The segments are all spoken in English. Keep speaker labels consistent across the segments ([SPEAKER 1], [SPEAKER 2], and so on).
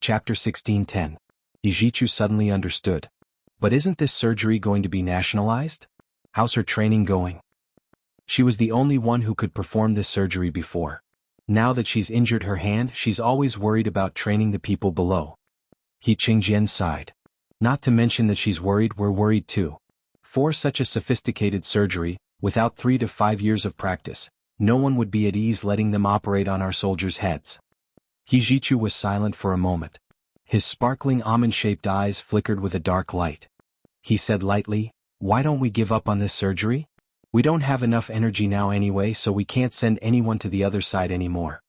[SPEAKER 1] Chapter 16:10. Ijichu suddenly understood. But isn't this surgery going to be nationalized? How's her training going? She was the only one who could perform this surgery before. Now that she's injured her hand, she's always worried about training the people below. He Qingjian sighed. Not to mention that she's worried we're worried too. For such a sophisticated surgery, without 3 to 5 years of practice, no one would be at ease letting them operate on our soldiers' heads. Hijichu was silent for a moment. His sparkling almond-shaped eyes flickered with a dark light. He said lightly, "Why don't we give up on this surgery? We don't have enough energy now anyway, so we can't send anyone to the other side anymore."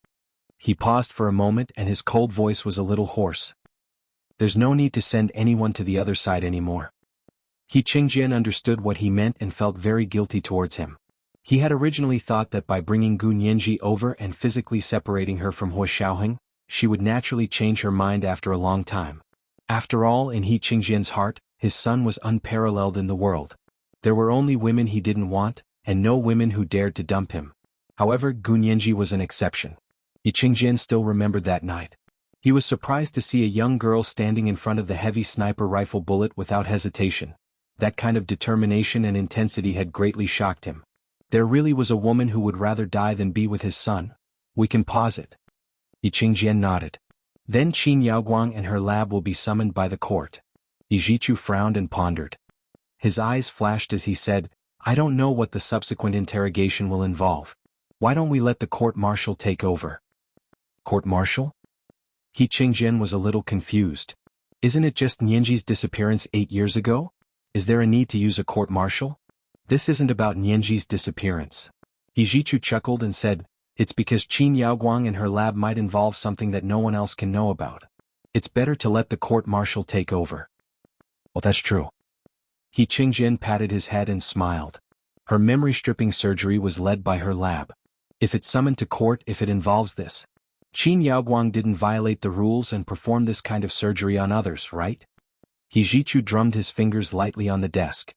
[SPEAKER 1] He paused for a moment and his cold voice was a little hoarse. "There's no need to send anyone to the other side anymore." He Qingjian understood what he meant and felt very guilty towards him. He had originally thought that by bringing Gu Nianji over and physically separating her from Hua Xiaoheng, she would naturally change her mind after a long time. After all, in He Qingjian's heart, his son was unparalleled in the world. There were only women he didn't want, and no women who dared to dump him. However, Gu Nianji was an exception. He Qingjian still remembered that night. He was surprised to see a young girl standing in front of the heavy sniper rifle bullet without hesitation. That kind of determination and intensity had greatly shocked him. There really was a woman who would rather die than be with his son. We can pause it. Yi Qingjian nodded. Then Qin Yaoguang and her lab will be summoned by the court. Ijichu frowned and pondered. His eyes flashed as he said, "I don't know what the subsequent interrogation will involve. Why don't we let the court-martial take over?" Court-martial? He Qingjian was a little confused. Isn't it just Nianji's disappearance 8 years ago? Is there a need to use a court-martial? This isn't about Nianji's disappearance. Ijichu chuckled and said, "It's because Qin Yaoguang and her lab might involve something that no one else can know about. It's better to let the court-martial take over." Well, that's true. He Qingjian patted his head and smiled. Her memory-stripping surgery was led by her lab. If it's summoned to court, if it involves this, Qin Yaoguang didn't violate the rules and perform this kind of surgery on others, right? Hijichu drummed his fingers lightly on the desk.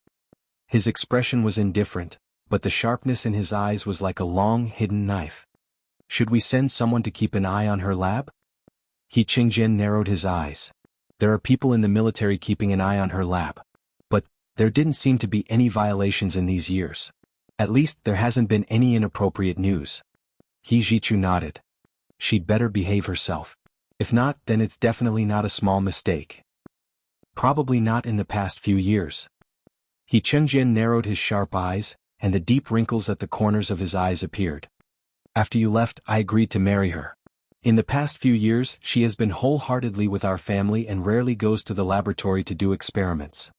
[SPEAKER 1] His expression was indifferent, but the sharpness in his eyes was like a long, hidden knife. Should we send someone to keep an eye on her lab? He Qingjian narrowed his eyes. There are people in the military keeping an eye on her lab. But there didn't seem to be any violations in these years. At least there hasn't been any inappropriate news. Hijichu nodded. She'd better behave herself. If not, then it's definitely not a small mistake. Probably not in the past few years. He Qingjian narrowed his sharp eyes, and the deep wrinkles at the corners of his eyes appeared. After you left, I agreed to marry her. In the past few years, she has been wholeheartedly with our family and rarely goes to the laboratory to do experiments.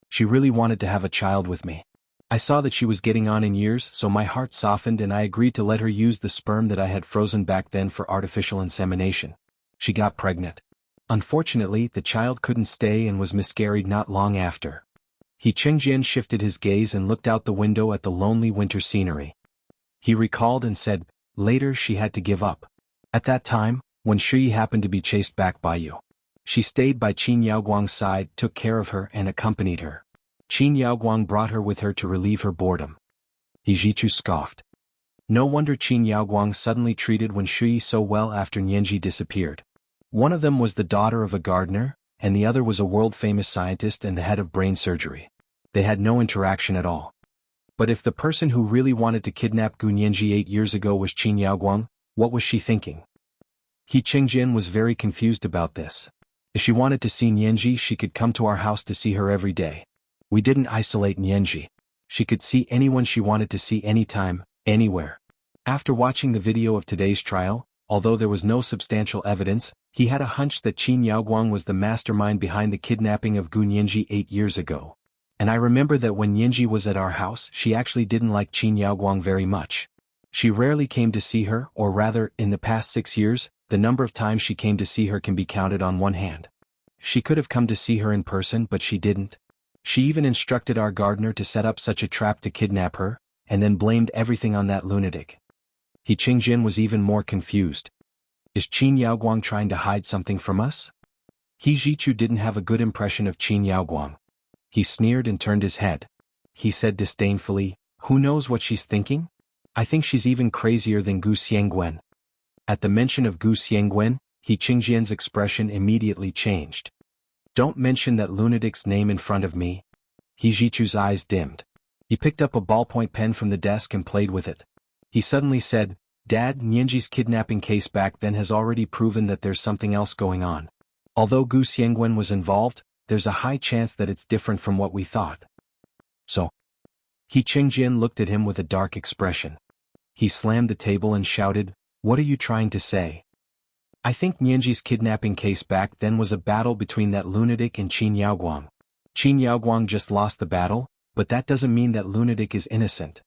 [SPEAKER 1] She really wanted to have a child with me. I saw that she was getting on in years, so my heart softened and I agreed to let her use the sperm that I had frozen back then for artificial insemination. She got pregnant. Unfortunately, the child couldn't stay and was miscarried not long after. He Qingjian shifted his gaze and looked out the window at the lonely winter scenery. He recalled and said, later she had to give up. At that time, when Shi happened to be chased back by you. She stayed by Qin Yaoguang's side, took care of her and accompanied her. Qin Yaoguang brought her with her to relieve her boredom. Hijichu scoffed. No wonder Qin Yaoguang suddenly treated Wen Shui so well after Nianji disappeared. One of them was the daughter of a gardener, and the other was a world-famous scientist and the head of brain surgery. They had no interaction at all. But if the person who really wanted to kidnap Gu Nianji 8 years ago was Qin Yaoguang, what was she thinking? He Qingjian was very confused about this. If she wanted to see Nianji, she could come to our house to see her every day. We didn't isolate Nianji. She could see anyone she wanted to see anytime, anywhere. After watching the video of today's trial, although there was no substantial evidence, he had a hunch that Qin Yaoguang was the mastermind behind the kidnapping of Gu Nianji 8 years ago. And I remember that when Nianji was at our house, she actually didn't like Qin Yaoguang very much. She rarely came to see her, or rather, in the past 6 years, the number of times she came to see her can be counted on one hand. She could have come to see her in person, but she didn't. She even instructed our gardener to set up such a trap to kidnap her, and then blamed everything on that lunatic. He Qingjian was even more confused. Is Qin Yaoguang trying to hide something from us? He Jichu didn't have a good impression of Qin Yaoguang. He sneered and turned his head. He said disdainfully, "Who knows what she's thinking? I think she's even crazier than Gu Xiangguan." At the mention of Gu Xiangguan, He Qingjian's expression immediately changed. Don't mention that lunatic's name in front of me. He Jichu's eyes dimmed. He picked up a ballpoint pen from the desk and played with it. He suddenly said, Dad, Nianji's kidnapping case back then has already proven that there's something else going on. Although Gu Xiangwen was involved, there's a high chance that it's different from what we thought. So? He Qingjian looked at him with a dark expression. He slammed the table and shouted, What are you trying to say? I think Nianji's kidnapping case back then was a battle between that lunatic and Qin Yaoguang. Qin Yaoguang just lost the battle, but that doesn't mean that lunatic is innocent.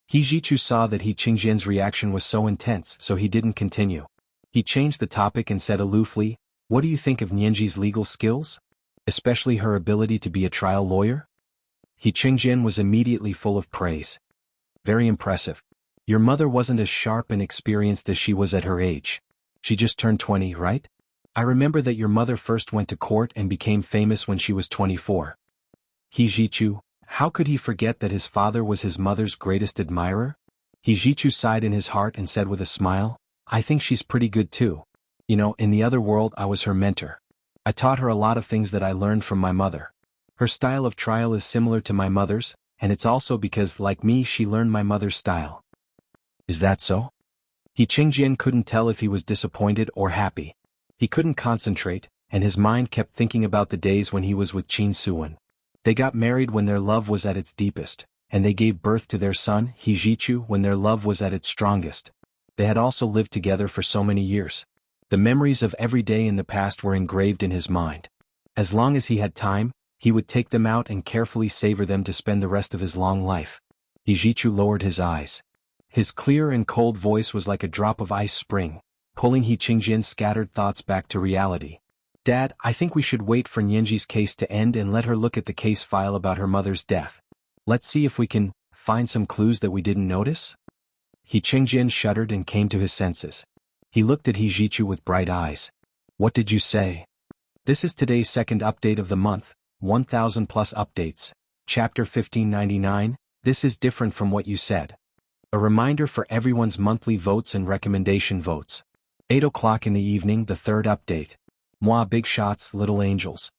[SPEAKER 1] He Jichu saw that He Qingjian's reaction was so intense, so he didn't continue. He changed the topic and said aloofly, What do you think of Nianji's legal skills? Especially her ability to be a trial lawyer? He Qingjian was immediately full of praise. Very impressive. Your mother wasn't as sharp and experienced as she was at her age. She just turned 20, right? I remember that your mother first went to court and became famous when she was 24. He Jichu, how could he forget that his father was his mother's greatest admirer? He Jichu sighed in his heart and said with a smile, I think she's pretty good too. You know, in the other world I was her mentor. I taught her a lot of things that I learned from my mother. Her style of trial is similar to my mother's, and it's also because, like me, she learned my mother's style. Is that so? He Qingjian couldn't tell if he was disappointed or happy. He couldn't concentrate, and his mind kept thinking about the days when he was with Qin Suwen. They got married when their love was at its deepest, and they gave birth to their son, He Jichu, when their love was at its strongest. They had also lived together for so many years. The memories of every day in the past were engraved in his mind. As long as he had time, he would take them out and carefully savor them to spend the rest of his long life. He Jichu lowered his eyes. His clear and cold voice was like a drop of ice spring, pulling He Qingjian's scattered thoughts back to reality. Dad, I think we should wait for Nianji's case to end and let her look at the case file about her mother's death. Let's see if we can find some clues that we didn't notice. He Qingjian shuddered and came to his senses. He looked at He Jichu with bright eyes. What did you say? This is today's second update of the month, 1000 plus updates, chapter 1599, this is different from what you said. A reminder for everyone's monthly votes and recommendation votes. 8 o'clock in the evening, the third update. Moi big shots, little angels.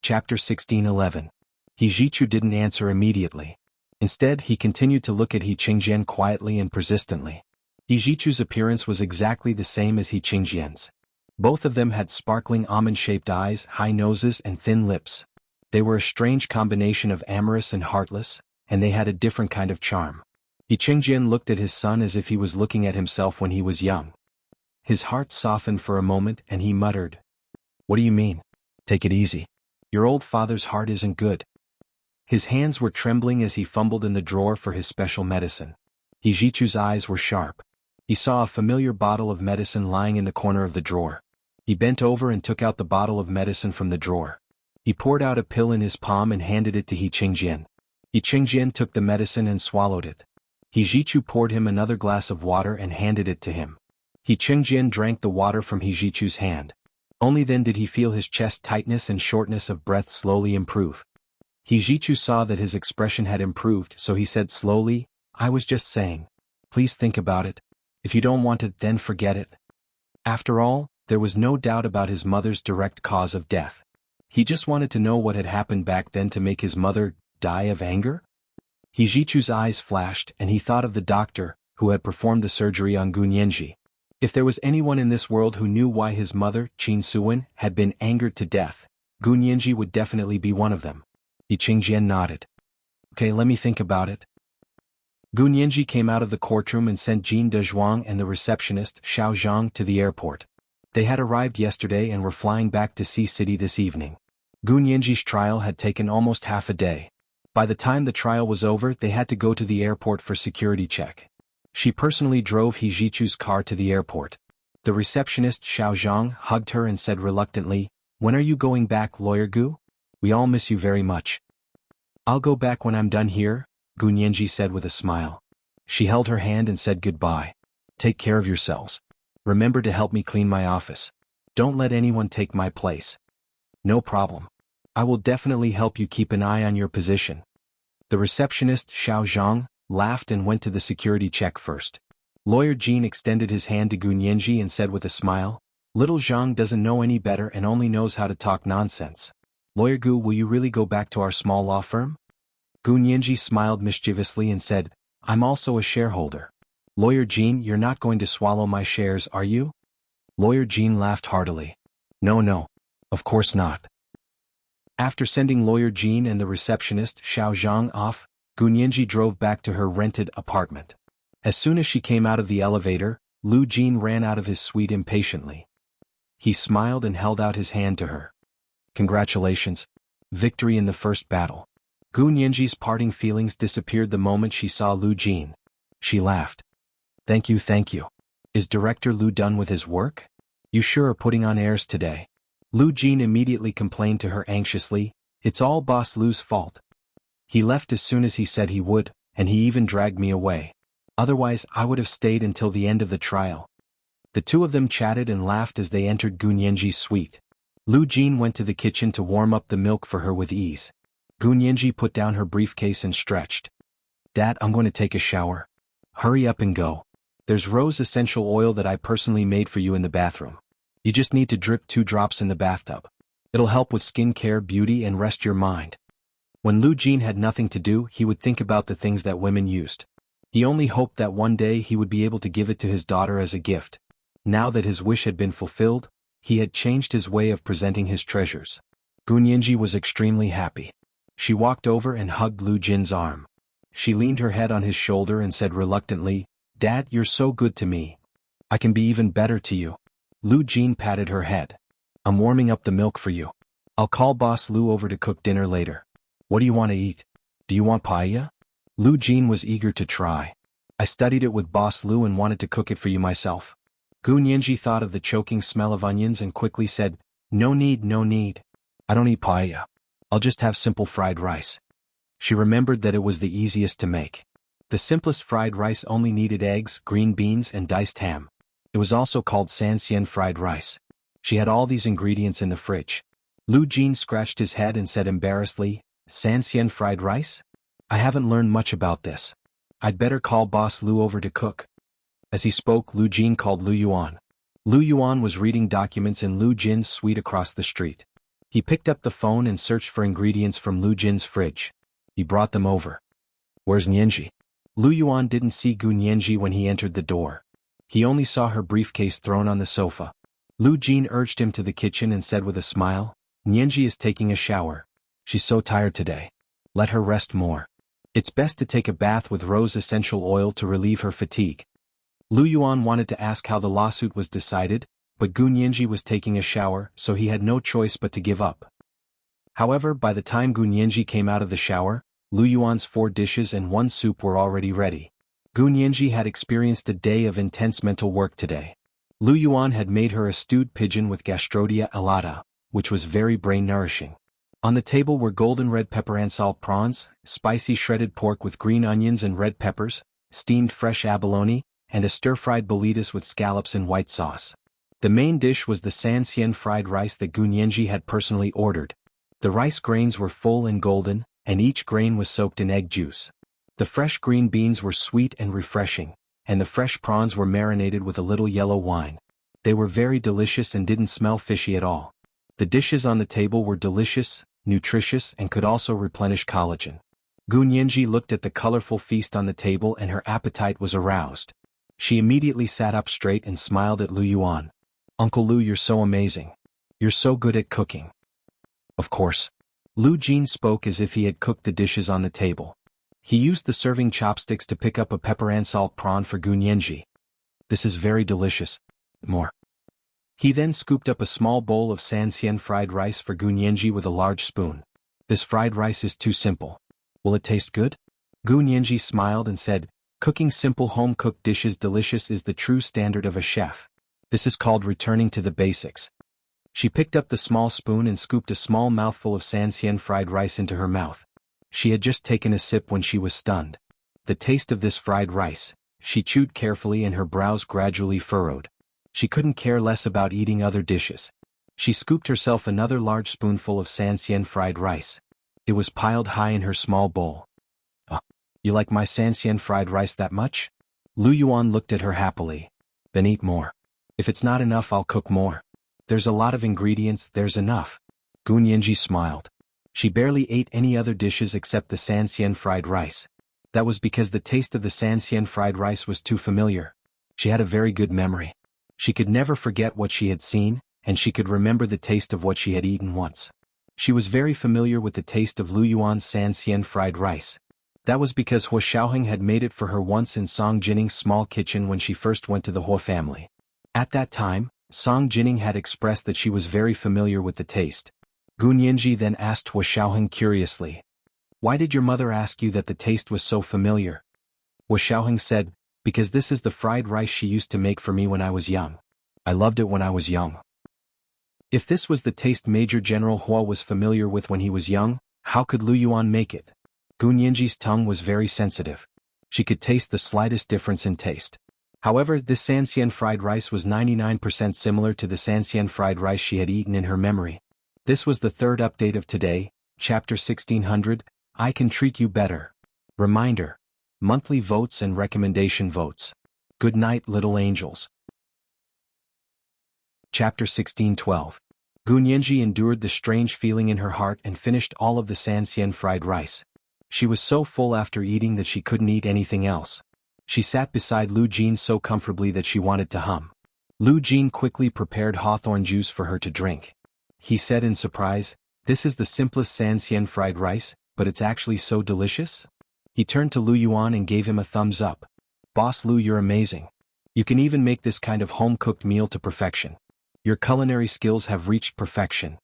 [SPEAKER 1] Chapter 1611. He Jichu didn't answer immediately. Instead, he continued to look at He Qingjian quietly and persistently. He Jichu's appearance was exactly the same as He Qingjian's. Both of them had sparkling almond-shaped eyes, high noses, and thin lips. They were a strange combination of amorous and heartless, and they had a different kind of charm. He Qingjian looked at his son as if he was looking at himself when he was young. His heart softened for a moment and he muttered, What do you mean? Take it easy. Your old father's heart isn't good. His hands were trembling as he fumbled in the drawer for his special medicine. He Jichu's eyes were sharp. He saw a familiar bottle of medicine lying in the corner of the drawer. He bent over and took out the bottle of medicine from the drawer. He poured out a pill in his palm and handed it to He Qingjian. He Qingjian took the medicine and swallowed it. He Jichu poured him another glass of water and handed it to him. He Qingjian drank the water from He Jichu's hand. Only then did he feel his chest tightness and shortness of breath slowly improve. He Jichu saw that his expression had improved, so he said slowly, I was just saying. Please think about it. If you don't want it, then forget it. After all, there was no doubt about his mother's direct cause of death. He just wanted to know what had happened back then to make his mother die of anger? He Jichu's eyes flashed and he thought of the doctor who had performed the surgery on Gu Nianji. If there was anyone in this world who knew why his mother, Qin Suwen, had been angered to death, Gu Nianji would definitely be one of them. He Qingjian nodded. Okay, let me think about it. Gu Nianji came out of the courtroom and sent Jean Dezhuang and the receptionist, Xiao Zhang, to the airport. They had arrived yesterday and were flying back to Sea City this evening. Gu Nianji's trial had taken almost half a day. By the time the trial was over, they had to go to the airport for security check. She personally drove He Jichu's car to the airport. The receptionist, Xiao Zhang, hugged her and said reluctantly, When are you going back, Lawyer Gu? We all miss you very much. I'll go back when I'm done here, Gu Nianji said with a smile. She held her hand and said goodbye. Take care of yourselves. Remember to help me clean my office. Don't let anyone take my place. No problem. I will definitely help you keep an eye on your position. The receptionist, Xiao Zhang, laughed and went to the security check first. Lawyer Jean extended his hand to Gu Nianji and said with a smile, "Little Zhang doesn't know any better and only knows how to talk nonsense. Lawyer Gu, will you really go back to our small law firm?" Gu Nianji smiled mischievously and said, "I'm also a shareholder." "Lawyer Jean, you're not going to swallow my shares, are you?" Lawyer Jean laughed heartily. No, of course not." After sending Lawyer Jean and the receptionist, Xiao Zhang, off, Gu Nianji drove back to her rented apartment. As soon as she came out of the elevator, Lu Jin ran out of his suite impatiently. He smiled and held out his hand to her. "Congratulations. Victory in the first battle." Gu Nianji's parting feelings disappeared the moment she saw Lu Jin. She laughed. Thank you. Is Director Lu done with his work? You sure are putting on airs today." Lu Jin immediately complained to her anxiously, "It's all Boss Lu's fault. He left as soon as he said he would, and he even dragged me away. Otherwise I would have stayed until the end of the trial." The two of them chatted and laughed as they entered Gu Nianji's suite. Lu Jin went to the kitchen to warm up the milk for her with ease. Gu Nianji put down her briefcase and stretched. "Dad, I'm going to take a shower." "Hurry up and go. There's rose essential oil that I personally made for you in the bathroom. You just need to drip 2 drops in the bathtub. It'll help with skin care, beauty, and rest your mind." When Lu Jin had nothing to do, he would think about the things that women used. He only hoped that one day he would be able to give it to his daughter as a gift. Now that his wish had been fulfilled, he had changed his way of presenting his treasures. Gu Nianji was extremely happy. She walked over and hugged Lu Jin's arm. She leaned her head on his shoulder and said reluctantly, "Dad, you're so good to me. I can be even better to you." Lu Jin patted her head. "I'm warming up the milk for you. I'll call Boss Lu over to cook dinner later. What do you want to eat? Do you want paella?" Lu Jin was eager to try. "I studied it with Boss Lu and wanted to cook it for you myself." Gu Nianji thought of the choking smell of onions and quickly said, No need. I don't eat paella. I'll just have simple fried rice." She remembered that it was the easiest to make. The simplest fried rice only needed eggs, green beans, and diced ham. It was also called Sanxian fried rice. She had all these ingredients in the fridge. Lu Jin scratched his head and said embarrassedly, "Sanxian fried rice? I haven't learned much about this. I'd better call Boss Lu over to cook." As he spoke, Lu Jin called Lu Yuan. Lu Yuan was reading documents in Lu Jin's suite across the street. He picked up the phone and searched for ingredients from Lu Jin's fridge. He brought them over. "Where's Nianji?" Lu Yuan didn't see Gu Nianji when he entered the door. He only saw her briefcase thrown on the sofa. Lu Jin urged him to the kitchen and said with a smile, "Nianji is taking a shower. She's so tired today. Let her rest more. It's best to take a bath with rose essential oil to relieve her fatigue." Lu Yuan wanted to ask how the lawsuit was decided, but Gu Nianji was taking a shower, so he had no choice but to give up. However, by the time Gu Nianji came out of the shower, Lu Yuan's 4 dishes and 1 soup were already ready. Gu Nianji had experienced a day of intense mental work today. Lu Yuan had made her a stewed pigeon with gastrodia alata, which was very brain-nourishing. On the table were golden red pepper and salt prawns, spicy shredded pork with green onions and red peppers, steamed fresh abalone, and a stir-fried bolitas with scallops and white sauce. The main dish was the Sanxian fried rice that Gu Nianji had personally ordered. The rice grains were full and golden, and each grain was soaked in egg juice. The fresh green beans were sweet and refreshing, and the fresh prawns were marinated with a little yellow wine. They were very delicious and didn't smell fishy at all. The dishes on the table were delicious, nutritious, and could also replenish collagen. Gu Nianji looked at the colorful feast on the table and her appetite was aroused. She immediately sat up straight and smiled at Lu Yuan. "Uncle Lu, you're so amazing. You're so good at cooking." "Of course." Lu Jin spoke as if he had cooked the dishes on the table. He used the serving chopsticks to pick up a pepper and salt prawn for Gu Nianji. "This is very delicious. More." He then scooped up a small bowl of Sanxian fried rice for Gu Nianji with a large spoon. "This fried rice is too simple. Will it taste good?" Gu Nianji smiled and said, "Cooking simple home-cooked dishes delicious is the true standard of a chef. This is called returning to the basics." She picked up the small spoon and scooped a small mouthful of Sanxian fried rice into her mouth. She had just taken a sip when she was stunned. The taste of this fried rice, she chewed carefully and her brows gradually furrowed. She couldn't care less about eating other dishes. She scooped herself another large spoonful of Sanxian fried rice. It was piled high in her small bowl. You like my Sanxian fried rice that much?" Lu Yuan looked at her happily. Then eat more. If it's not enough, I'll cook more. There's a lot of ingredients, there's enough. Gu Nianji smiled. She barely ate any other dishes except the sanxian fried rice. That was because the taste of the sanxian fried rice was too familiar. She had a very good memory. She could never forget what she had seen, and she could remember the taste of what she had eaten once. She was very familiar with the taste of Lu Yuan's sanxian fried rice. That was because Hua Xiaoheng had made it for her once in Song Jinning's small kitchen when she first went to the Hua family. At that time, Song Jinning had expressed that she was very familiar with the taste. Gu Nianji then asked Hua Xiaoheng curiously, "Why did your mother ask you that the taste was so familiar?" Hua Xiaoheng said, "Because this is the fried rice she used to make for me when I was young. I loved it when I was young." If this was the taste Major General Hua was familiar with when he was young, how could Lu Yuan make it? Gu Nianji's tongue was very sensitive. She could taste the slightest difference in taste. However, this sanxian fried rice was 99% similar to the sanxian fried rice she had eaten in her memory. This was the third update of today, chapter 1600, I Can Treat You Better. Reminder: monthly votes and recommendation votes. Good night, little angels. Chapter 1612. Gu Nianji endured the strange feeling in her heart and finished all of the sanxian fried rice. She was so full after eating that she couldn't eat anything else. She sat beside Lu Jin so comfortably that she wanted to hum. Lu Jin quickly prepared hawthorn juice for her to drink. He said in surprise, "This is the simplest sanxian fried rice, but it's actually so delicious?" He turned to Lu Yuan and gave him a thumbs up. "Boss Lu, you're amazing. You can even make this kind of home-cooked meal to perfection. Your culinary skills have reached perfection."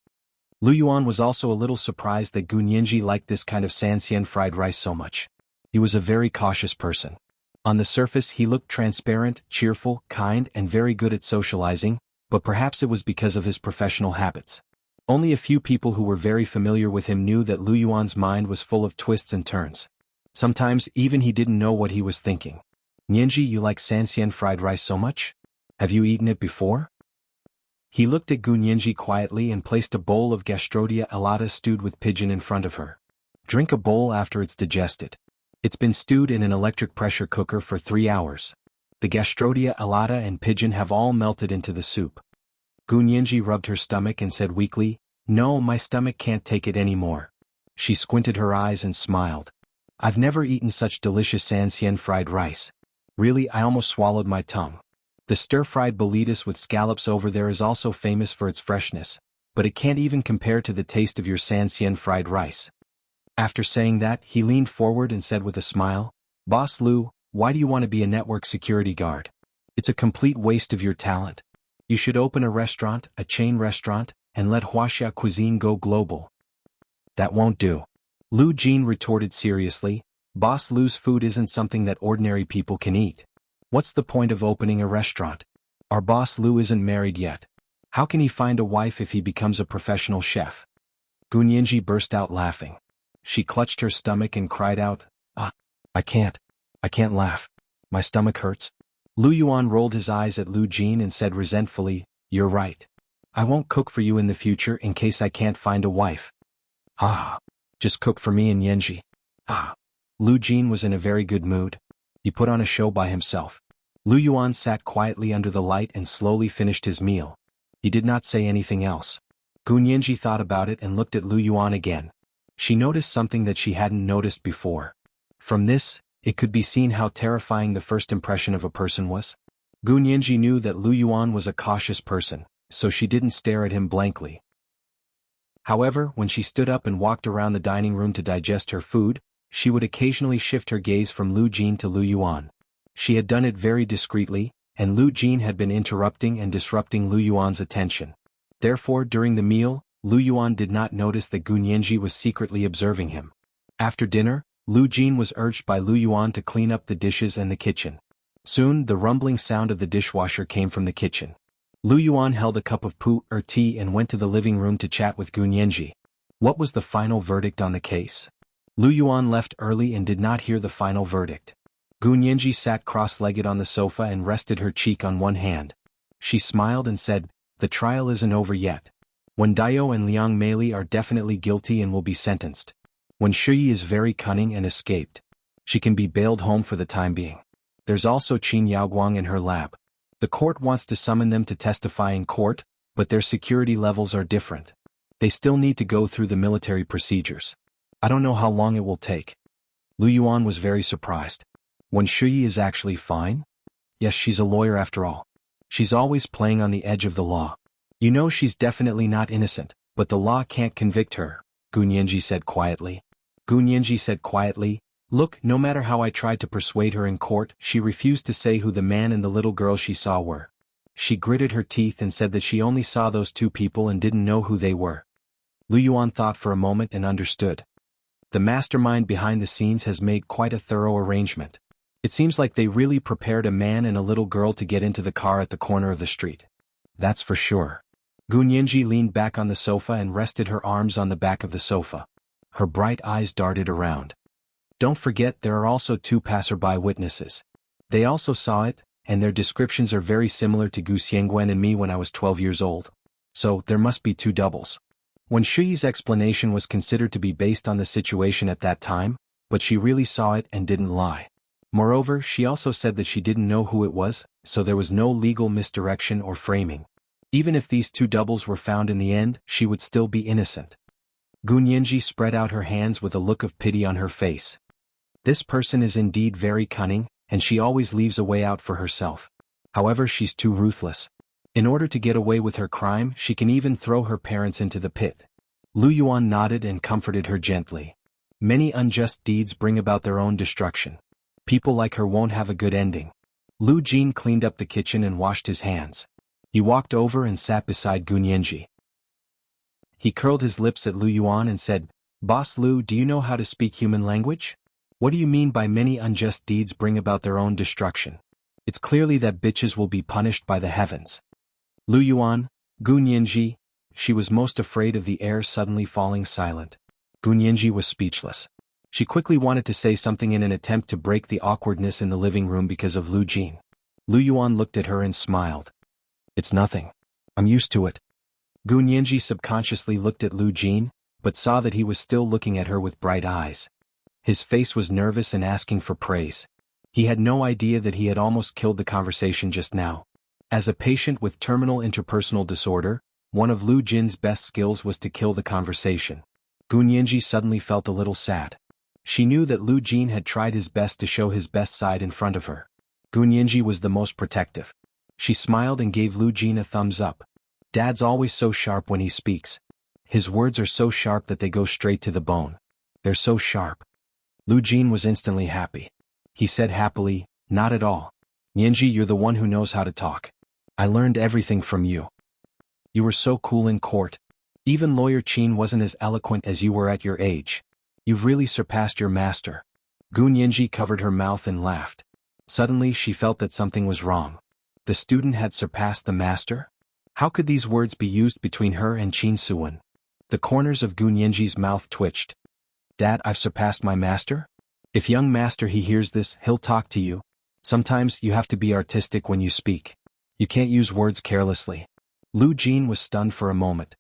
[SPEAKER 1] Lu Yuan was also a little surprised that Gu Nianji liked this kind of sanxian fried rice so much. He was a very cautious person. On the surface he looked transparent, cheerful, kind and very good at socializing, but perhaps it was because of his professional habits. Only a few people who were very familiar with him knew that Lu Yuan's mind was full of twists and turns. Sometimes even he didn't know what he was thinking. "Nianji, you like sanxian fried rice so much? Have you eaten it before?" He looked at Gu Nianji quietly and placed a bowl of gastrodia alata stewed with pigeon in front of her. "Drink a bowl after it's digested. It's been stewed in an electric pressure cooker for 3 hours. The gastrodia alata and pigeon have all melted into the soup." Gu Nianji rubbed her stomach and said weakly, "No, my stomach can't take it anymore." She squinted her eyes and smiled. "I've never eaten such delicious sanxian fried rice. Really, I almost swallowed my tongue. The stir-fried bolitas with scallops over there is also famous for its freshness, but it can't even compare to the taste of your sanxian fried rice." After saying that, he leaned forward and said with a smile, "Boss Lu, why do you want to be a network security guard? It's a complete waste of your talent. You should open a restaurant, a chain restaurant, and let Wuxia cuisine go global." "That won't do." Lu Jin retorted seriously, "Boss Lu's food isn't something that ordinary people can eat. What's the point of opening a restaurant? Our boss Lu isn't married yet. How can he find a wife if he becomes a professional chef?" Gu Nianji burst out laughing. She clutched her stomach and cried out, "Ah, I can't laugh. My stomach hurts." Lu Yuan rolled his eyes at Lu Jin and said resentfully, "You're right. I won't cook for you in the future in case I can't find a wife. Ah, just cook for me and Nianji." Ah. Lu Jin was in a very good mood. He put on a show by himself. Lu Yuan sat quietly under the light and slowly finished his meal. He did not say anything else. Gu Nianji thought about it and looked at Lu Yuan again. She noticed something that she hadn't noticed before. From this, it could be seen how terrifying the first impression of a person was. Gu Nianji knew that Lu Yuan was a cautious person, so she didn't stare at him blankly. However, when she stood up and walked around the dining room to digest her food, she would occasionally shift her gaze from Lu Jin to Lu Yuan. She had done it very discreetly, and Lu Jin had been interrupting and disrupting Lu Yuan's attention. Therefore, during the meal, Lu Yuan did not notice that Gu Nianji was secretly observing him. After dinner, Lu Jin was urged by Lu Yuan to clean up the dishes and the kitchen. Soon, the rumbling sound of the dishwasher came from the kitchen. Lu Yuan held a cup of tea and went to the living room to chat with Gu Nianji. What was the final verdict on the case? Lu Yuan left early and did not hear the final verdict. Gu Nianji sat cross-legged on the sofa and rested her cheek on one hand. She smiled and said, "The trial isn't over yet. Wen Dao and Liang Meili are definitely guilty and will be sentenced. Wen Shuyi is very cunning and escaped. She can be bailed home for the time being. There's also Qin Yaoguang in her lab. The court wants to summon them to testify in court, but their security levels are different. They still need to go through the military procedures. I don't know how long it will take. Lu Yuan was very surprised. When Shuyi is actually fine? Yes, she's a lawyer after all. She's always playing on the edge of the law. You know she's definitely not innocent, but the law can't convict her, Gu Nianji said quietly. Gu Nianji said quietly, look, no matter how I tried to persuade her in court, she refused to say who the man and the little girl she saw were. She gritted her teeth and said that she only saw those two people and didn't know who they were. Lu Yuan thought for a moment and understood. The mastermind behind the scenes has made quite a thorough arrangement. It seems like they really prepared a man and a little girl to get into the car at the corner of the street. That's for sure. Gu Nianji leaned back on the sofa and rested her arms on the back of the sofa. Her bright eyes darted around. Don't forget there are also two passerby witnesses. They also saw it, and their descriptions are very similar to Gu Xiangguan and me when I was 12 years old. So, there must be two doubles. When Shuyi's explanation was considered to be based on the situation at that time, but she really saw it and didn't lie. Moreover, she also said that she didn't know who it was, so there was no legal misdirection or framing. Even if these two doubles were found in the end, she would still be innocent. Gu Nianji spread out her hands with a look of pity on her face. This person is indeed very cunning, and she always leaves a way out for herself. However, she's too ruthless. In order to get away with her crime, she can even throw her parents into the pit. Lu Yuan nodded and comforted her gently. Many unjust deeds bring about their own destruction. People like her won't have a good ending. Lu Jin cleaned up the kitchen and washed his hands. He walked over and sat beside Gu Nianji. He curled his lips at Lu Yuan and said, Boss Lu, do you know how to speak human language? What do you mean by many unjust deeds bring about their own destruction? It's clearly that bitches will be punished by the heavens. Lu Yuan, Gu Nianji, she was most afraid of the air suddenly falling silent. Gu Nianji was speechless. She quickly wanted to say something in an attempt to break the awkwardness in the living room because of Lu Jin. Lu Yuan looked at her and smiled. It's nothing. I'm used to it. Gu Nianji subconsciously looked at Lu Jin, but saw that he was still looking at her with bright eyes. His face was nervous and asking for praise. He had no idea that he had almost killed the conversation just now. As a patient with terminal interpersonal disorder, one of Lu Jin's best skills was to kill the conversation. Gu Nianji suddenly felt a little sad. She knew that Lu Jin had tried his best to show his best side in front of her. Gu Nianji was the most protective. She smiled and gave Lu Jin a thumbs up. Dad's always so sharp when he speaks. His words are so sharp that they go straight to the bone. They're so sharp. Lu Jin was instantly happy. He said happily, not at all. Nianji, you're the one who knows how to talk. I learned everything from you. You were so cool in court. Even Lawyer Qin wasn't as eloquent as you were at your age. You've really surpassed your master. Gu Nianji covered her mouth and laughed. Suddenly she felt that something was wrong. The student had surpassed the master? How could these words be used between her and Qin Suwen? The corners of Gu Nianji's mouth twitched. Dad, I've surpassed my master? If young master he hears this, he'll talk to you. Sometimes you have to be artistic when you speak. You can't use words carelessly. Lu Jin was stunned for a moment.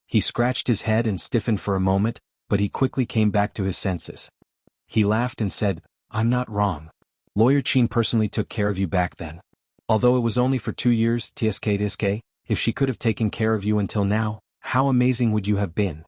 [SPEAKER 1] He scratched his head and stiffened for a moment, but he quickly came back to his senses. He laughed and said, I'm not wrong. Lawyer Qin personally took care of you back then. Although it was only for 2 years, TSK, if she could have taken care of you until now, how amazing would you have been?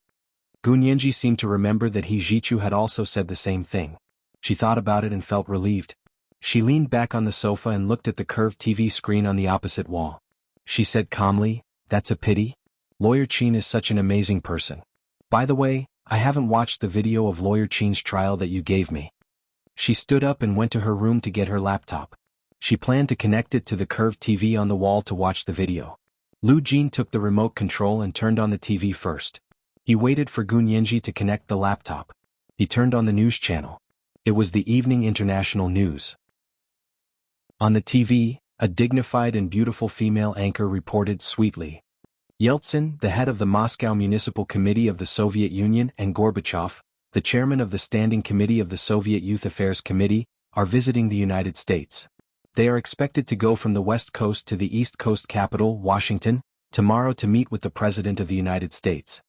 [SPEAKER 1] Gu Nianji seemed to remember that He Jichu had also said the same thing. She thought about it and felt relieved. She leaned back on the sofa and looked at the curved TV screen on the opposite wall. She said calmly, that's a pity. Lawyer Qin is such an amazing person. By the way, I haven't watched the video of Lawyer Qin's trial that you gave me. She stood up and went to her room to get her laptop. She planned to connect it to the curved TV on the wall to watch the video. Lu Jin took the remote control and turned on the TV first. He waited for Gu Nianji to connect the laptop. He turned on the news channel. It was the evening international news. On the TV, a dignified and beautiful female anchor reported sweetly. Yeltsin, the head of the Moscow Municipal Committee of the Soviet Union, and Gorbachev, the chairman of the Standing Committee of the Soviet Youth Affairs Committee, are visiting the United States. They are expected to go from the West Coast to the East Coast capital, Washington, tomorrow to meet with the President of the United States.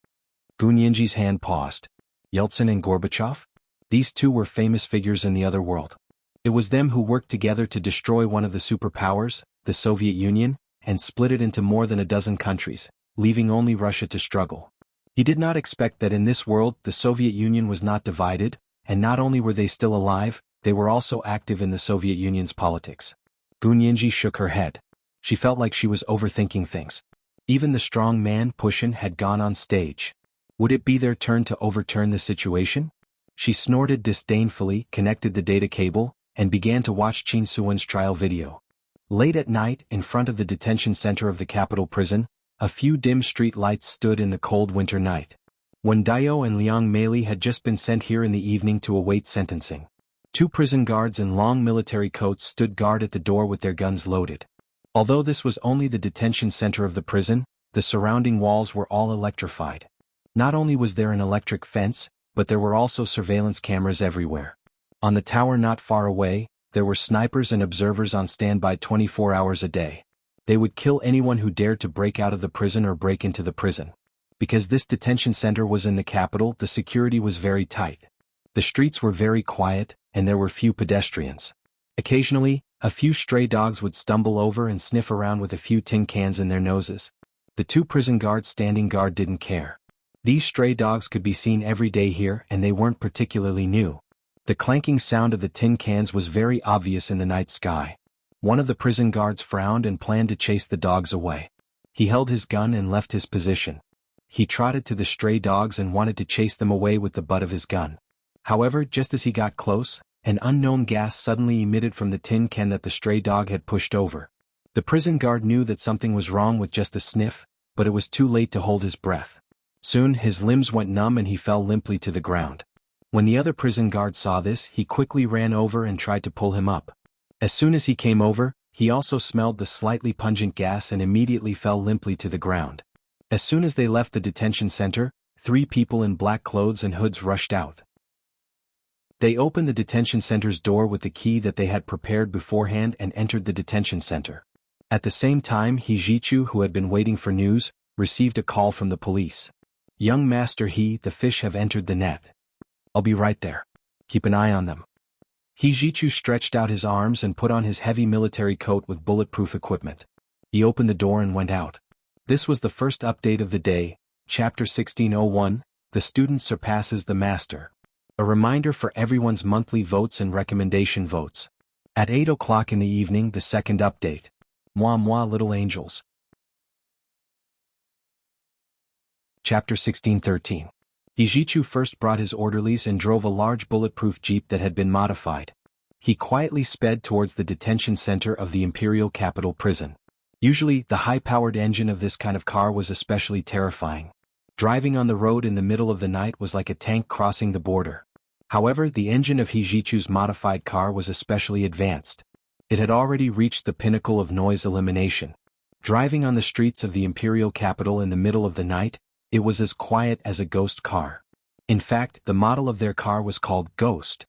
[SPEAKER 1] Gu Nianji's hand paused. Yeltsin and Gorbachev? These two were famous figures in the other world. It was them who worked together to destroy one of the superpowers, the Soviet Union, and split it into more than a dozen countries, leaving only Russia to struggle. He did not expect that in this world the Soviet Union was not divided, and not only were they still alive, they were also active in the Soviet Union's politics. Gunyinji shook her head. She felt like she was overthinking things. Even the strong man Pushin had gone on stage. Would it be their turn to overturn the situation? She snorted disdainfully, connected the data cable, and began to watch Qin Suwen's trial video. Late at night, in front of the detention center of the capital prison, a few dim street lights stood in the cold winter night. Wen Dao and Liang Meili had just been sent here in the evening to await sentencing. Two prison guards in long military coats stood guard at the door with their guns loaded. Although this was only the detention center of the prison, the surrounding walls were all electrified. Not only was there an electric fence, but there were also surveillance cameras everywhere. On the tower not far away, there were snipers and observers on standby 24 hours a day. They would kill anyone who dared to break out of the prison or break into the prison. Because this detention center was in the capital, the security was very tight. The streets were very quiet, and there were few pedestrians. Occasionally, a few stray dogs would stumble over and sniff around with a few tin cans in their noses. The two prison guards standing guard didn't care. These stray dogs could be seen every day here, and they weren't particularly new. The clanking sound of the tin cans was very obvious in the night sky. One of the prison guards frowned and planned to chase the dogs away. He held his gun and left his position. He trotted to the stray dogs and wanted to chase them away with the butt of his gun. However, just as he got close, an unknown gas suddenly emitted from the tin can that the stray dog had pushed over. The prison guard knew that something was wrong with just a sniff, but it was too late to hold his breath. Soon his limbs went numb and he fell limply to the ground. When the other prison guard saw this, he quickly ran over and tried to pull him up. As soon as he came over, he also smelled the slightly pungent gas and immediately fell limply to the ground. As soon as they left the detention center, 3 people in black clothes and hoods rushed out. They opened the detention center's door with the key that they had prepared beforehand and entered the detention center. At the same time, He Jichu, who had been waiting for news, received a call from the police. "Young Master He, the fish have entered the net. I'll be right there. Keep an eye on them." He Jichu stretched out his arms and put on his heavy military coat with bulletproof equipment. He opened the door and went out. This was the first update of the day, Chapter 1601, The Student Surpasses the Master. A reminder for everyone's monthly votes and recommendation votes. At 8 o'clock in the evening, the second update. Moi moi little angels. Chapter 1613. Ijichu first brought his orderlies and drove a large bulletproof jeep that had been modified. He quietly sped towards the detention center of the Imperial Capital Prison. Usually, the high-powered engine of this kind of car was especially terrifying. Driving on the road in the middle of the night was like a tank crossing the border. However, the engine of Hijichu's modified car was especially advanced. It had already reached the pinnacle of noise elimination. Driving on the streets of the imperial capital in the middle of the night, it was as quiet as a ghost car. In fact, the model of their car was called Ghost.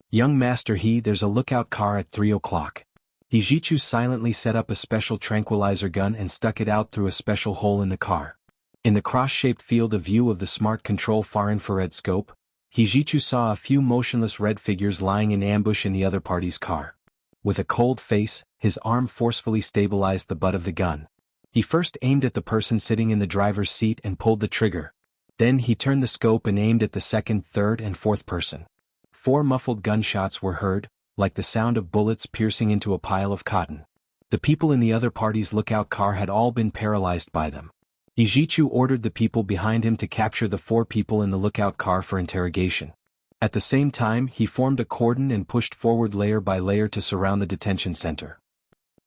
[SPEAKER 1] "Young Master He, there's a lookout car at 3 o'clock. Hijichu silently set up a special tranquilizer gun and stuck it out through a special hole in the car. In the cross-shaped field of view of the smart control far-infrared scope, Hijichu saw a few motionless red figures lying in ambush in the other party's car. With a cold face, his arm forcefully stabilized the butt of the gun. He first aimed at the person sitting in the driver's seat and pulled the trigger. Then he turned the scope and aimed at the second, third, and fourth person. 4 muffled gunshots were heard, like the sound of bullets piercing into a pile of cotton. The people in the other party's lookout car had all been paralyzed by them. Hijichu ordered the people behind him to capture the 4 people in the lookout car for interrogation. At the same time, he formed a cordon and pushed forward layer by layer to surround the detention center.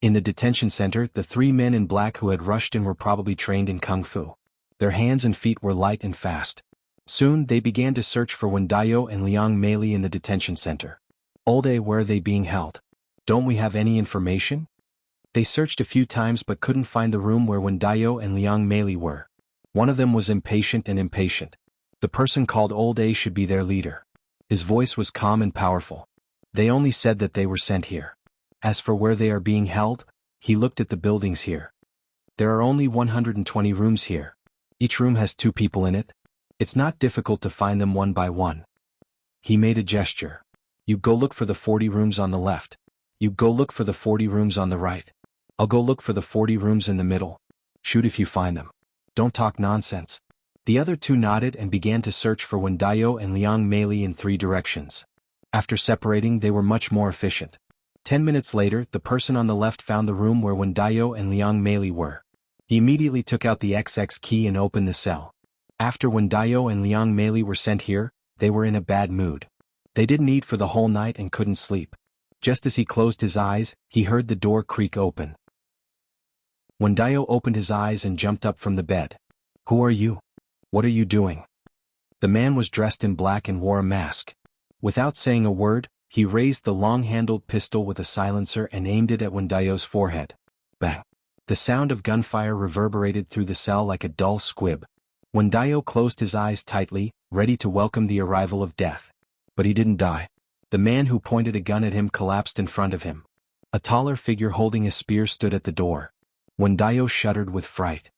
[SPEAKER 1] In the detention center, the 3 men in black who had rushed in were probably trained in kung fu. Their hands and feet were light and fast. Soon, they began to search for Wendayo and Liang Meili in the detention center. "Olde, where are they being held? Don't we have any information?" They searched a few times but couldn't find the room where Wendayo and Liang Meili were. One of them was impatient. The person called Old A should be their leader. His voice was calm and powerful. They only said that they were sent here. As for where they are being held, he looked at the buildings here. There are only 120 rooms here. Each room has 2 people in it. It's not difficult to find them one by one. He made a gesture. You go look for the 40 rooms on the left. You go look for the 40 rooms on the right. I'll go look for the 40 rooms in the middle. Shoot if you find them. Don't talk nonsense. The other two nodded and began to search for Wendayo and Liang Meili in 3 directions. After separating, they were much more efficient. 10 minutes later, the person on the left found the room where Wendayo and Liang Meili were. He immediately took out the XX key and opened the cell. After Wendayo and Liang Meili were sent here, they were in a bad mood. They didn't eat for the whole night and couldn't sleep. Just as he closed his eyes, he heard the door creak open. Wendayo opened his eyes and jumped up from the bed. Who are you? What are you doing? The man was dressed in black and wore a mask. Without saying a word, he raised the long-handled pistol with a silencer and aimed it at Wendayo's forehead. Bang! The sound of gunfire reverberated through the cell like a dull squib. Wendayo closed his eyes tightly, ready to welcome the arrival of death. But he didn't die. The man who pointed a gun at him collapsed in front of him. A taller figure holding a spear stood at the door. Wendayo shuddered with fright.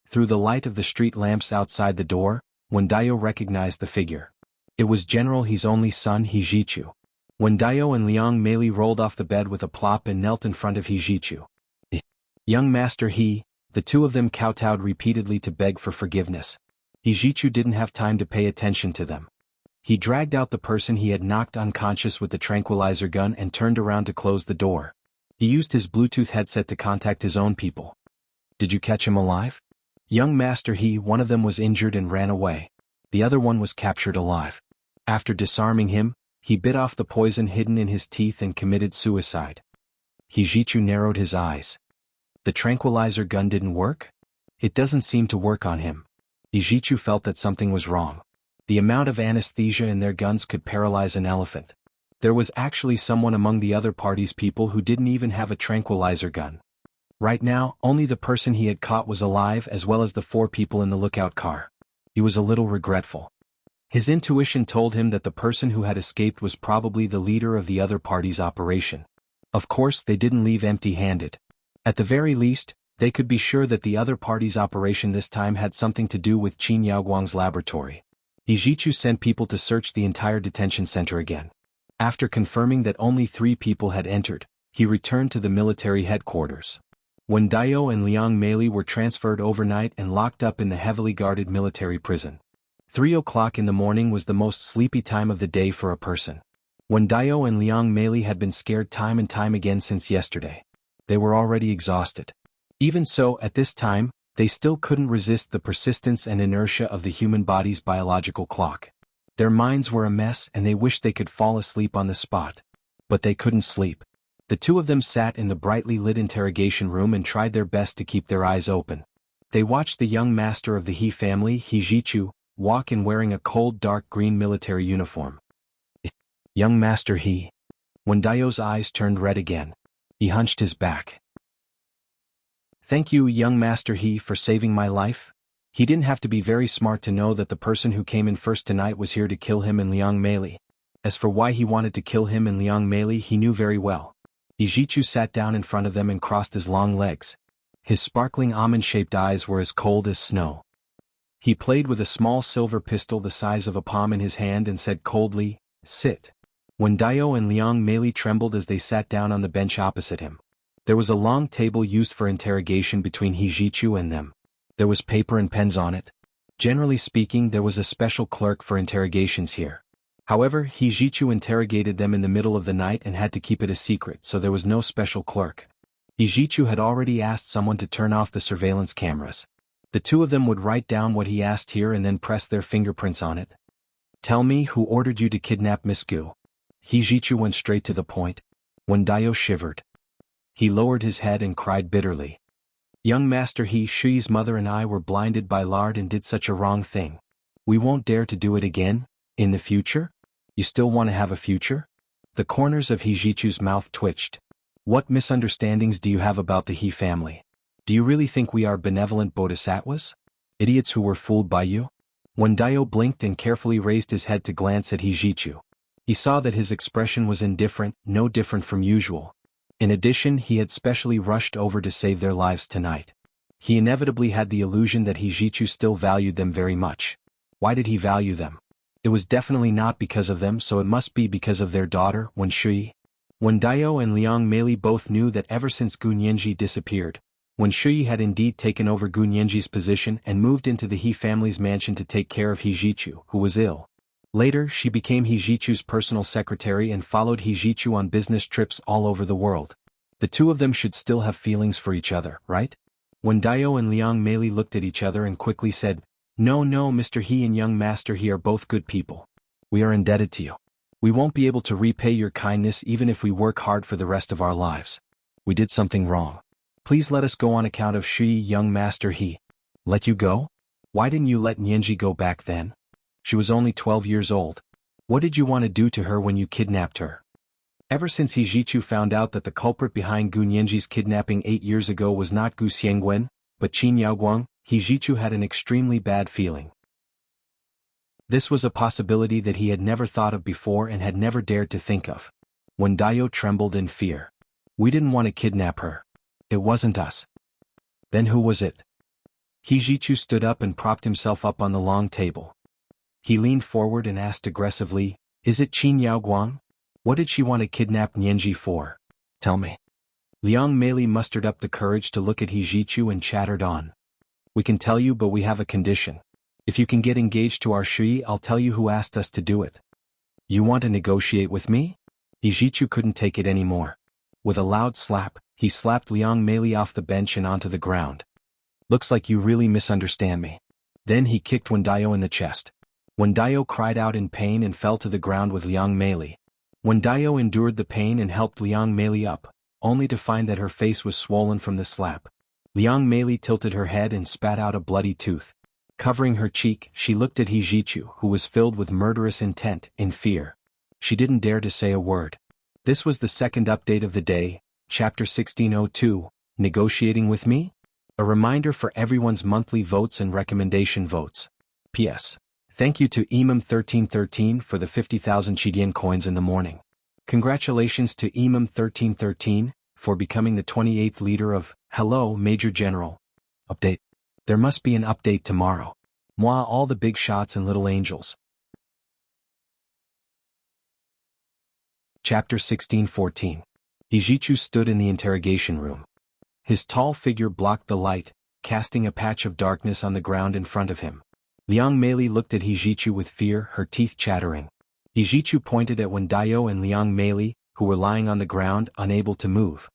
[SPEAKER 1] Through the light of the street lamps outside the door, Wendayo recognized the figure. It was General He's only son Hijichu. Wendayo and Liang Meili rolled off the bed with a plop and knelt in front of Hijichu. Young Master He, the two of them kowtowed repeatedly to beg for forgiveness. Hijichu didn't have time to pay attention to them. He dragged out the person he had knocked unconscious with the tranquilizer gun and turned around to close the door. He used his Bluetooth headset to contact his own people. Did you catch him alive? Young Master He, one of them was injured and ran away. The other one was captured alive. After disarming him, he bit off the poison hidden in his teeth and committed suicide. Hijichu narrowed his eyes. The tranquilizer gun didn't work? It doesn't seem to work on him. Hijichu felt that something was wrong. The amount of anesthesia in their guns could paralyze an elephant. There was actually someone among the other party's people who didn't even have a tranquilizer gun. Right now, only the person he had caught was alive as well as the 4 people in the lookout car. He was a little regretful. His intuition told him that the person who had escaped was probably the leader of the other party's operation. Of course, they didn't leave empty-handed. At the very least, they could be sure that the other party's operation this time had something to do with Qin Yaoguang's laboratory. Hijichu sent people to search the entire detention center again. After confirming that only 3 people had entered, he returned to the military headquarters. Wendayo and Liang Meili were transferred overnight and locked up in the heavily guarded military prison. 3 o'clock in the morning was the most sleepy time of the day for a person. Wendayo and Liang Meili had been scared time and time again since yesterday. They were already exhausted. Even so, at this time, they still couldn't resist the persistence and inertia of the human body's biological clock. Their minds were a mess and they wished they could fall asleep on the spot. But they couldn't sleep. The two of them sat in the brightly lit interrogation room and tried their best to keep their eyes open. They watched the young master of the He family, Hijichu, walk in wearing a cold dark green military uniform. Young Master He. Wendayo's eyes turned red again. He hunched his back. Thank you, young Master He, for saving my life. He didn't have to be very smart to know that the person who came in first tonight was here to kill him and Liang Meili. As for why he wanted to kill him and Liang Meili, he knew very well. Hijichu sat down in front of them and crossed his long legs. His sparkling almond-shaped eyes were as cold as snow. He played with a small silver pistol the size of a palm in his hand and said coldly, "Sit." Wendayo and Liang Meili trembled as they sat down on the bench opposite him. There was a long table used for interrogation between Hijichu and them. There was paper and pens on it. Generally speaking, there was a special clerk for interrogations here. However, Hijichu interrogated them in the middle of the night and had to keep it a secret, so there was no special clerk. Hijichu had already asked someone to turn off the surveillance cameras. The two of them would write down what he asked here and then press their fingerprints on it. Tell me who ordered you to kidnap Miss Gu. Hijichu went straight to the point. Wendayo shivered. He lowered his head and cried bitterly. Young Master He, Shui's mother and I were blinded by lard and did such a wrong thing. We won't dare to do it again, in the future? You still want to have a future? The corners of Hijichu's mouth twitched. What misunderstandings do you have about the He family? Do you really think we are benevolent bodhisattvas? Idiots who were fooled by you? Wendayo blinked and carefully raised his head to glance at Hijichu. He saw that his expression was indifferent, no different from usual. In addition, he had specially rushed over to save their lives tonight. He inevitably had the illusion that Hijichu still valued them very much. Why did he value them? It was definitely not because of them, so it must be because of their daughter, Wen Shui. Wen Dao and Liang Meili both knew that ever since Gu Nianji disappeared, Wen Shui had indeed taken over Gu Nianji's position and moved into the He family's mansion to take care of He Jichu, who was ill. Later, she became He Jichu's personal secretary and followed He Jichu on business trips all over the world. The two of them should still have feelings for each other, right? Wen Dao and Liang Meili looked at each other and quickly said, "No, no, Mr. He and young Master He are both good people. We are indebted to you. We won't be able to repay your kindness even if we work hard for the rest of our lives. We did something wrong. Please let us go on account of Shui, young Master He." "Let you go? Why didn't you let Nianji go back then? She was only 12 years old. What did you want to do to her when you kidnapped her?" Ever since He Jichu found out that the culprit behind Gu Nianji's kidnapping 8 years ago was not Gu Xiangwen, but Qin Yaoguang, He Jichu had an extremely bad feeling. This was a possibility that he had never thought of before and had never dared to think of. Wen Dao trembled in fear. "We didn't want to kidnap her. It wasn't us." "Then who was it?" He Jichu stood up and propped himself up on the long table. He leaned forward and asked aggressively, "Is it Qin Yaoguang? What did she want to kidnap Nianji for? Tell me." Liang Meili mustered up the courage to look at He Jichu and chattered on. "We can tell you, but we have a condition. If you can get engaged to our Shui, I'll tell you who asked us to do it." "You want to negotiate with me?" He Jichu couldn't take it anymore. With a loud slap, he slapped Liang Meili off the bench and onto the ground. "Looks like you really misunderstand me." Then he kicked Wen Dao in the chest. Wen Dao cried out in pain and fell to the ground with Liang Meili. Wen Dao endured the pain and helped Liang Meili up, only to find that her face was swollen from the slap. Liang Meili tilted her head and spat out a bloody tooth. Covering her cheek, she looked at He Jichu, who was filled with murderous intent, in fear. She didn't dare to say a word. This was the second update of the day, Chapter 1602, Negotiating with Me? A reminder for everyone's monthly votes and recommendation votes. P.S. Thank you to Imam1313 for the 50,000 Chidian coins in the morning. Congratulations to Imam1313 for becoming the 28th leader of Hello, Major General. Update. There must be an update tomorrow. Moi, all the big shots and little angels. Chapter 1614. He Jichu stood in the interrogation room. His tall figure blocked the light, casting a patch of darkness on the ground in front of him. Liang Meili looked at He Jichu with fear, her teeth chattering. He Jichu pointed at Wen Dao and Liang Meili, who were lying on the ground, unable to move.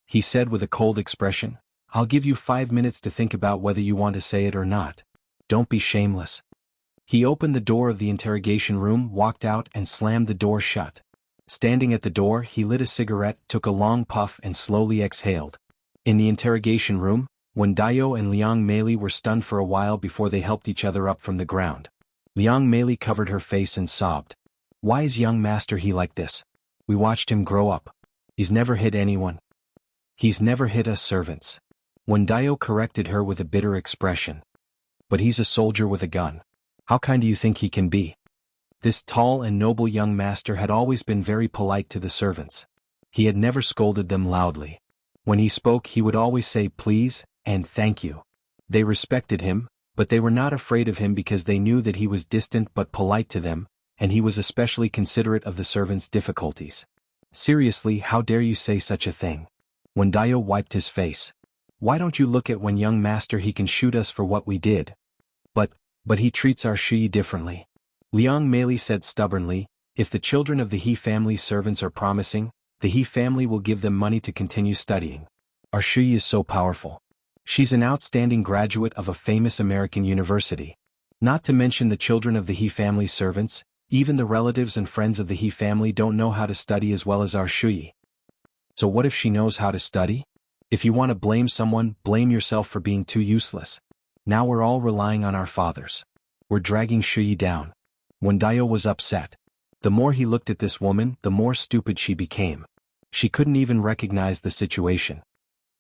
[SPEAKER 1] He said with a cold expression, "I'll give you 5 minutes to think about whether you want to say it or not. Don't be shameless." He opened the door of the interrogation room, walked out and slammed the door shut. Standing at the door, he lit a cigarette, took a long puff and slowly exhaled. In the interrogation room, Wen Dao and Liang Meili were stunned for a while before they helped each other up from the ground. Liang Meili covered her face and sobbed. "Why is young Master He like this? We watched him grow up. He's never hit anyone. He's never hit us servants." Wen Dao corrected her with a bitter expression. "But he's a soldier with a gun. How kind do you think he can be?" This tall and noble young master had always been very polite to the servants. He had never scolded them loudly. When he spoke, he would always say please and thank you. They respected him, but they were not afraid of him because they knew that he was distant but polite to them, and he was especially considerate of the servants' difficulties. "Seriously, how dare you say such a thing?" Wen Dao wiped his face. "Why don't you look at when young master He can shoot us for what we did? But he treats our Shui differently." Liang Meili said stubbornly, "If the children of the He family's servants are promising, the He family will give them money to continue studying. Our Shui is so powerful. She's an outstanding graduate of a famous American university. Not to mention the children of the He family's servants, even the relatives and friends of the He family don't know how to study as well as our Shui. So what if she knows how to study? If you want to blame someone, blame yourself for being too useless. Now we're all relying on our fathers. We're dragging Shui down." Wen Dao was upset. The more he looked at this woman, the more stupid she became. She couldn't even recognize the situation.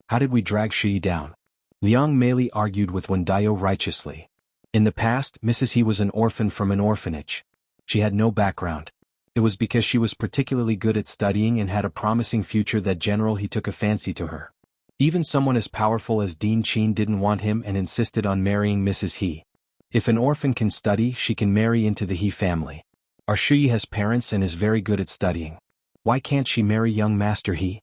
[SPEAKER 1] "How did we drag Shui down?" Liang Meili argued with Wen Dao righteously. In the past, Mrs. He was an orphan from an orphanage. She had no background. It was because she was particularly good at studying and had a promising future that General He took a fancy to her. Even someone as powerful as Dean Qin didn't want him and insisted on marrying Mrs. He. If an orphan can study, she can marry into the He family. Our Shui has parents and is very good at studying. Why can't she marry young Master He?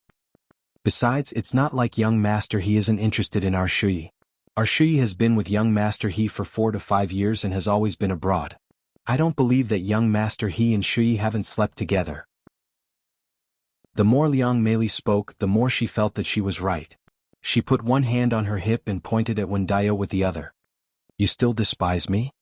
[SPEAKER 1] Besides, it's not like young Master He isn't interested in our Shui. Our Shui has been with young Master He for 4 to 5 years and has always been abroad. I don't believe that young Master He and Shui haven't slept together. The more Liang Meili spoke, the more she felt that she was right. She put one hand on her hip and pointed at Wen Dao with the other. You still despise me?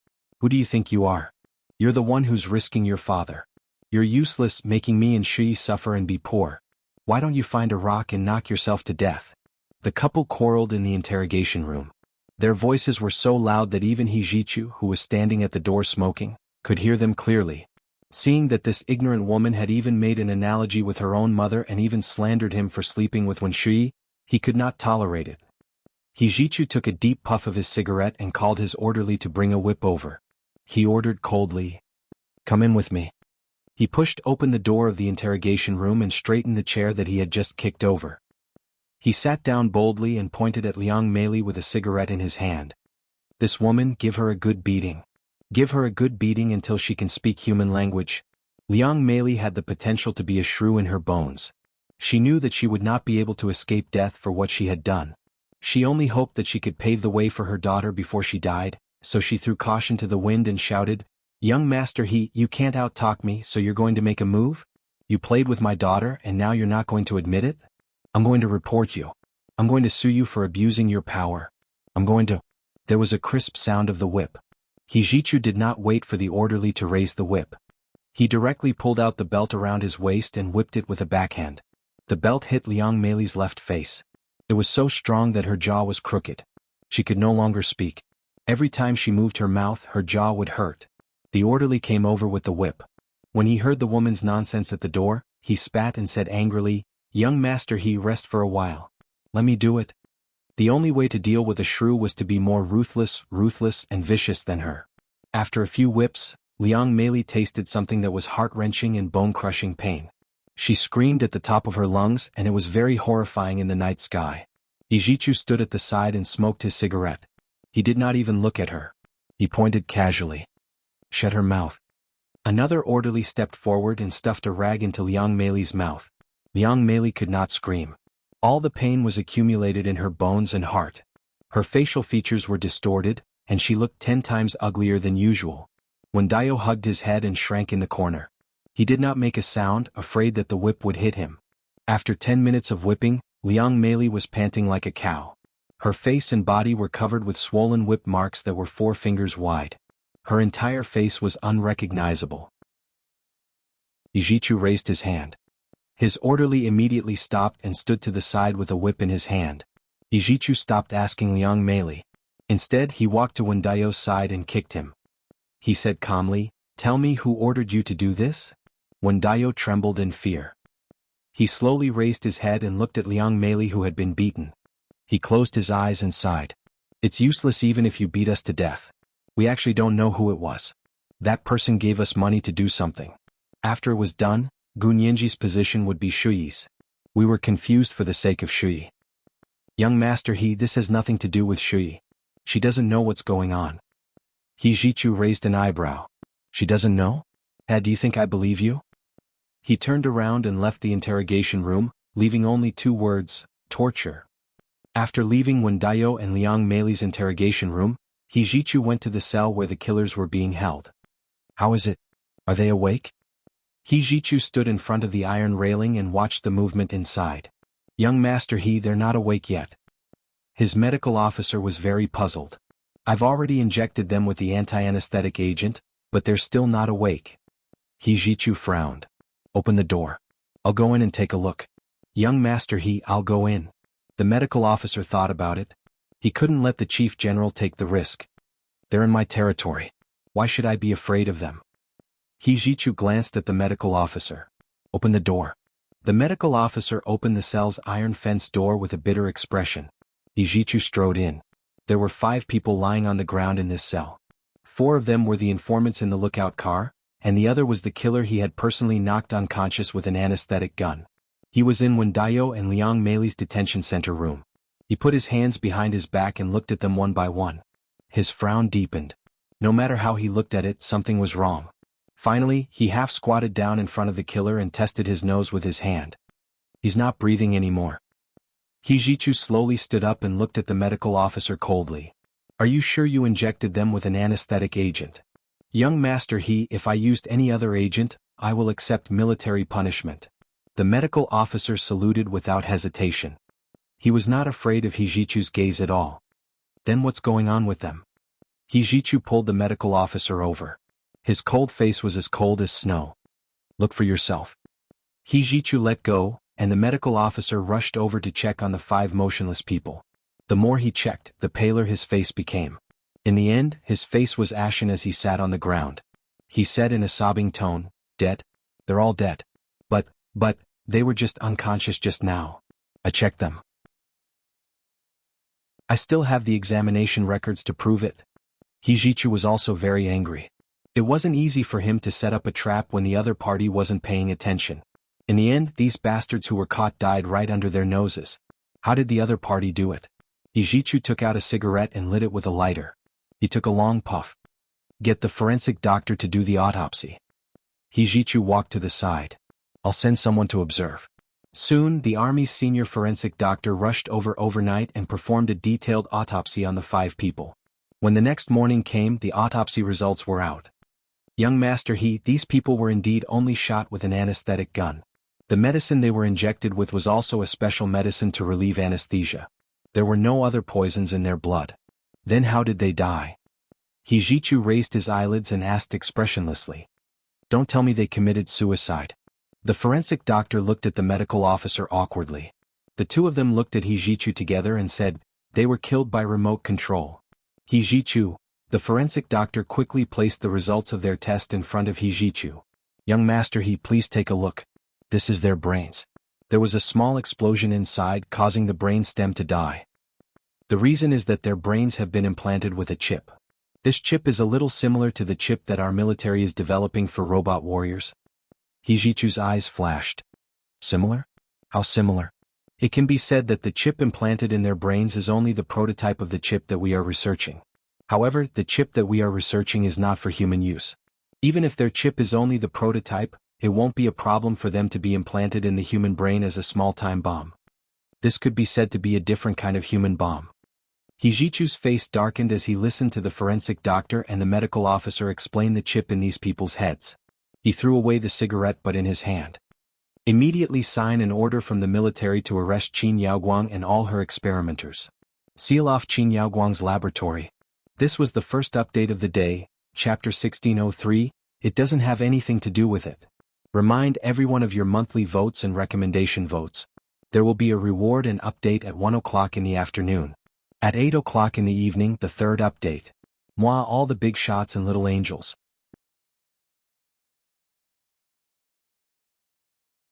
[SPEAKER 1] Who do you think you are? You're the one who's risking your father. You're useless, making me and Shui suffer and be poor. Why don't you find a rock and knock yourself to death? The couple quarreled in the interrogation room. Their voices were so loud that even He Jichu, who was standing at the door smoking, could hear them clearly. Seeing that this ignorant woman had even made an analogy with her own mother and even slandered him for sleeping with Wen Shui, he could not tolerate it. He Jichu took a deep puff of his cigarette and called his orderly to bring a whip over. He ordered coldly, "Come in with me." He pushed open the door of the interrogation room and straightened the chair that he had just kicked over. He sat down boldly and pointed at Liang Meili with a cigarette in his hand. This woman, give her a good beating. Give her a good beating until she can speak human language. Liang Meili had the potential to be a shrew in her bones. She knew that she would not be able to escape death for what she had done. She only hoped that she could pave the way for her daughter before she died, so she threw caution to the wind and shouted, "Young Master He, you can't out-talk me, so you're going to make a move? You played with my daughter and now you're not going to admit it? I'm going to report you. I'm going to sue you for abusing your power. I'm going to—" There was a crisp sound of the whip. He Jichu did not wait for the orderly to raise the whip. He directly pulled out the belt around his waist and whipped it with a backhand. The belt hit Liang Meili's left face. It was so strong that her jaw was crooked. She could no longer speak. Every time she moved her mouth, her jaw would hurt. The orderly came over with the whip. When he heard the woman's nonsense at the door, he spat and said angrily, "Young Master He, rest for a while. Let me do it." The only way to deal with a shrew was to be more ruthless, and vicious than her. After a few whips, Liang Meili tasted something that was heart-wrenching and bone-crushing pain. She screamed at the top of her lungs and it was very horrifying in the night sky. Ijichu stood at the side and smoked his cigarette. He did not even look at her. He pointed casually. "Shut her mouth." Another orderly stepped forward and stuffed a rag into Liang Meili's mouth. Liang Meili could not scream. All the pain was accumulated in her bones and heart. Her facial features were distorted, and she looked 10 times uglier than usual. Wen Dao hugged his head and shrank in the corner. He did not make a sound, afraid that the whip would hit him. After 10 minutes of whipping, Liang Meili was panting like a cow. Her face and body were covered with swollen whip marks that were 4 fingers wide. Her entire face was unrecognizable. Ijichu raised his hand. His orderly immediately stopped and stood to the side with a whip in his hand. Ijichu stopped asking Liang Meili. Instead, he walked to Wen Dao's side and kicked him. He said calmly, "Tell me who ordered you to do this?" Wen Dao trembled in fear. He slowly raised his head and looked at Liang Meili, who had been beaten. He closed his eyes and sighed. "It's useless even if you beat us to death. We actually don't know who it was. That person gave us money to do something. After it was done, Gunyinji's position would be Shuyi's. We were confused for the sake of Shuyi. Young Master He, this has nothing to do with Shuyi. She doesn't know what's going on." He Jichu raised an eyebrow. "She doesn't know? Do you think I believe you?" He turned around and left the interrogation room, leaving only 2 words, torture. After leaving Wen Dao and Liang Meili's interrogation room, He Jichu went to the cell where the killers were being held. "How is it? Are they awake?" He Jichu stood in front of the iron railing and watched the movement inside. "Young Master He, they're not awake yet." His medical officer was very puzzled. "I've already injected them with the anti-anesthetic agent, but they're still not awake." He Jichu frowned. "Open the door. I'll go in and take a look." "Young Master He, I'll go in." The medical officer thought about it. He couldn't let the chief general take the risk. "They're in my territory. Why should I be afraid of them?" He Jichu glanced at the medical officer. "Open the door." The medical officer opened the cell's iron fence door with a bitter expression. He Jichu strode in. There were 5 people lying on the ground in this cell. 4 of them were the informants in the lookout car, and the other was the killer he had personally knocked unconscious with an anesthetic gun. He was in Wen Dao and Liang Meili's detention center room. He put his hands behind his back and looked at them one by one. His frown deepened. No matter how he looked at it, something was wrong. Finally, he half squatted down in front of the killer and tested his nose with his hand. He's not breathing anymore. Hijichu slowly stood up and looked at the medical officer coldly. Are you sure you injected them with an anesthetic agent? Young master, if I used any other agent, I will accept military punishment. The medical officer saluted without hesitation. He was not afraid of Hijichu's gaze at all. Then what's going on with them? Hijichu pulled the medical officer over. His cold face was as cold as snow. Look for yourself. Hijichu let go, and the medical officer rushed over to check on the 5 motionless people. The more he checked, the paler his face became. In the end, his face was ashen as he sat on the ground. He said in a sobbing tone, "Dead? They're all dead. But, they were just unconscious just now. I checked them. I still have the examination records to prove it." Hijichu was also very angry. It wasn't easy for him to set up a trap when the other party wasn't paying attention. In the end, these bastards who were caught died right under their noses. How did the other party do it? Hijichu took out a cigarette and lit it with a lighter. He took a long puff. Get the forensic doctor to do the autopsy. Hijichu walked to the side. I'll send someone to observe. Soon, the army's senior forensic doctor rushed over overnight and performed a detailed autopsy on the 5 people. When the next morning came, the autopsy results were out. Young master, these people were indeed only shot with an anesthetic gun. The medicine they were injected with was also a special medicine to relieve anesthesia. There were no other poisons in their blood. Then how did they die? Hijichu raised his eyelids and asked expressionlessly. Don't tell me they committed suicide. The forensic doctor looked at the medical officer awkwardly. The two of them looked at Hijichu together and said, they were killed by remote control. Hijichu, the forensic doctor quickly placed the results of their test in front of Hijichu. Young master, please take a look. This is their brains. There was a small explosion inside, causing the brain stem to die. The reason is that their brains have been implanted with a chip. This chip is a little similar to the chip that our military is developing for robot warriors. Hijichu's eyes flashed. Similar? How similar? It can be said that the chip implanted in their brains is only the prototype of the chip that we are researching. However, the chip that we are researching is not for human use. Even if their chip is only the prototype, it won't be a problem for them to be implanted in the human brain as a small-time bomb. This could be said to be a different kind of human bomb. Hijichu's face darkened as he listened to the forensic doctor and the medical officer explain the chip in these people's heads. He threw away the cigarette butt in his hand. Immediately sign an order from the military to arrest Qin Yaoguang and all her experimenters. Seal off Qin Yaoguang's laboratory. This was the first update of the day, Chapter 1603, it doesn't have anything to do with it. Remind everyone of your monthly votes and recommendation votes. There will be a reward and update at 1 o'clock in the afternoon. At 8 o'clock in the evening, the third update. Moi, all the big shots and little angels.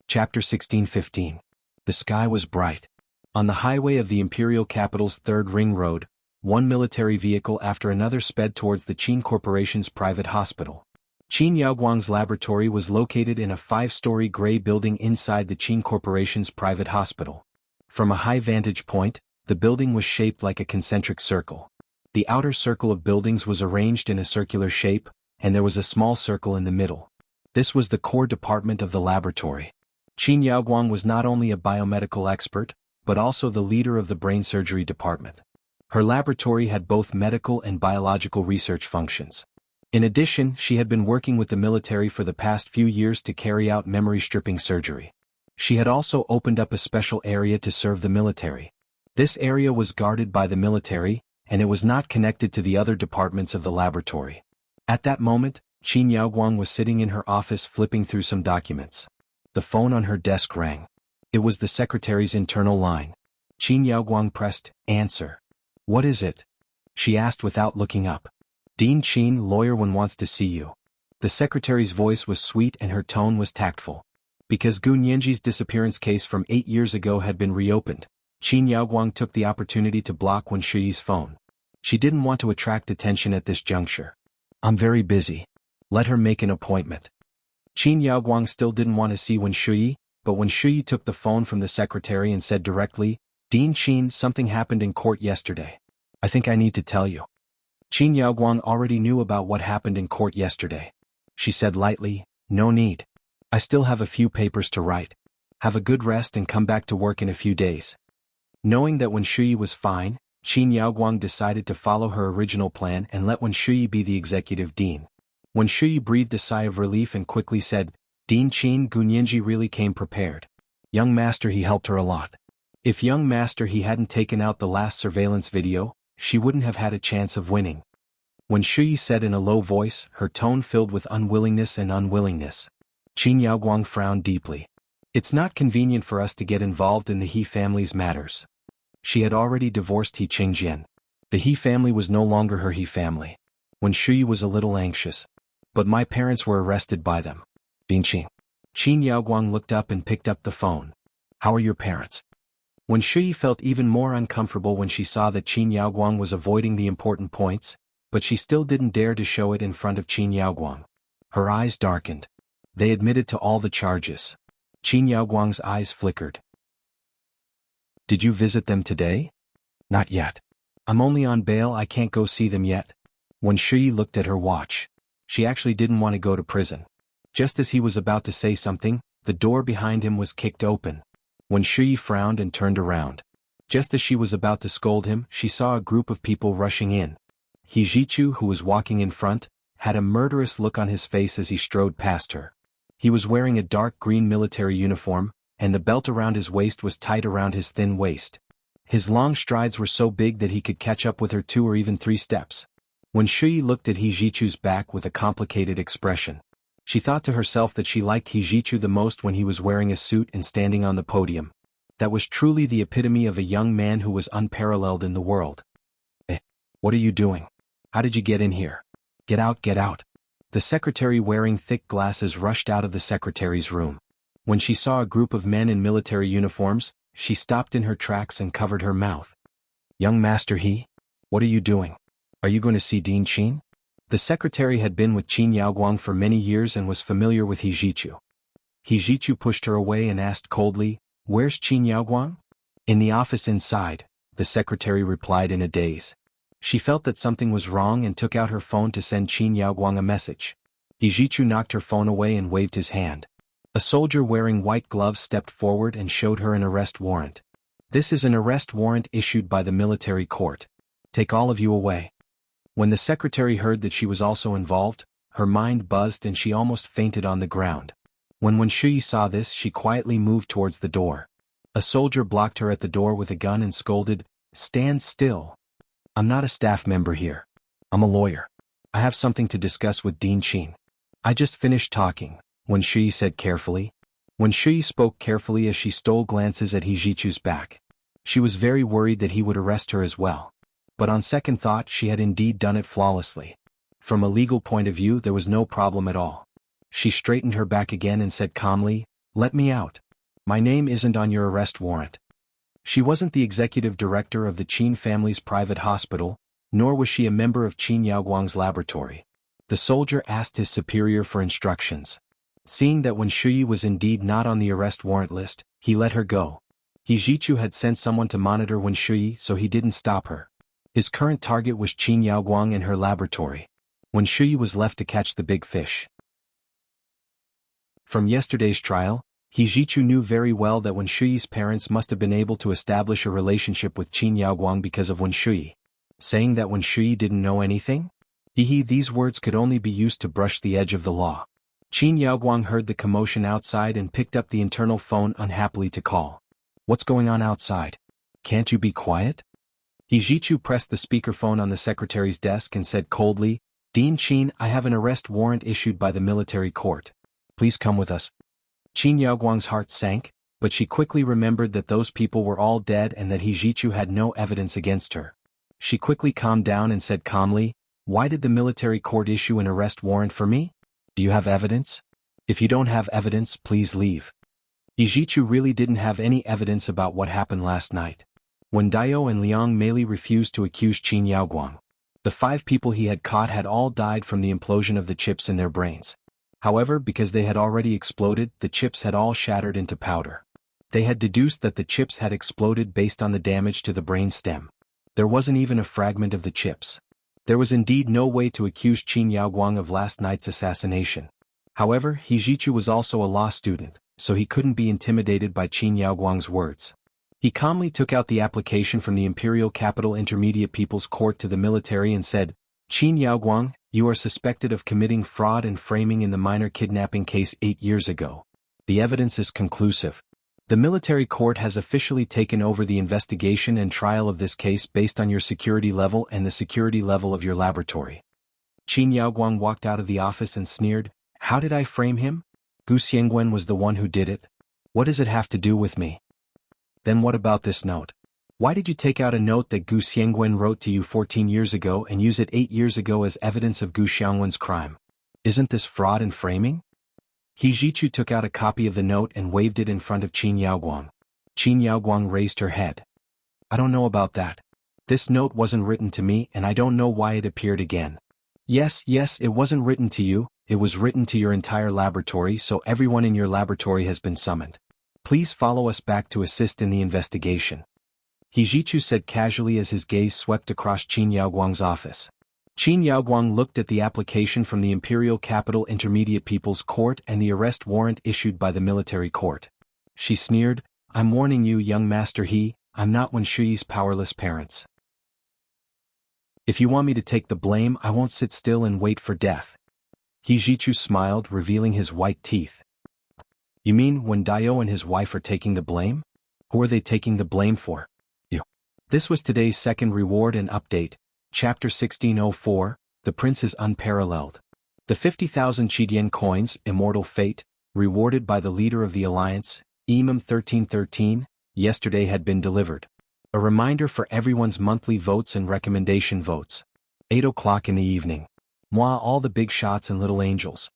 [SPEAKER 1] Chapter 1615. The sky was bright. On the highway of the imperial capital's third ring road, one military vehicle after another sped towards the Qin Corporation's private hospital. Qin Yaoguang's laboratory was located in a 5-story gray building inside the Qin Corporation's private hospital. From a high vantage point, the building was shaped like a concentric circle. The outer circle of buildings was arranged in a circular shape, and there was a small circle in the middle. This was the core department of the laboratory. Qin Yaoguang was not only a biomedical expert, but also the leader of the brain surgery department. Her laboratory had both medical and biological research functions. In addition, she had been working with the military for the past few years to carry out memory stripping surgery. She had also opened up a special area to serve the military. This area was guarded by the military, and it was not connected to the other departments of the laboratory. At that moment, Qin Yaoguang was sitting in her office flipping through some documents. The phone on her desk rang. It was the secretary's internal line. Qin Yaoguang pressed, "Answer." "What is it?" she asked without looking up. "Dean Qin, lawyer one wants to see you." The secretary's voice was sweet and her tone was tactful. Because Gu Nianji's disappearance case from 8 years ago had been reopened, Qin Yaoguang took the opportunity to block Wen Shuyi's phone. She didn't want to attract attention at this juncture. "I'm very busy. Let her make an appointment." Qin Yaoguang still didn't want to see Wen Shuyi, but Wen Shuyi took the phone from the secretary and said directly, "Dean Qin, something happened in court yesterday. I think I need to tell you." Qin Yaoguang already knew about what happened in court yesterday. She said lightly, "No need. I still have a few papers to write. Have a good rest and come back to work in a few days." Knowing that Wen Shuyi was fine, Qin Yaoguang decided to follow her original plan and let Wen Shuyi be the executive dean. Wen Shuyi breathed a sigh of relief and quickly said, "Dean Qin Gunyinji really came prepared. Young master, he helped her a lot. If young master he hadn't taken out the last surveillance video, she wouldn't have had a chance of winning." Wen Shuyi said in a low voice, her tone filled with unwillingness and unwillingness. Qin Yaoguang frowned deeply. "It's not convenient for us to get involved in the He family's matters." She had already divorced He Qingjian. The He family was no longer her He family. Wen Shuyi was a little anxious. "But my parents were arrested by them." Dean Qin. Qin Yaoguang looked up and picked up the phone. "How are your parents?" Wen Shuyi felt even more uncomfortable when she saw that Qin Yaoguang was avoiding the important points, but she still didn't dare to show it in front of Qin Yaoguang. Her eyes darkened. "They admitted to all the charges." Qin Yaoguang's eyes flickered. "Did you visit them today?" "Not yet. I'm only on bail, I can't go see them yet." Wen Shuyi looked at her watch. She actually didn't want to go to prison. Just as he was about to say something, the door behind him was kicked open. Wen Shuyi frowned and turned around. Just as she was about to scold him, she saw a group of people rushing in. He Jichu, who was walking in front, had a murderous look on his face as he strode past her. He was wearing a dark green military uniform, and the belt around his waist was tight around his thin waist. His long strides were so big that he could catch up with her 2 or even 3 steps. Wen Shuyi looked at He Jichu's back with a complicated expression. She thought to herself that she liked He Jichu the most when he was wearing a suit and standing on the podium. That was truly the epitome of a young man who was unparalleled in the world. What are you doing? How did you get in here? Get out, get out." The secretary wearing thick glasses rushed out of the secretary's room. When she saw a group of men in military uniforms, she stopped in her tracks and covered her mouth. "Young master He? What are you doing? Are you going to see Dean Qin?" The secretary had been with Qin Yaoguang for many years and was familiar with He Jichu. He Jichu pushed her away and asked coldly, "Where's Qin Yaoguang?" "In the office inside," the secretary replied in a daze. She felt that something was wrong and took out her phone to send Qin Yaoguang a message. He Jichu knocked her phone away and waved his hand. A soldier wearing white gloves stepped forward and showed her an arrest warrant. "This is an arrest warrant issued by the military court. Take all of you away." When the secretary heard that she was also involved, her mind buzzed and she almost fainted on the ground. When Wen Shuyi saw this, she quietly moved towards the door. A soldier blocked her at the door with a gun and scolded, "Stand still. I'm not a staff member here. I'm a lawyer. I have something to discuss with Dean Qin." "I just finished talking," Wen Shuyi said carefully. Wen Shuyi spoke carefully as she stole glances at He Jichu's back. She was very worried that he would arrest her as well. But on second thought, she had indeed done it flawlessly. From a legal point of view, there was no problem at all. She straightened her back again and said calmly, "Let me out. My name isn't on your arrest warrant." She wasn't the executive director of the Qin family's private hospital, nor was she a member of Qin Yaoguang's laboratory. The soldier asked his superior for instructions. Seeing that Wen Shuyi was indeed not on the arrest warrant list, he let her go. He Jichu had sent someone to monitor Wen Shuyi, so he didn't stop her. His current target was Qin Yaoguang and her laboratory. Wen Shuyi was left to catch the big fish. From yesterday's trial, He Jichu knew very well that Wen Shuyi's parents must have been able to establish a relationship with Qin Yaoguang because of Wen Shuyi. Saying that Wen Shuyi didn't know anything? These words could only be used to brush the edge of the law. Qin Yaoguang heard the commotion outside and picked up the internal phone unhappily to call. "What's going on outside? Can't you be quiet?" He Jichu pressed the speakerphone on the secretary's desk and said coldly, "Dean Qin, I have an arrest warrant issued by the military court. Please come with us." Qin Yaoguang's heart sank, but she quickly remembered that those people were all dead and that He Jichu had no evidence against her. She quickly calmed down and said calmly, "Why did the military court issue an arrest warrant for me? Do you have evidence? If you don't have evidence, please leave." He Jichu really didn't have any evidence about what happened last night. When Daio and Liang Meili refused to accuse Qin Yaoguang, the 5 people he had caught had all died from the implosion of the chips in their brains. However, because they had already exploded, the chips had all shattered into powder. They had deduced that the chips had exploded based on the damage to the brain stem. There wasn't even a fragment of the chips. There was indeed no way to accuse Qin Yaoguang of last night's assassination. However, He Zhichu was also a law student, so he couldn't be intimidated by Qin Yaoguang's words. He calmly took out the application from the Imperial Capital Intermediate People's Court to the military and said, "Qin Yaoguang, you are suspected of committing fraud and framing in the minor kidnapping case 8 years ago. The evidence is conclusive. The military court has officially taken over the investigation and trial of this case based on your security level and the security level of your laboratory." Qin Yaoguang walked out of the office and sneered, "How did I frame him? Gu Xiangwen was the one who did it. What does it have to do with me? Then what about this note? Why did you take out a note that Gu Xiangwen wrote to you 14 years ago and use it 8 years ago as evidence of Gu Xiangwen's crime? Isn't this fraud and framing?" He Zhichu took out a copy of the note and waved it in front of Qin Yaoguang. Qin Yaoguang raised her head. "I don't know about that. This note wasn't written to me and I don't know why it appeared again." Yes, it wasn't written to you, it was written to your entire laboratory, so everyone in your laboratory has been summoned. Please follow us back to assist in the investigation. He Zhichu said casually as his gaze swept across Qin Yaoguang's office. Qin Yaoguang looked at the application from the Imperial Capital Intermediate People's Court and the arrest warrant issued by the military court. She sneered, "I'm warning you, young Master He, I'm not Wen Shuyi's powerless parents. If you want me to take the blame, I won't sit still and wait for death." He Zhichu smiled, revealing his white teeth. "You mean when Daio and his wife are taking the blame? Who are they taking the blame for?" You. This was today's second reward and update, Chapter 1604, The Prince is Unparalleled. The 50,000 Qidian coins, Immortal Fate, rewarded by the leader of the Alliance, Imam 1313, yesterday had been delivered. A reminder for everyone's monthly votes and recommendation votes. 8 o'clock in the evening. Moi all the big shots and little angels.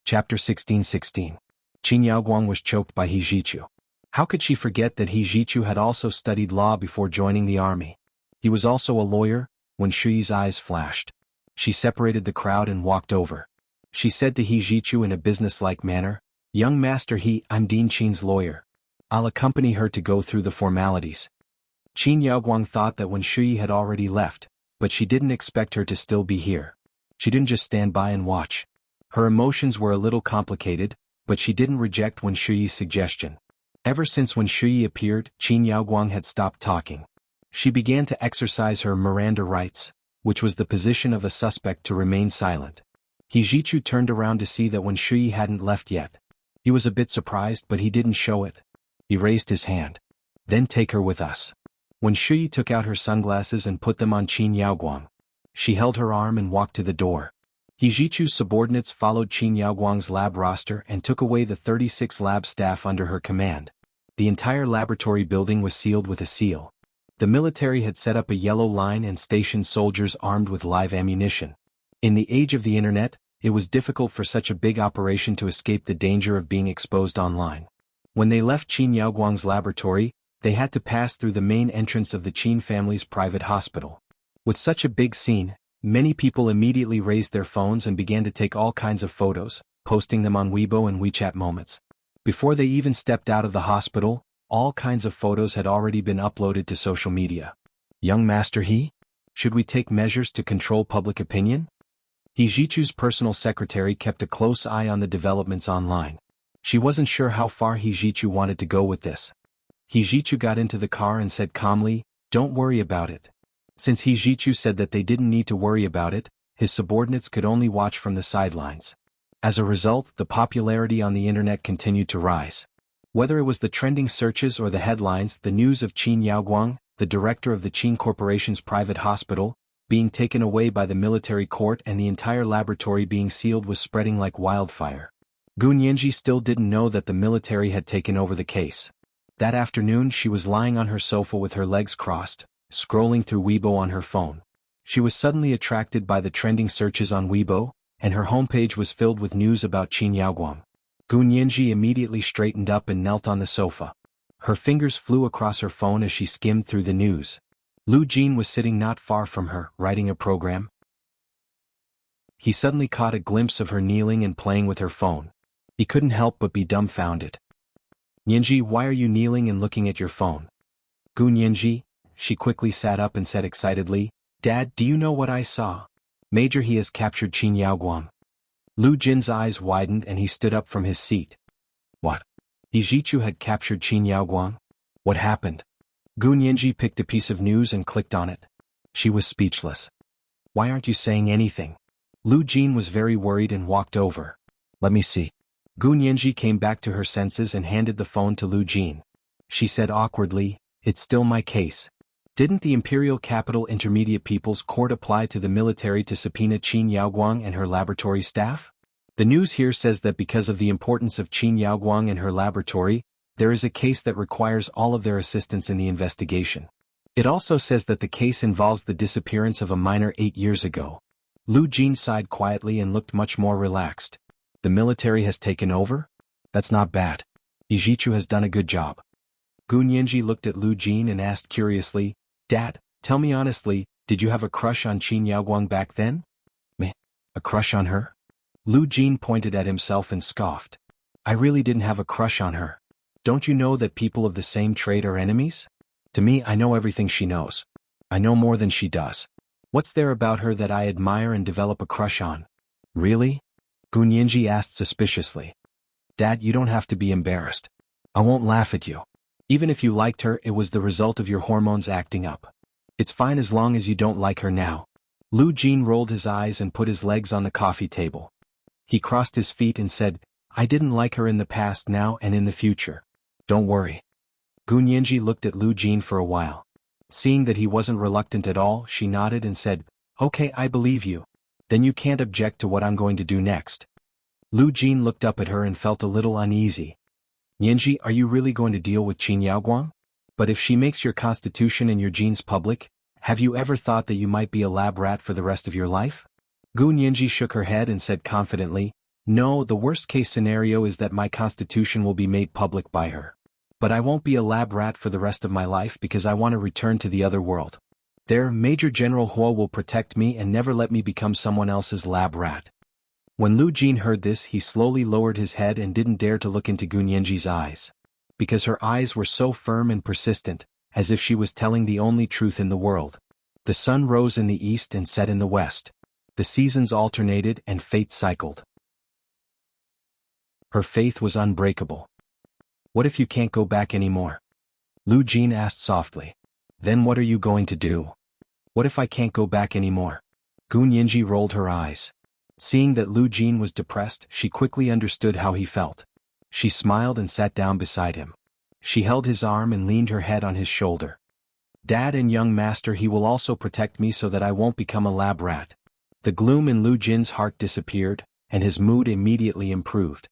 [SPEAKER 1] Chapter 1616. Qin Yaoguang was choked by He Zhichu. How could she forget that He Zhichu had also studied law before joining the army? He was also a lawyer. When Shuyi's eyes flashed, she separated the crowd and walked over. She said to He Zhichu in a businesslike manner, "Young Master He, I'm Dean Qin's lawyer. I'll accompany her to go through the formalities." Qin Yaoguang thought that when Shuyi had already left, but she didn't expect her to still be here. She didn't just stand by and watch. Her emotions were a little complicated, but she didn't reject Wen Shuyi's suggestion. Ever since Wen Shuyi appeared, Qin Yaoguang had stopped talking. She began to exercise her Miranda rights, which was the position of a suspect to remain silent. He Zhichu turned around to see that Wen Shuyi hadn't left yet. He was a bit surprised, but he didn't show it. He raised his hand. "Then take her with us." Wen Shuyi took out her sunglasses and put them on Qin Yaoguang. She held her arm and walked to the door. He Zhichu's subordinates followed Qin Yaoguang's lab roster and took away the 36 lab staff under her command. The entire laboratory building was sealed with a seal. The military had set up a yellow line and stationed soldiers armed with live ammunition. In the age of the internet, it was difficult for such a big operation to escape the danger of being exposed online. When they left Qin Yaoguang's laboratory, they had to pass through the main entrance of the Qin family's private hospital. With such a big scene, many people immediately raised their phones and began to take all kinds of photos, posting them on Weibo and WeChat Moments. Before they even stepped out of the hospital, all kinds of photos had already been uploaded to social media. "Young Master He? Should we take measures to control public opinion?" He Zhichu's personal secretary kept a close eye on the developments online. She wasn't sure how far He Zhichu wanted to go with this. He Zhichu got into the car and said calmly, "Don't worry about it." Since He Zhichu said that they didn't need to worry about it, his subordinates could only watch from the sidelines. As a result, the popularity on the internet continued to rise. Whether it was the trending searches or the headlines, the news of Qin Yaoguang, the director of the Qin Corporation's private hospital, being taken away by the military court and the entire laboratory being sealed was spreading like wildfire. Gu Nianji still didn't know that the military had taken over the case. That afternoon she was lying on her sofa with her legs crossed, scrolling through Weibo on her phone. She was suddenly attracted by the trending searches on Weibo, and her homepage was filled with news about Qin Yaoguang. Gu Nianji immediately straightened up and knelt on the sofa. Her fingers flew across her phone as she skimmed through the news. Lu Jin was sitting not far from her, writing a program. He suddenly caught a glimpse of her kneeling and playing with her phone. He couldn't help but be dumbfounded. "Nianji, why are you kneeling and looking at your phone?" "Gu Nianji, she quickly sat up and said excitedly, "Dad, do you know what I saw? Major, he has captured Qin Yaoguang." Lu Jin's eyes widened and he stood up from his seat. What? Yijichu had captured Qin Yaoguang? What happened? Gu Nianji picked a piece of news and clicked on it. She was speechless. Why aren't you saying anything? Lu Jin was very worried and walked over. Let me see. Gu Nianji came back to her senses and handed the phone to Lu Jin. She said awkwardly, "It's still my case. Didn't the Imperial Capital Intermediate People's Court apply to the military to subpoena Qin Yaoguang and her laboratory staff? The news here says that because of the importance of Qin Yaoguang and her laboratory, there is a case that requires all of their assistance in the investigation. It also says that the case involves the disappearance of a minor 8 years ago." Lu Jin sighed quietly and looked much more relaxed. The military has taken over? That's not bad. Yijichu has done a good job. Gu Nianji looked at Lu Jin and asked curiously, "Dad, tell me honestly, did you have a crush on Qin Yaoguang back then?" "Me? A crush on her?" Lu Jin pointed at himself and scoffed. "I really didn't have a crush on her. Don't you know that people of the same trade are enemies? To me, I know everything she knows. I know more than she does. What's there about her that I admire and develop a crush on?" "Really?" Gu Nianji asked suspiciously. "Dad, you don't have to be embarrassed. I won't laugh at you. Even if you liked her, it was the result of your hormones acting up. It's fine as long as you don't like her now." Lu Jin rolled his eyes and put his legs on the coffee table. He crossed his feet and said, "I didn't like her in the past, now and in the future. Don't worry." Gu Nianji looked at Lu Jin for a while. Seeing that he wasn't reluctant at all, she nodded and said, "Okay, I believe you. Then you can't object to what I'm going to do next." Lu Jin looked up at her and felt a little uneasy. "Nianji, are you really going to deal with Qin Yaoguang? But if she makes your constitution and your genes public, have you ever thought that you might be a lab rat for the rest of your life?" Gu Nianji shook her head and said confidently, "No, the worst-case scenario is that my constitution will be made public by her. But I won't be a lab rat for the rest of my life because I want to return to the other world. There, Major General Huo will protect me and never let me become someone else's lab rat." When Lu Jin heard this, he slowly lowered his head and didn't dare to look into Gu Nianji's eyes. Because her eyes were so firm and persistent, as if she was telling the only truth in the world. The sun rose in the east and set in the west. The seasons alternated and fate cycled. Her faith was unbreakable. "What if you can't go back anymore?" Lu Jin asked softly. "Then what are you going to do?" "What if I can't go back anymore?" Gu Nianji rolled her eyes. Seeing that Lu Jin was depressed, she quickly understood how he felt. She smiled and sat down beside him. She held his arm and leaned her head on his shoulder. "Dad and young master, he will also protect me so that I won't become a lab rat." The gloom in Lu Jin's heart disappeared, and his mood immediately improved.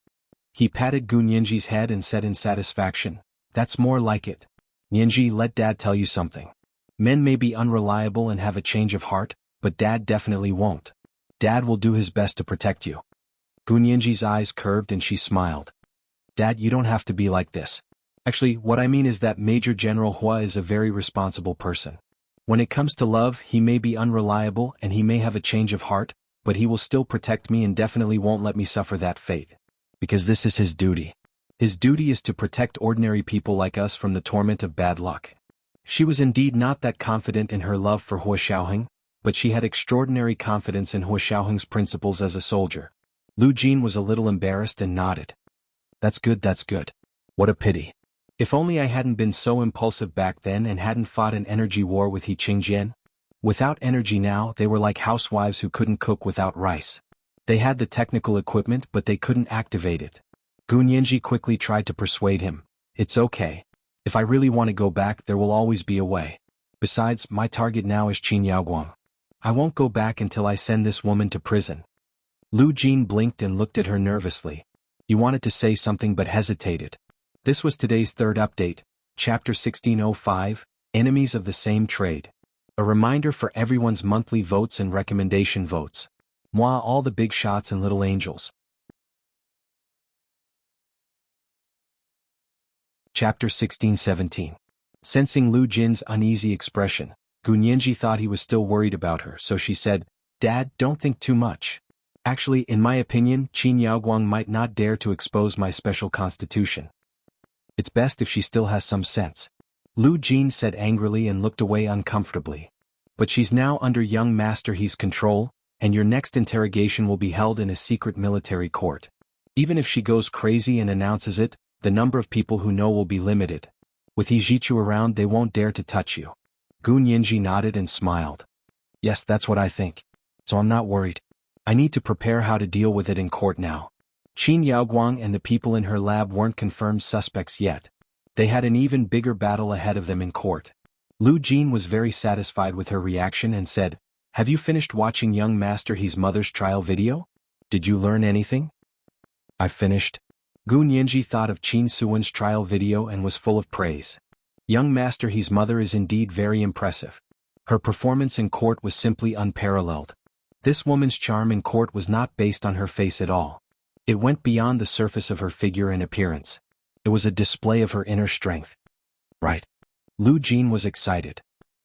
[SPEAKER 1] He patted Gu Nianji's head and said in satisfaction, "That's more like it. Nianji, let Dad tell you something. Men may be unreliable and have a change of heart, but Dad definitely won't. Dad will do his best to protect you." Gu Nianji's eyes curved and she smiled. "Dad, you don't have to be like this. Actually, what I mean is that Major General Hua is a very responsible person. When it comes to love, he may be unreliable and he may have a change of heart, but he will still protect me and definitely won't let me suffer that fate. Because this is his duty. His duty is to protect ordinary people like us from the torment of bad luck." She was indeed not that confident in her love for Hua Xiaoheng, but she had extraordinary confidence in Hua Xiaoheng's principles as a soldier. Lu Jin was a little embarrassed and nodded. That's good, that's good. What a pity. If only I hadn't been so impulsive back then and hadn't fought an energy war with He Qingjian. Without energy now, they were like housewives who couldn't cook without rice. They had the technical equipment but they couldn't activate it. Gu Nianji quickly tried to persuade him. "It's okay. If I really want to go back, there will always be a way. Besides, my target now is Qin Yaoguang. I won't go back until I send this woman to prison." Lu Jin blinked and looked at her nervously. He wanted to say something but hesitated. This was today's third update, Chapter 1605, Enemies of the Same Trade. A reminder for everyone's monthly votes and recommendation votes. Moi, all the big shots and little angels. Chapter 1617. Sensing Lu Jin's uneasy expression, Gu Nianji thought he was still worried about her, so she said, "Dad, don't think too much. Actually, in my opinion, Qin Yaoguang might not dare to expose my special constitution. It's best if she still has some sense. Lu Jin said angrily and looked away uncomfortably. But she's now under young Master He's control, and your next interrogation will be held in a secret military court. Even if she goes crazy and announces it, the number of people who know will be limited. With Ijichu around, they won't dare to touch you. Gu Nianji nodded and smiled. Yes, that's what I think. So I'm not worried. I need to prepare how to deal with it in court now. Qin Yaoguang and the people in her lab weren't confirmed suspects yet. They had an even bigger battle ahead of them in court. Lu Jin was very satisfied with her reaction and said, "Have you finished watching young Master He's mother's trial video? Did you learn anything?" "I finished." Gu Nianji thought of Qin Suwen's trial video and was full of praise. Young Master He's mother is indeed very impressive. Her performance in court was simply unparalleled. This woman's charm in court was not based on her face at all. It went beyond the surface of her figure and appearance. It was a display of her inner strength. Right. Lu Jin was excited.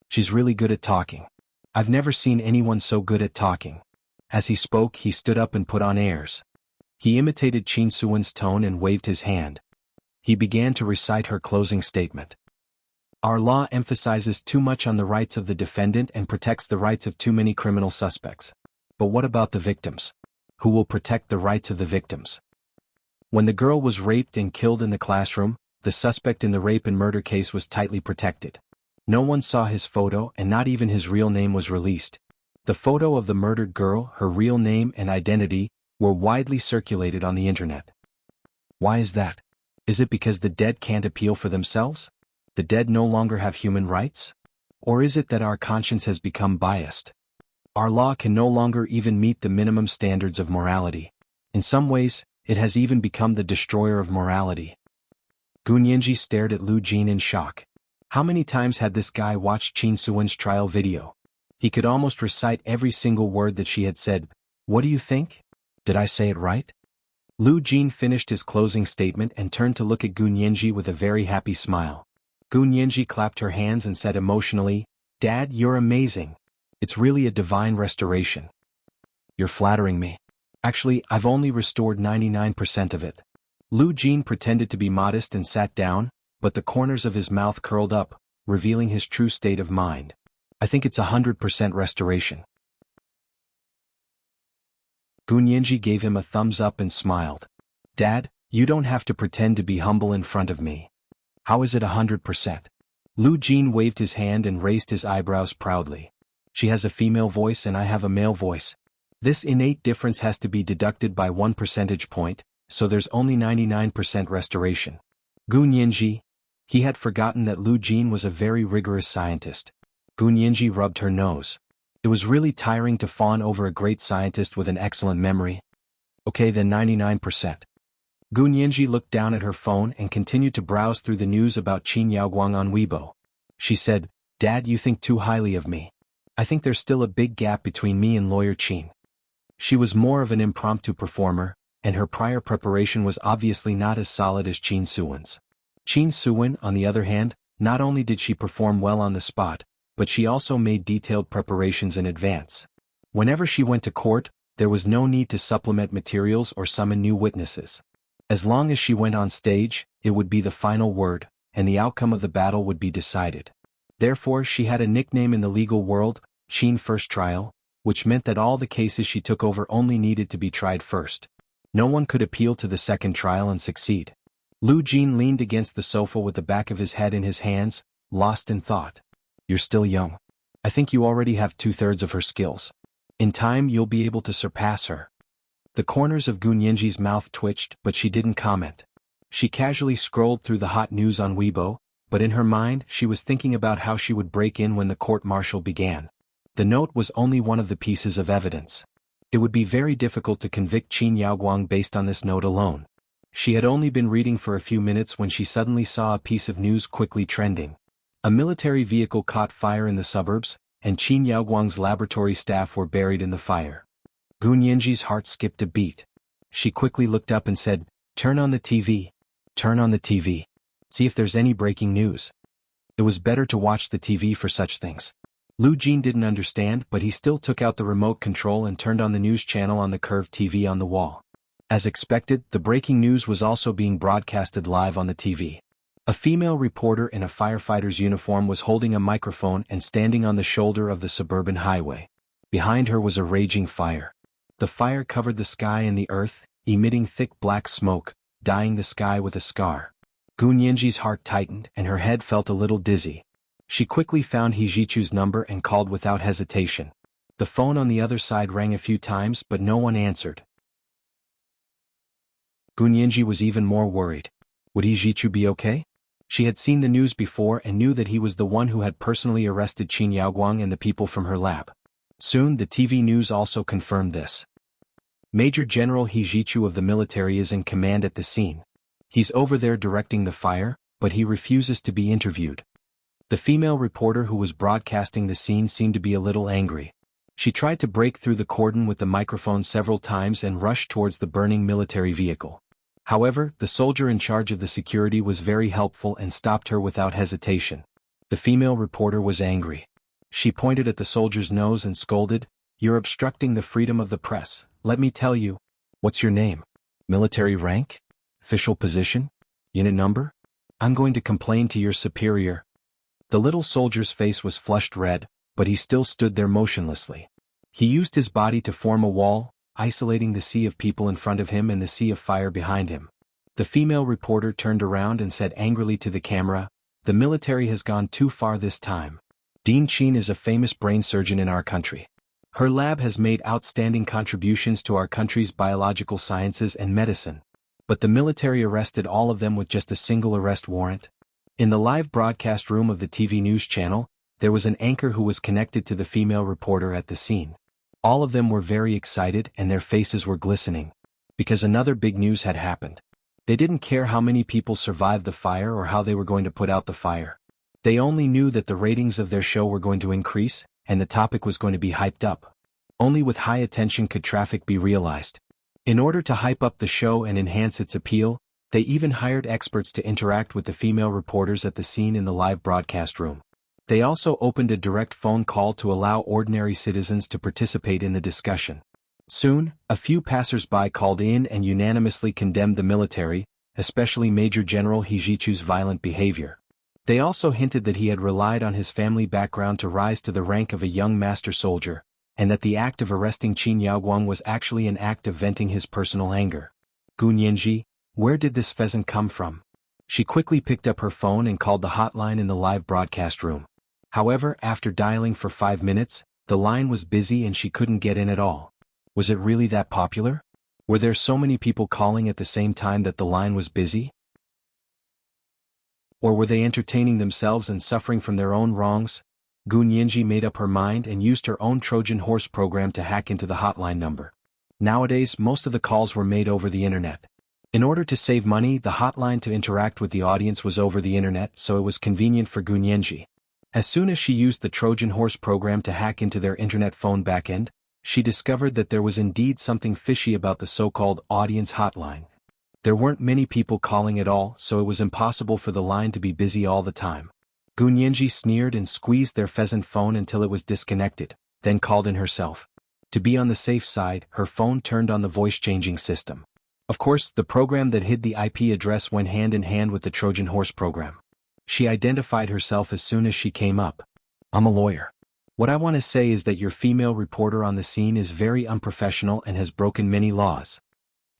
[SPEAKER 1] She's really good at talking. I've never seen anyone so good at talking. As he spoke, he stood up and put on airs. He imitated Qin Suwen's tone and waved his hand. He began to recite her closing statement. Our law emphasizes too much on the rights of the defendant and protects the rights of too many criminal suspects. But what about the victims? Who will protect the rights of the victims? When the girl was raped and killed in the classroom, the suspect in the rape and murder case was tightly protected. No one saw his photo and not even his real name was released. The photo of the murdered girl, her real name and identity, were widely circulated on the internet. Why is that? Is it because the dead can't appeal for themselves? The dead no longer have human rights? Or is it that our conscience has become biased? Our law can no longer even meet the minimum standards of morality. In some ways, it has even become the destroyer of morality. Gu Nianji stared at Lu Jin in shock. How many times had this guy watched Qin Suwen's trial video? He could almost recite every single word that she had said. What do you think? Did I say it right? Lu Jin finished his closing statement and turned to look at Gu Nianji with a very happy smile. Gu Nianji clapped her hands and said emotionally, "Dad, you're amazing. It's really a divine restoration." "You're flattering me. Actually, I've only restored 99% of it." Lu Jin pretended to be modest and sat down, but the corners of his mouth curled up, revealing his true state of mind. "I think it's 100% restoration." Gu Nianji gave him a thumbs up and smiled. "Dad, you don't have to pretend to be humble in front of me. How is it 100%? Lu Jin waved his hand and raised his eyebrows proudly. "She has a female voice and I have a male voice. This innate difference has to be deducted by 1 percentage point, so there's only 99% restoration." Gu Nianji, he had forgotten that Lu Jin was a very rigorous scientist. Gu Nianji rubbed her nose. It was really tiring to fawn over a great scientist with an excellent memory. "Okay, then 99%. Gu Nianji looked down at her phone and continued to browse through the news about Qin Yaoguang on Weibo. She said, "Dad, you think too highly of me. I think there's still a big gap between me and Lawyer Qin." She was more of an impromptu performer, and her prior preparation was obviously not as solid as Qin Suwen's. Qin Suwen, on the other hand, not only did she perform well on the spot, but she also made detailed preparations in advance. Whenever she went to court, there was no need to supplement materials or summon new witnesses. As long as she went on stage, it would be the final word, and the outcome of the battle would be decided. Therefore, she had a nickname in the legal world, Qin First Trial, which meant that all the cases she took over only needed to be tried first. No one could appeal to the second trial and succeed. Lu Jin leaned against the sofa with the back of his head in his hands, lost in thought. "You're still young. I think you already have 2/3 of her skills. In time you'll be able to surpass her." The corners of Gu Nianji's mouth twitched, but she didn't comment. She casually scrolled through the hot news on Weibo, but in her mind she was thinking about how she would break in when the court-martial began. The note was only one of the pieces of evidence. It would be very difficult to convict Qin Yaoguang based on this note alone. She had only been reading for a few minutes when she suddenly saw a piece of news quickly trending. A military vehicle caught fire in the suburbs, and Qin Yaoguang's laboratory staff were buried in the fire. Gu Nianji's heart skipped a beat. She quickly looked up and said, "Turn on the TV. Turn on the TV. See if there's any breaking news." It was better to watch the TV for such things. Lu Jin didn't understand, but he still took out the remote control and turned on the news channel on the curved TV on the wall. As expected, the breaking news was also being broadcasted live on the TV. A female reporter in a firefighter's uniform was holding a microphone and standing on the shoulder of the suburban highway. Behind her was a raging fire. The fire covered the sky and the earth, emitting thick black smoke, dyeing the sky with a scar. Gun Yinji's heart tightened and her head felt a little dizzy. She quickly found Hijichu's number and called without hesitation. The phone on the other side rang a few times but no one answered. Gun Yinji was even more worried. Would Hijichu be okay? She had seen the news before and knew that he was the one who had personally arrested Qin Yaoguang and the people from her lab. Soon the TV news also confirmed this. Major General Hijichu of the military is in command at the scene. He's over there directing the fire, but he refuses to be interviewed. The female reporter who was broadcasting the scene seemed to be a little angry. She tried to break through the cordon with the microphone several times and rushed towards the burning military vehicle. However, the soldier in charge of the security was very helpful and stopped her without hesitation. The female reporter was angry. She pointed at the soldier's nose and scolded, "You're obstructing the freedom of the press. Let me tell you. What's your name? Military rank? Official position? Unit number? I'm going to complain to your superior." The little soldier's face was flushed red, but he still stood there motionlessly. He used his body to form a wall, isolating the sea of people in front of him and the sea of fire behind him. The female reporter turned around and said angrily to the camera, "The military has gone too far this time. Dean Qin is a famous brain surgeon in our country. Her lab has made outstanding contributions to our country's biological sciences and medicine. But the military arrested all of them with just a single arrest warrant." In the live broadcast room of the TV news channel, there was an anchor who was connected to the female reporter at the scene. All of them were very excited and their faces were glistening. Because another big news had happened. They didn't care how many people survived the fire or how they were going to put out the fire. They only knew that the ratings of their show were going to increase, and the topic was going to be hyped up. Only with high attention could traffic be realized. In order to hype up the show and enhance its appeal, they even hired experts to interact with the female reporters at the scene in the live broadcast room. They also opened a direct phone call to allow ordinary citizens to participate in the discussion. Soon, a few passers-by called in and unanimously condemned the military, especially Major General Hijichu's violent behavior. They also hinted that he had relied on his family background to rise to the rank of a young master soldier, and that the act of arresting Qin Yaoguang was actually an act of venting his personal anger. Gun Yinji, where did this pheasant come from? She quickly picked up her phone and called the hotline in the live broadcast room. However, after dialing for 5 minutes, the line was busy and she couldn't get in at all. Was it really that popular? Were there so many people calling at the same time that the line was busy? Or were they entertaining themselves and suffering from their own wrongs? Gun Yinji made up her mind and used her own Trojan horse program to hack into the hotline number. Nowadays, most of the calls were made over the internet. In order to save money, the hotline to interact with the audience was over the internet, so it was convenient for Gun Yinji. As soon as she used the Trojan horse program to hack into their internet phone backend, she discovered that there was indeed something fishy about the so-called audience hotline. There weren't many people calling at all, so it was impossible for the line to be busy all the time. Gun Yinji sneered and squeezed their pheasant phone until it was disconnected, then called in herself. To be on the safe side, her phone turned on the voice-changing system. Of course, the program that hid the IP address went hand in hand with the Trojan horse program. She identified herself as soon as she came up. "I'm a lawyer. What I want to say is that your female reporter on the scene is very unprofessional and has broken many laws."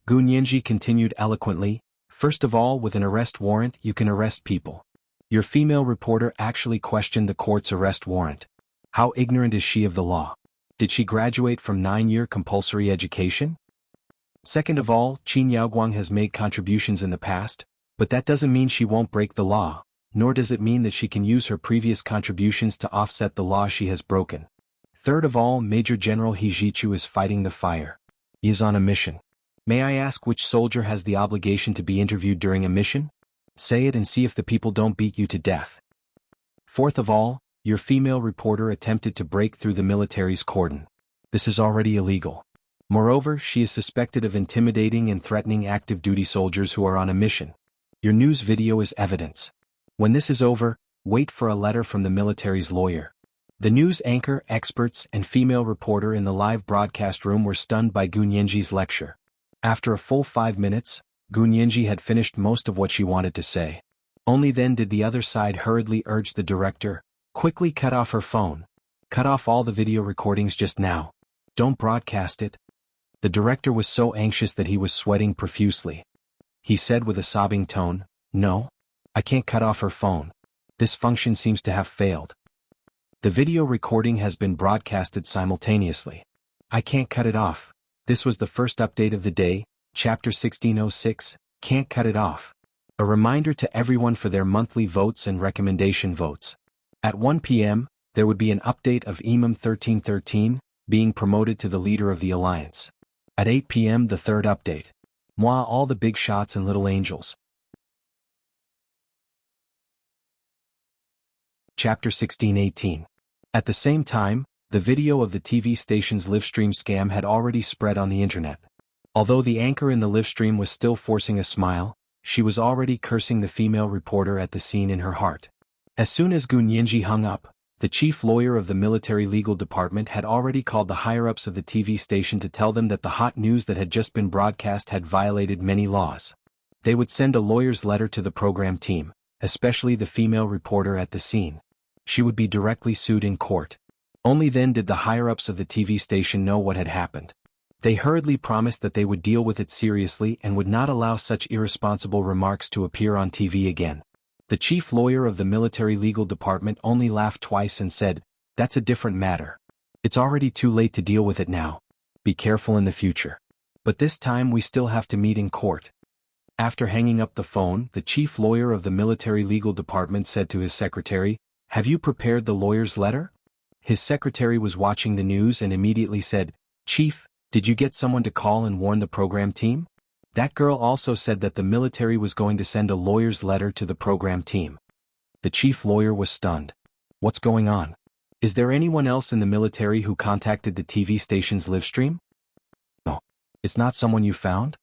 [SPEAKER 1] Gun Yinji continued eloquently, "First of all, with an arrest warrant you can arrest people. Your female reporter actually questioned the court's arrest warrant. How ignorant is she of the law? Did she graduate from 9-year compulsory education? Second of all, Qin Yaoguang has made contributions in the past, but that doesn't mean she won't break the law, nor does it mean that she can use her previous contributions to offset the law she has broken. Third of all, Major General Hijichu is fighting the fire. He is on a mission. May I ask which soldier has the obligation to be interviewed during a mission? Say it and see if the people don't beat you to death. Fourth of all, your female reporter attempted to break through the military's cordon. This is already illegal. Moreover, she is suspected of intimidating and threatening active duty soldiers who are on a mission. Your news video is evidence. When this is over, wait for a letter from the military's lawyer." The news anchor, experts, and female reporter in the live broadcast room were stunned by Gun Yinji's lecture. After a full 5 minutes, Gun Yinji had finished most of what she wanted to say. Only then did the other side hurriedly urge the director, "Quickly cut off her phone. Cut off all the video recordings just now. Don't broadcast it." The director was so anxious that he was sweating profusely. He said with a sobbing tone, "No, I can't cut off her phone. This function seems to have failed. The video recording has been broadcasted simultaneously. I can't cut it off." This was the first update of the day, Chapter 1606, Can't Cut It Off. A reminder to everyone for their monthly votes and recommendation votes. At 1 p.m., there would be an update of Imam 1313, being promoted to the leader of the alliance. At 8 p.m. the third update. Moi all the big shots and little angels. Chapter 1618. At the same time, the video of the TV station's livestream scam had already spread on the internet. Although the anchor in the livestream was still forcing a smile, she was already cursing the female reporter at the scene in her heart. As soon as Gun Yinji hung up, the chief lawyer of the military legal department had already called the higher-ups of the TV station to tell them that the hot news that had just been broadcast had violated many laws. They would send a lawyer's letter to the program team, especially the female reporter at the scene. She would be directly sued in court. Only then did the higher-ups of the TV station know what had happened. They hurriedly promised that they would deal with it seriously and would not allow such irresponsible remarks to appear on TV again. The chief lawyer of the military legal department only laughed twice and said, "That's a different matter. It's already too late to deal with it now. Be careful in the future. But this time we still have to meet in court." After hanging up the phone, the chief lawyer of the military legal department said to his secretary, "Have you prepared the lawyer's letter?" His secretary was watching the news and immediately said, "Chief, did you get someone to call and warn the program team?" That girl also said that the military was going to send a lawyer's letter to the program team. The chief lawyer was stunned. What's going on? Is there anyone else in the military who contacted the TV station's livestream? No. It's not someone you found?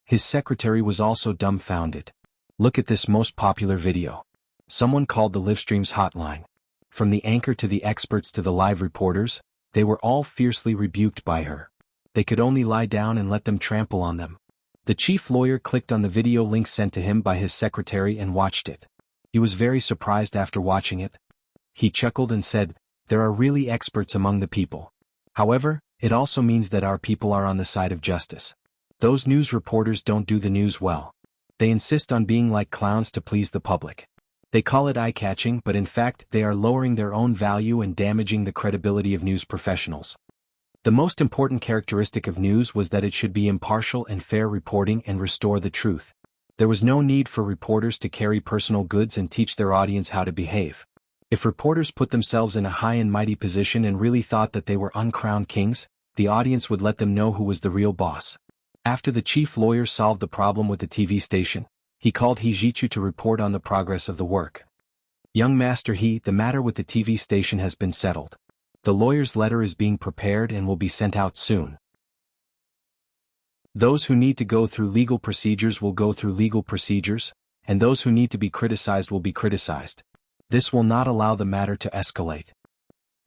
[SPEAKER 1] His secretary was also dumbfounded. Look at this most popular video. Someone called the livestream's hotline. From the anchor to the experts to the live reporters, they were all fiercely rebuked by her. They could only lie down and let them trample on them. The chief lawyer clicked on the video link sent to him by his secretary and watched it. He was very surprised after watching it. He chuckled and said, "There are really experts among the people. However, it also means that our people are on the side of justice. Those news reporters don't do the news well. They insist on being like clowns to please the public. They call it eye-catching, but in fact they are lowering their own value and damaging the credibility of news professionals." The most important characteristic of news was that it should be impartial and fair reporting and restore the truth. There was no need for reporters to carry personal goods and teach their audience how to behave. If reporters put themselves in a high and mighty position and really thought that they were uncrowned kings, the audience would let them know who was the real boss. After the chief lawyer solved the problem with the TV station, he called Hijichu to report on the progress of the work. "Young Master the matter with the TV station has been settled. The lawyer's letter is being prepared and will be sent out soon. Those who need to go through legal procedures will go through legal procedures, and those who need to be criticized will be criticized. This will not allow the matter to escalate."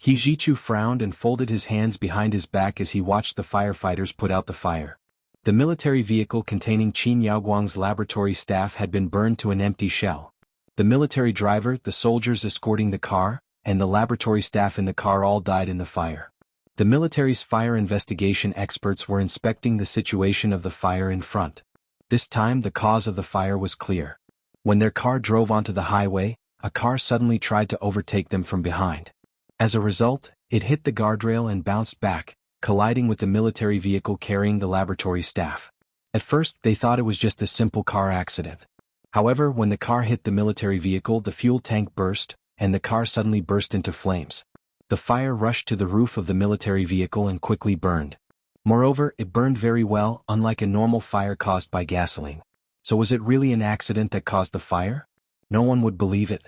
[SPEAKER 1] Hijichu frowned and folded his hands behind his back as he watched the firefighters put out the fire. The military vehicle containing Qin Yaoguang's laboratory staff had been burned to an empty shell. The military driver, the soldiers escorting the car, and the laboratory staff in the car all died in the fire. The military's fire investigation experts were inspecting the situation of the fire in front. This time the cause of the fire was clear. When their car drove onto the highway, a car suddenly tried to overtake them from behind. As a result, it hit the guardrail and bounced back, colliding with the military vehicle carrying the laboratory staff. At first they thought it was just a simple car accident. However, when the car hit the military vehicle, the fuel tank burst, and the car suddenly burst into flames. The fire rushed to the roof of the military vehicle and quickly burned. Moreover, it burned very well, unlike a normal fire caused by gasoline. So was it really an accident that caused the fire? No one would believe it.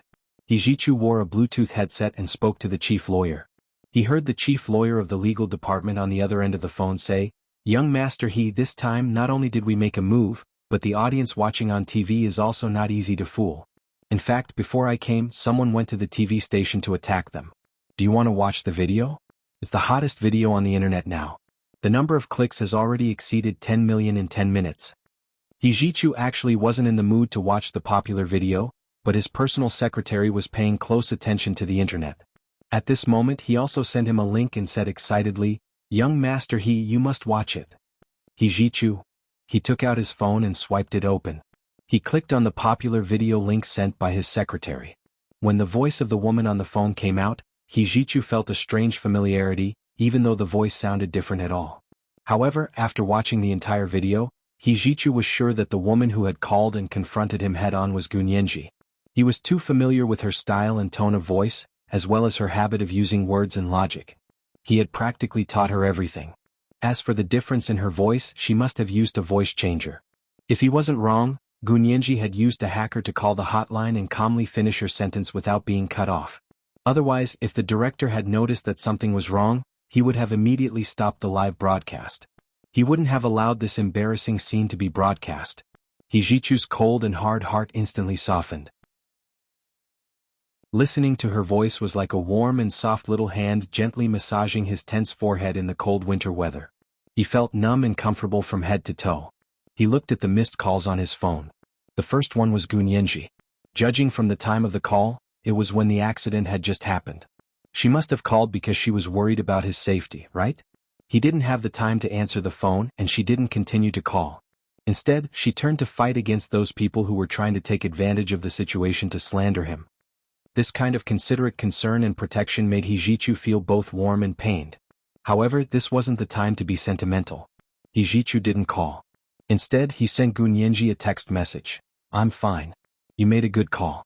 [SPEAKER 1] Hijichu wore a Bluetooth headset and spoke to the chief lawyer. He heard the chief lawyer of the legal department on the other end of the phone say, "Young Master this time not only did we make a move, but the audience watching on TV is also not easy to fool. In fact, before I came, someone went to the TV station to attack them. Do you want to watch the video? It's the hottest video on the internet now. The number of clicks has already exceeded 10 million in 10 minutes. Hijichu actually wasn't in the mood to watch the popular video, but his personal secretary was paying close attention to the internet. At this moment he also sent him a link and said excitedly, "Young master you must watch it." Hijichu. He took out his phone and swiped it open. He clicked on the popular video link sent by his secretary. When the voice of the woman on the phone came out, Hijichu felt a strange familiarity, even though the voice sounded different at all. However, after watching the entire video, Hijichu was sure that the woman who had called and confronted him head-on was Gunyenji. He was too familiar with her style and tone of voice, as well as her habit of using words and logic. He had practically taught her everything. As for the difference in her voice, she must have used a voice changer. If he wasn't wrong, Gunyenji had used a hacker to call the hotline and calmly finish her sentence without being cut off. Otherwise, if the director had noticed that something was wrong, he would have immediately stopped the live broadcast. He wouldn't have allowed this embarrassing scene to be broadcast. Hijichu's cold and hard heart instantly softened. Listening to her voice was like a warm and soft little hand gently massaging his tense forehead in the cold winter weather. He felt numb and comfortable from head to toe. He looked at the missed calls on his phone. The first one was Gunyenji. Judging from the time of the call, it was when the accident had just happened. She must have called because she was worried about his safety, right? He didn't have the time to answer the phone and she didn't continue to call. Instead, she turned to fight against those people who were trying to take advantage of the situation to slander him. This kind of considerate concern and protection made Hijichu feel both warm and pained. However, this wasn't the time to be sentimental. Hijichu didn't call. Instead, he sent Gunyenji a text message. "I'm fine. You made a good call."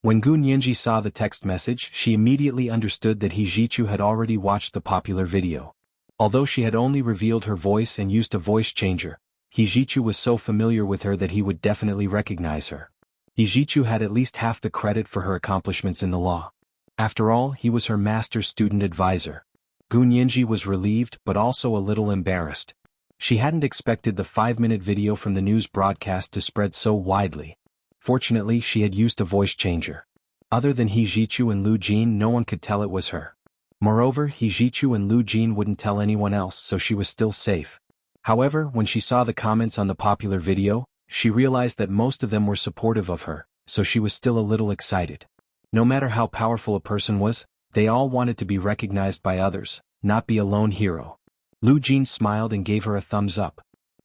[SPEAKER 1] When Gunyenji saw the text message, she immediately understood that Hijichu had already watched the popular video. Although she had only revealed her voice and used a voice changer, Hijichu was so familiar with her that he would definitely recognize her. Hijichu had at least half the credit for her accomplishments in the law. After all, he was her master's student advisor. Gunyenji was relieved but also a little embarrassed. She hadn't expected the 5-minute video from the news broadcast to spread so widely. Fortunately, she had used a voice changer. Other than Hijichu and Lu Jin, no one could tell it was her. Moreover, Hijichu and Lu Jin wouldn't tell anyone else, so she was still safe. However, when she saw the comments on the popular video, she realized that most of them were supportive of her, so she was still a little excited. No matter how powerful a person was, they all wanted to be recognized by others, not be a lone hero. Lu Jin smiled and gave her a thumbs up.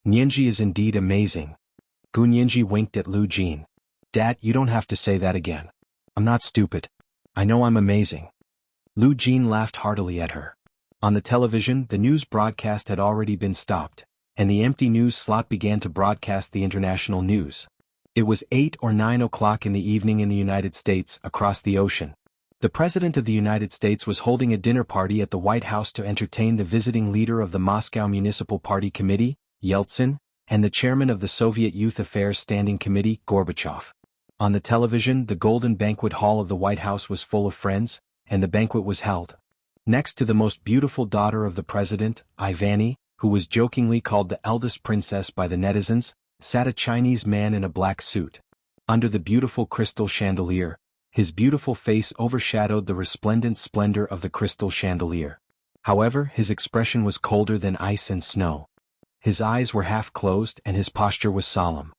[SPEAKER 1] "Nyenji is indeed amazing." Gunyenji winked at Lu Jin. "Dad, you don't have to say that again. I'm not stupid. I know I'm amazing." Lu Jin laughed heartily at her. On the television, the news broadcast had already been stopped, and the empty news slot began to broadcast the international news. It was 8 or 9 o'clock in the evening in the United States, across the ocean. The President of the United States was holding a dinner party at the White House to entertain the visiting leader of the Moscow Municipal Party Committee, Yeltsin, and the chairman of the Soviet Youth Affairs Standing Committee, Gorbachev. On the television, the golden banquet hall of the White House was full of friends, and the banquet was held. Next to the most beautiful daughter of the president, Ivani, who was jokingly called the eldest princess by the netizens, sat a Chinese man in a black suit. Under the beautiful crystal chandelier, his beautiful face overshadowed the resplendent splendor of the crystal chandelier. However, his expression was colder than ice and snow. His eyes were half closed and his posture was solemn.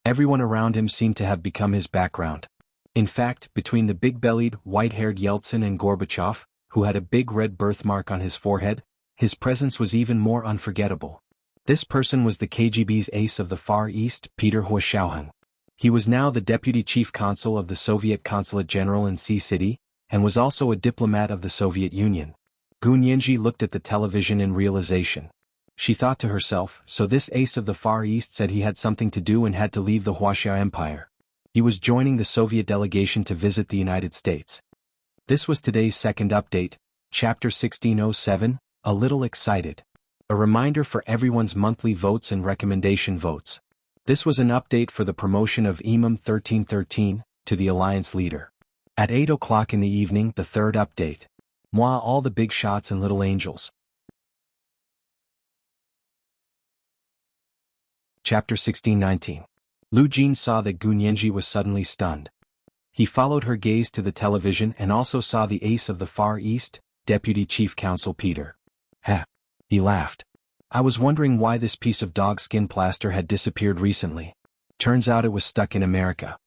[SPEAKER 1] Everyone around him seemed to have become his background. In fact, between the big-bellied, white-haired Yeltsin and Gorbachev, who had a big red birthmark on his forehead, his presence was even more unforgettable. This person was the KGB's ace of the Far East, Peter Huoshauheng. He was now the deputy chief consul of the Soviet Consulate General in Sea City, and was also a diplomat of the Soviet Union. Gunyenji looked at the television in realization. She thought to herself, so this ace of the Far East said he had something to do and had to leave the Huoxiao Empire. He was joining the Soviet delegation to visit the United States. This was today's second update, Chapter 1607, A Little Excited. A reminder for everyone's monthly votes and recommendation votes. This was an update for the promotion of Imam 1313 to the Alliance leader. At 8 o'clock in the evening, the third update. Moi, all the big shots and little angels. Chapter 1619. Lu Jin saw that Gunyenji was suddenly stunned. He followed her gaze to the television and also saw the ace of the Far East, Deputy Chief Counsel Peter. "Heh." He laughed. "I was wondering why this piece of dog skin plaster had disappeared recently. Turns out it was stuck in America.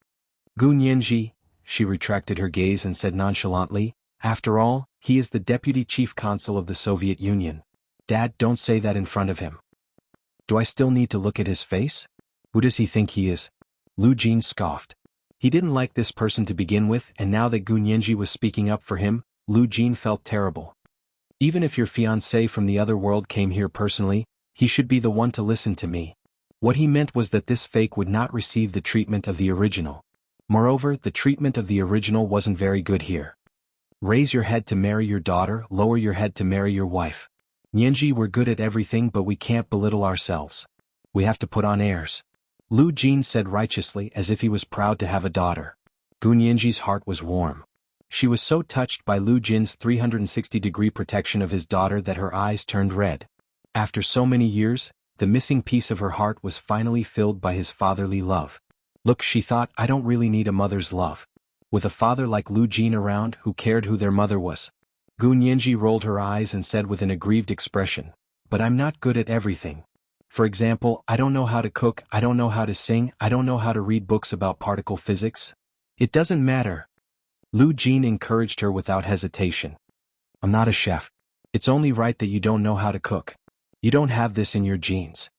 [SPEAKER 1] Gu Nianji, she retracted her gaze and said nonchalantly, after all, he is the deputy chief consul of the Soviet Union. Dad, don't say that in front of him. Do I still need to look at his face? Who does he think he is? Lu Jin scoffed. He didn't like this person to begin with, and now that Gu Nianji was speaking up for him, Lu Jin felt terrible. Even if your fiancé from the other world came here personally, he should be the one to listen to me. What he meant was that this fake would not receive the treatment of the original. Moreover, the treatment of the original wasn't very good here. Raise your head to marry your daughter, lower your head to marry your wife. Nianji, we're good at everything, but we can't belittle ourselves. We have to put on airs. Lu Jin said righteously, as if he was proud to have a daughter. Gu Nianji's heart was warm. She was so touched by Lu Jin's 360-degree protection of his daughter that her eyes turned red. After so many years, the missing piece of her heart was finally filled by his fatherly love. Look, she thought, I don't really need a mother's love. With a father like Lu Jin around, who cared who their mother was? Gu Nianji rolled her eyes and said with an aggrieved expression, but I'm not good at everything. For example, I don't know how to cook, I don't know how to sing, I don't know how to read books about particle physics. It doesn't matter. Lu Jin encouraged her without hesitation. I'm not a chef. It's only right that you don't know how to cook. You don't have this in your genes.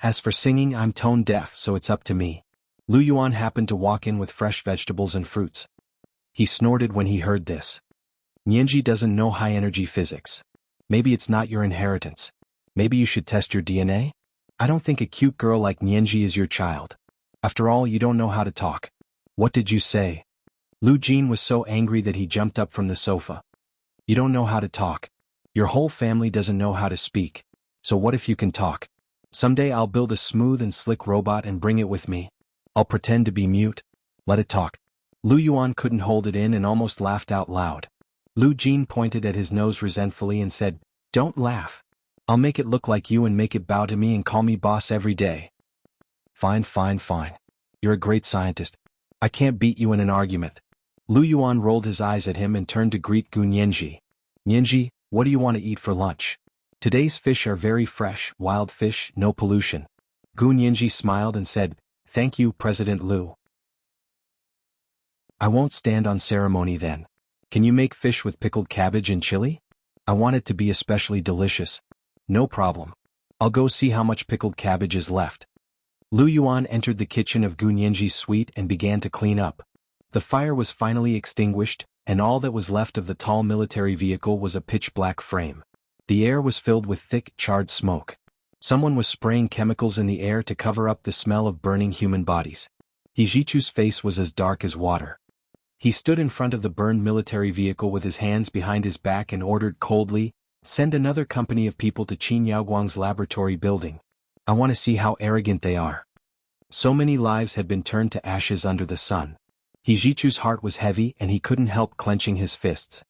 [SPEAKER 1] As for singing, I'm tone deaf, so it's up to me. Lu Yuan happened to walk in with fresh vegetables and fruits. He snorted when he heard this. Nianji doesn't know high-energy physics. Maybe it's not your inheritance. Maybe you should test your DNA? I don't think a cute girl like Nianji is your child. After all, you don't know how to talk. What did you say? Lu Jin was so angry that he jumped up from the sofa. You don't know how to talk. Your whole family doesn't know how to speak. So what if you can talk? Someday I'll build a smooth and slick robot and bring it with me. I'll pretend to be mute. Let it talk. Lu Yuan couldn't hold it in and almost laughed out loud. Lu Jin pointed at his nose resentfully and said, Don't laugh. I'll make it look like you and make it bow to me and call me boss every day. Fine, fine, fine. You're a great scientist. I can't beat you in an argument. Lu Yuan rolled his eyes at him and turned to greet Gu Nianji. Nianji, what do you want to eat for lunch? Today's fish are very fresh, wild fish, no pollution. Gu Nianji smiled and said, Thank you, President Lu. I won't stand on ceremony then. Can you make fish with pickled cabbage and chili? I want it to be especially delicious. No problem. I'll go see how much pickled cabbage is left. Lu Yuan entered the kitchen of Gu Nianji's suite and began to clean up. The fire was finally extinguished, and all that was left of the tall military vehicle was a pitch-black frame. The air was filled with thick, charred smoke. Someone was spraying chemicals in the air to cover up the smell of burning human bodies. Hijichu's face was as dark as water. He stood in front of the burned military vehicle with his hands behind his back and ordered coldly, Send another company of people to Qin Yaoguang's laboratory building. I want to see how arrogant they are. So many lives had been turned to ashes under the sun. Hijichu's heart was heavy and he couldn't help clenching his fists.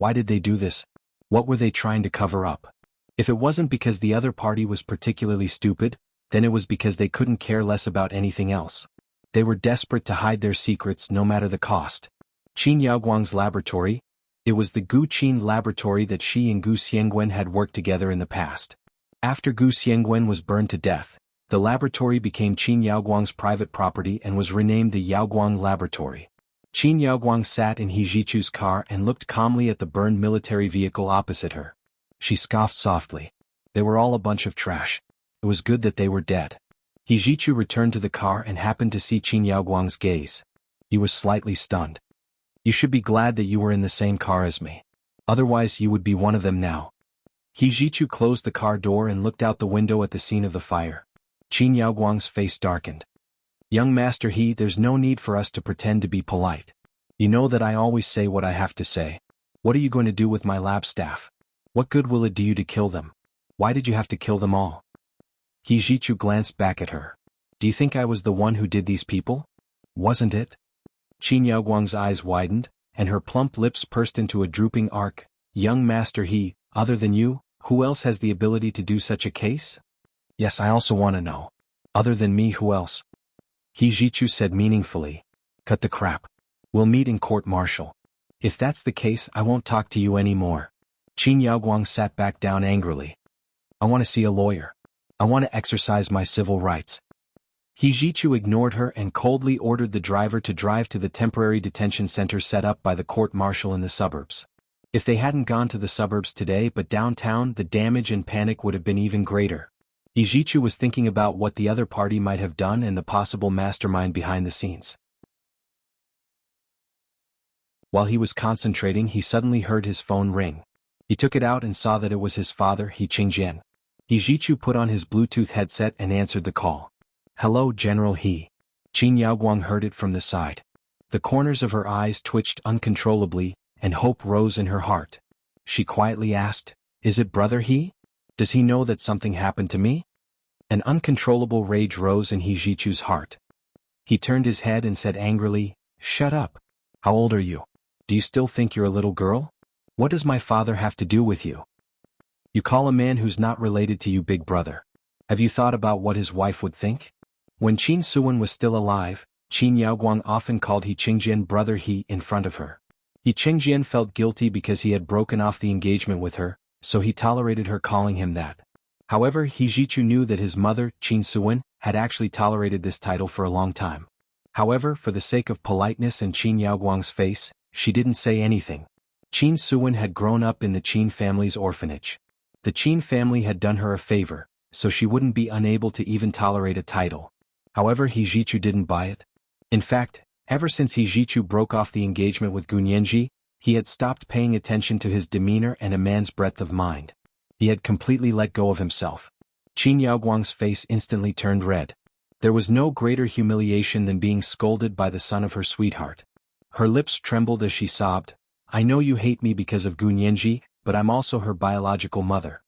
[SPEAKER 1] Why did they do this? What were they trying to cover up? If it wasn't because the other party was particularly stupid, then it was because they couldn't care less about anything else. They were desperate to hide their secrets no matter the cost. Qin Yaoguang's laboratory, it was the Gu Qin laboratory that she and Gu Xiangwen had worked together in the past. After Gu Xiangwen was burned to death, the laboratory became Qin Yaoguang's private property and was renamed the Yaoguang Laboratory. Qin Yaoguang sat in Hijichu's car and looked calmly at the burned military vehicle opposite her. She scoffed softly. They were all a bunch of trash. It was good that they were dead. Hijichu returned to the car and happened to see Qin Yaoguang's gaze. He was slightly stunned. You should be glad that you were in the same car as me. Otherwise you would be one of them now. Hijichu closed the car door and looked out the window at the scene of the fire. Qin Yaoguang's face darkened. Young Master He, there's no need for us to pretend to be polite. You know that I always say what I have to say. What are you going to do with my lab staff? What good will it do you to kill them? Why did you have to kill them all? Hijichu glanced back at her. Do you think I was the one who did these people? Wasn't it? Qin Yaoguang's eyes widened, and her plump lips pursed into a drooping arc. Young Master He, other than you, who else has the ability to do such a case? Yes, I also want to know. Other than me, who else? Hijichu said meaningfully. Cut the crap. We'll meet in court-martial. If that's the case, I won't talk to you anymore. Qin Yaoguang sat back down angrily. I want to see a lawyer. I want to exercise my civil rights. Hijichu ignored her and coldly ordered the driver to drive to the temporary detention center set up by the court-martial in the suburbs. If they hadn't gone to the suburbs today but downtown, the damage and panic would have been even greater. Hijichu was thinking about what the other party might have done and the possible mastermind behind the scenes. While he was concentrating, he suddenly heard his phone ring. He took it out and saw that it was his father, He Qingjian. Hijichu put on his Bluetooth headset and answered the call. "Hello, General He." Qin Yaoguang heard it from the side. The corners of her eyes twitched uncontrollably, and hope rose in her heart. She quietly asked, "Is it Brother He? Does he know that something happened to me?" An uncontrollable rage rose in Hijichu's heart. He turned his head and said angrily, "Shut up. How old are you? Do you still think you're a little girl? What does my father have to do with you? You call a man who's not related to you big brother. Have you thought about what his wife would think?" When Qin Suwen was still alive, Qin Yaoguang often called He Qingjian Brother He in front of her. He Qingjian felt guilty because he had broken off the engagement with her, so he tolerated her calling him that. However, Hijichu knew that his mother, Qin Suwen, had actually tolerated this title for a long time. However, for the sake of politeness and Qin Yaoguang's face, she didn't say anything. Qin Suwen had grown up in the Qin family's orphanage. The Qin family had done her a favor, so she wouldn't be unable to even tolerate a title. However, Hijichu didn't buy it. In fact, ever since Hijichu broke off the engagement with Gunyenji, he had stopped paying attention to his demeanor and a man's breadth of mind. He had completely let go of himself. Qin Yaoguang's face instantly turned red. There was no greater humiliation than being scolded by the son of her sweetheart. Her lips trembled as she sobbed, "I know you hate me because of Gunyenji, but I'm also her biological mother.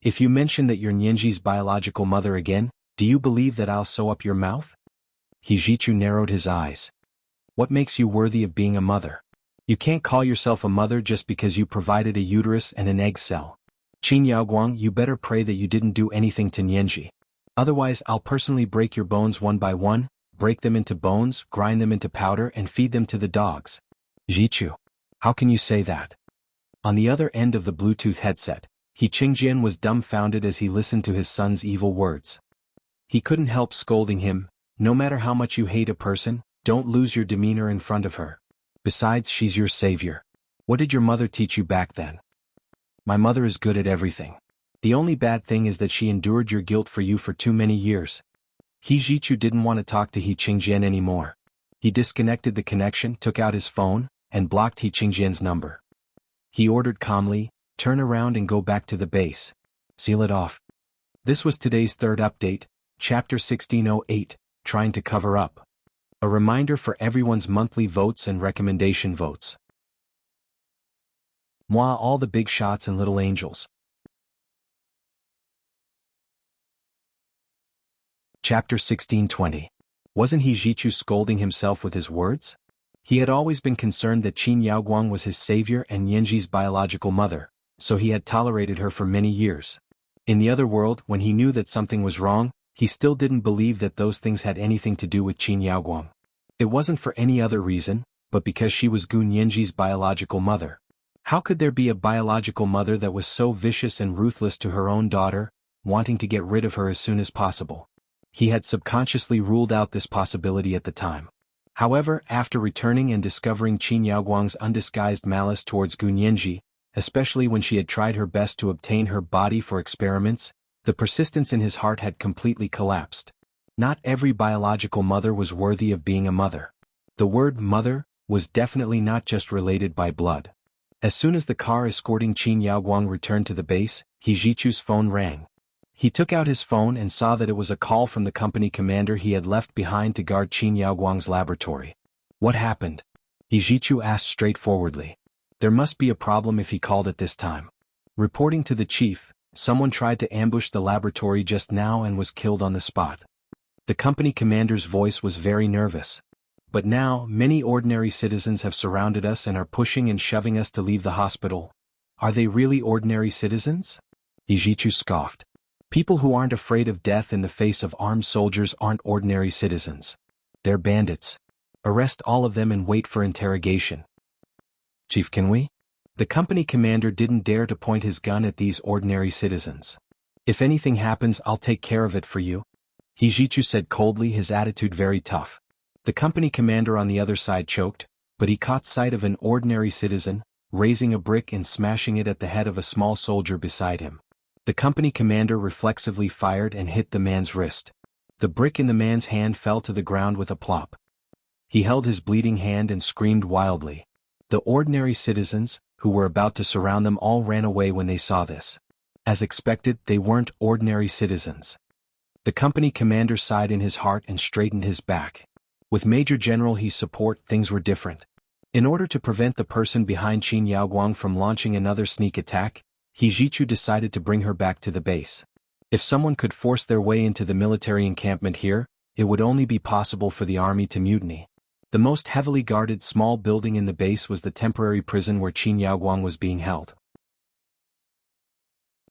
[SPEAKER 1] If you mention that you're Nyenji's biological mother again, do you believe that I'll sew up your mouth?" Hijichu narrowed his eyes. "What makes you worthy of being a mother? You can't call yourself a mother just because you provided a uterus and an egg cell. Qin Yaoguang, you better pray that you didn't do anything to Nyenji. Otherwise I'll personally break your bones one by one, break them into bones, grind them into powder and feed them to the dogs." "Hijichu, how can you say that?" On the other end of the Bluetooth headset, He Qingjian was dumbfounded as he listened to his son's evil words. He couldn't help scolding him, "No matter how much you hate a person, don't lose your demeanor in front of her. Besides, she's your savior. What did your mother teach you back then?" "My mother is good at everything. The only bad thing is that she endured your guilt for you for too many years." Hijichu didn't want to talk to He Qingjian anymore. He disconnected the connection, took out his phone, and blocked He Qingjian's number. He ordered calmly, "Turn around and go back to the base. Seal it off." This was today's third update, Chapter 1608, Trying to Cover Up. A reminder for everyone's monthly votes and recommendation votes. Moi, all the big shots and little angels. Chapter 1620. Wasn't Hijichu scolding himself with his words? He had always been concerned that Qin Yaoguang was his savior and Nyenji's biological mother, so he had tolerated her for many years. In the other world, when he knew that something was wrong, he still didn't believe that those things had anything to do with Qin Yaoguang. It wasn't for any other reason, but because she was Gun Yenji's biological mother. How could there be a biological mother that was so vicious and ruthless to her own daughter, wanting to get rid of her as soon as possible? He had subconsciously ruled out this possibility at the time. However, after returning and discovering Qin Yaoguang's undisguised malice towards Gun Yenji, especially when she had tried her best to obtain her body for experiments, the persistence in his heart had completely collapsed. Not every biological mother was worthy of being a mother. The word mother was definitely not just related by blood. As soon as the car escorting Qin Yaoguang returned to the base, Hijichu's phone rang. He took out his phone and saw that it was a call from the company commander he had left behind to guard Qin Yaoguang's laboratory. "What happened?" Hijichu asked straightforwardly. There must be a problem if he called at this time. Reporting to the chief, someone tried to ambush the laboratory just now and was killed on the spot. The company commander's voice was very nervous. "But now, many ordinary citizens have surrounded us and are pushing and shoving us to leave the hospital. Are they really ordinary citizens?" Hijichu scoffed. "People who aren't afraid of death in the face of armed soldiers aren't ordinary citizens. They're bandits. Arrest all of them and wait for interrogation." "Chief, can we?" The company commander didn't dare to point his gun at these ordinary citizens. "If anything happens, I'll take care of it for you." Hijichu said coldly, his attitude very tough. The company commander on the other side choked, but he caught sight of an ordinary citizen, raising a brick and smashing it at the head of a small soldier beside him. The company commander reflexively fired and hit the man's wrist. The brick in the man's hand fell to the ground with a plop. He held his bleeding hand and screamed wildly. The ordinary citizens, who were about to surround them, all ran away when they saw this. As expected, they weren't ordinary citizens. The company commander sighed in his heart and straightened his back. With Major General He's support, things were different. In order to prevent the person behind Qin Yaoguang from launching another sneak attack, Hijichu decided to bring her back to the base. If someone could force their way into the military encampment here, it would only be possible for the army to mutiny. The most heavily guarded small building in the base was the temporary prison where Qin Yaoguang was being held.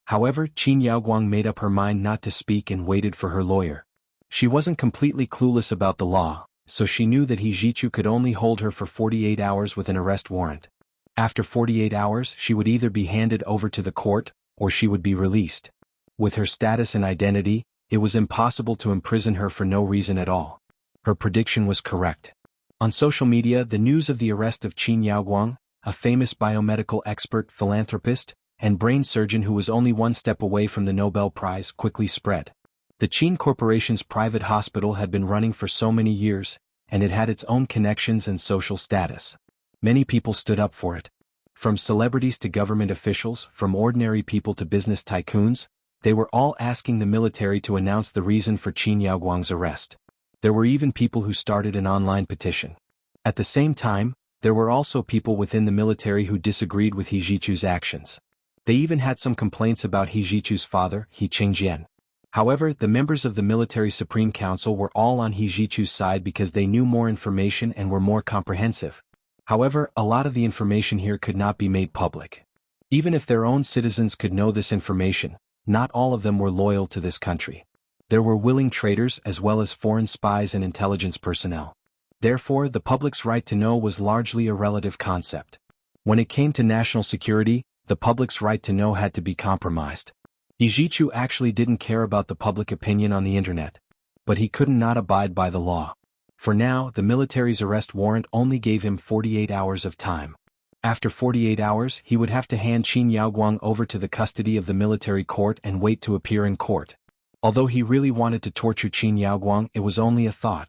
[SPEAKER 1] However, Qin Yaoguang made up her mind not to speak and waited for her lawyer. She wasn't completely clueless about the law, so she knew that Hijichu could only hold her for 48 hours with an arrest warrant. After 48 hours, she would either be handed over to the court, or she would be released. With her status and identity, it was impossible to imprison her for no reason at all. Her prediction was correct. On social media, the news of the arrest of Qin Yaoguang, a famous biomedical expert, philanthropist, and brain surgeon who was only one step away from the Nobel Prize, quickly spread. The Qin Corporation's private hospital had been running for so many years, and it had its own connections and social status. Many people stood up for it. From celebrities to government officials, from ordinary people to business tycoons, they were all asking the military to announce the reason for Qin Yaoguang's arrest. There were even people who started an online petition. At the same time, there were also people within the military who disagreed with Hijichu's actions. They even had some complaints about Hijichu's father, He Chengjian. However, the members of the Military Supreme Council were all on Hijichu's side because they knew more information and were more comprehensive. However, a lot of the information here could not be made public. Even if their own citizens could know this information, not all of them were loyal to this country. There were willing traitors as well as foreign spies and intelligence personnel. Therefore, the public's right to know was largely a relative concept. When it came to national security, the public's right to know had to be compromised. Hijichu actually didn't care about the public opinion on the internet. But he couldn't not abide by the law. For now, the military's arrest warrant only gave him 48 hours of time. After 48 hours, he would have to hand Qin Yaoguang over to the custody of the military court and wait to appear in court. Although he really wanted to torture Qin Yaoguang, it was only a thought.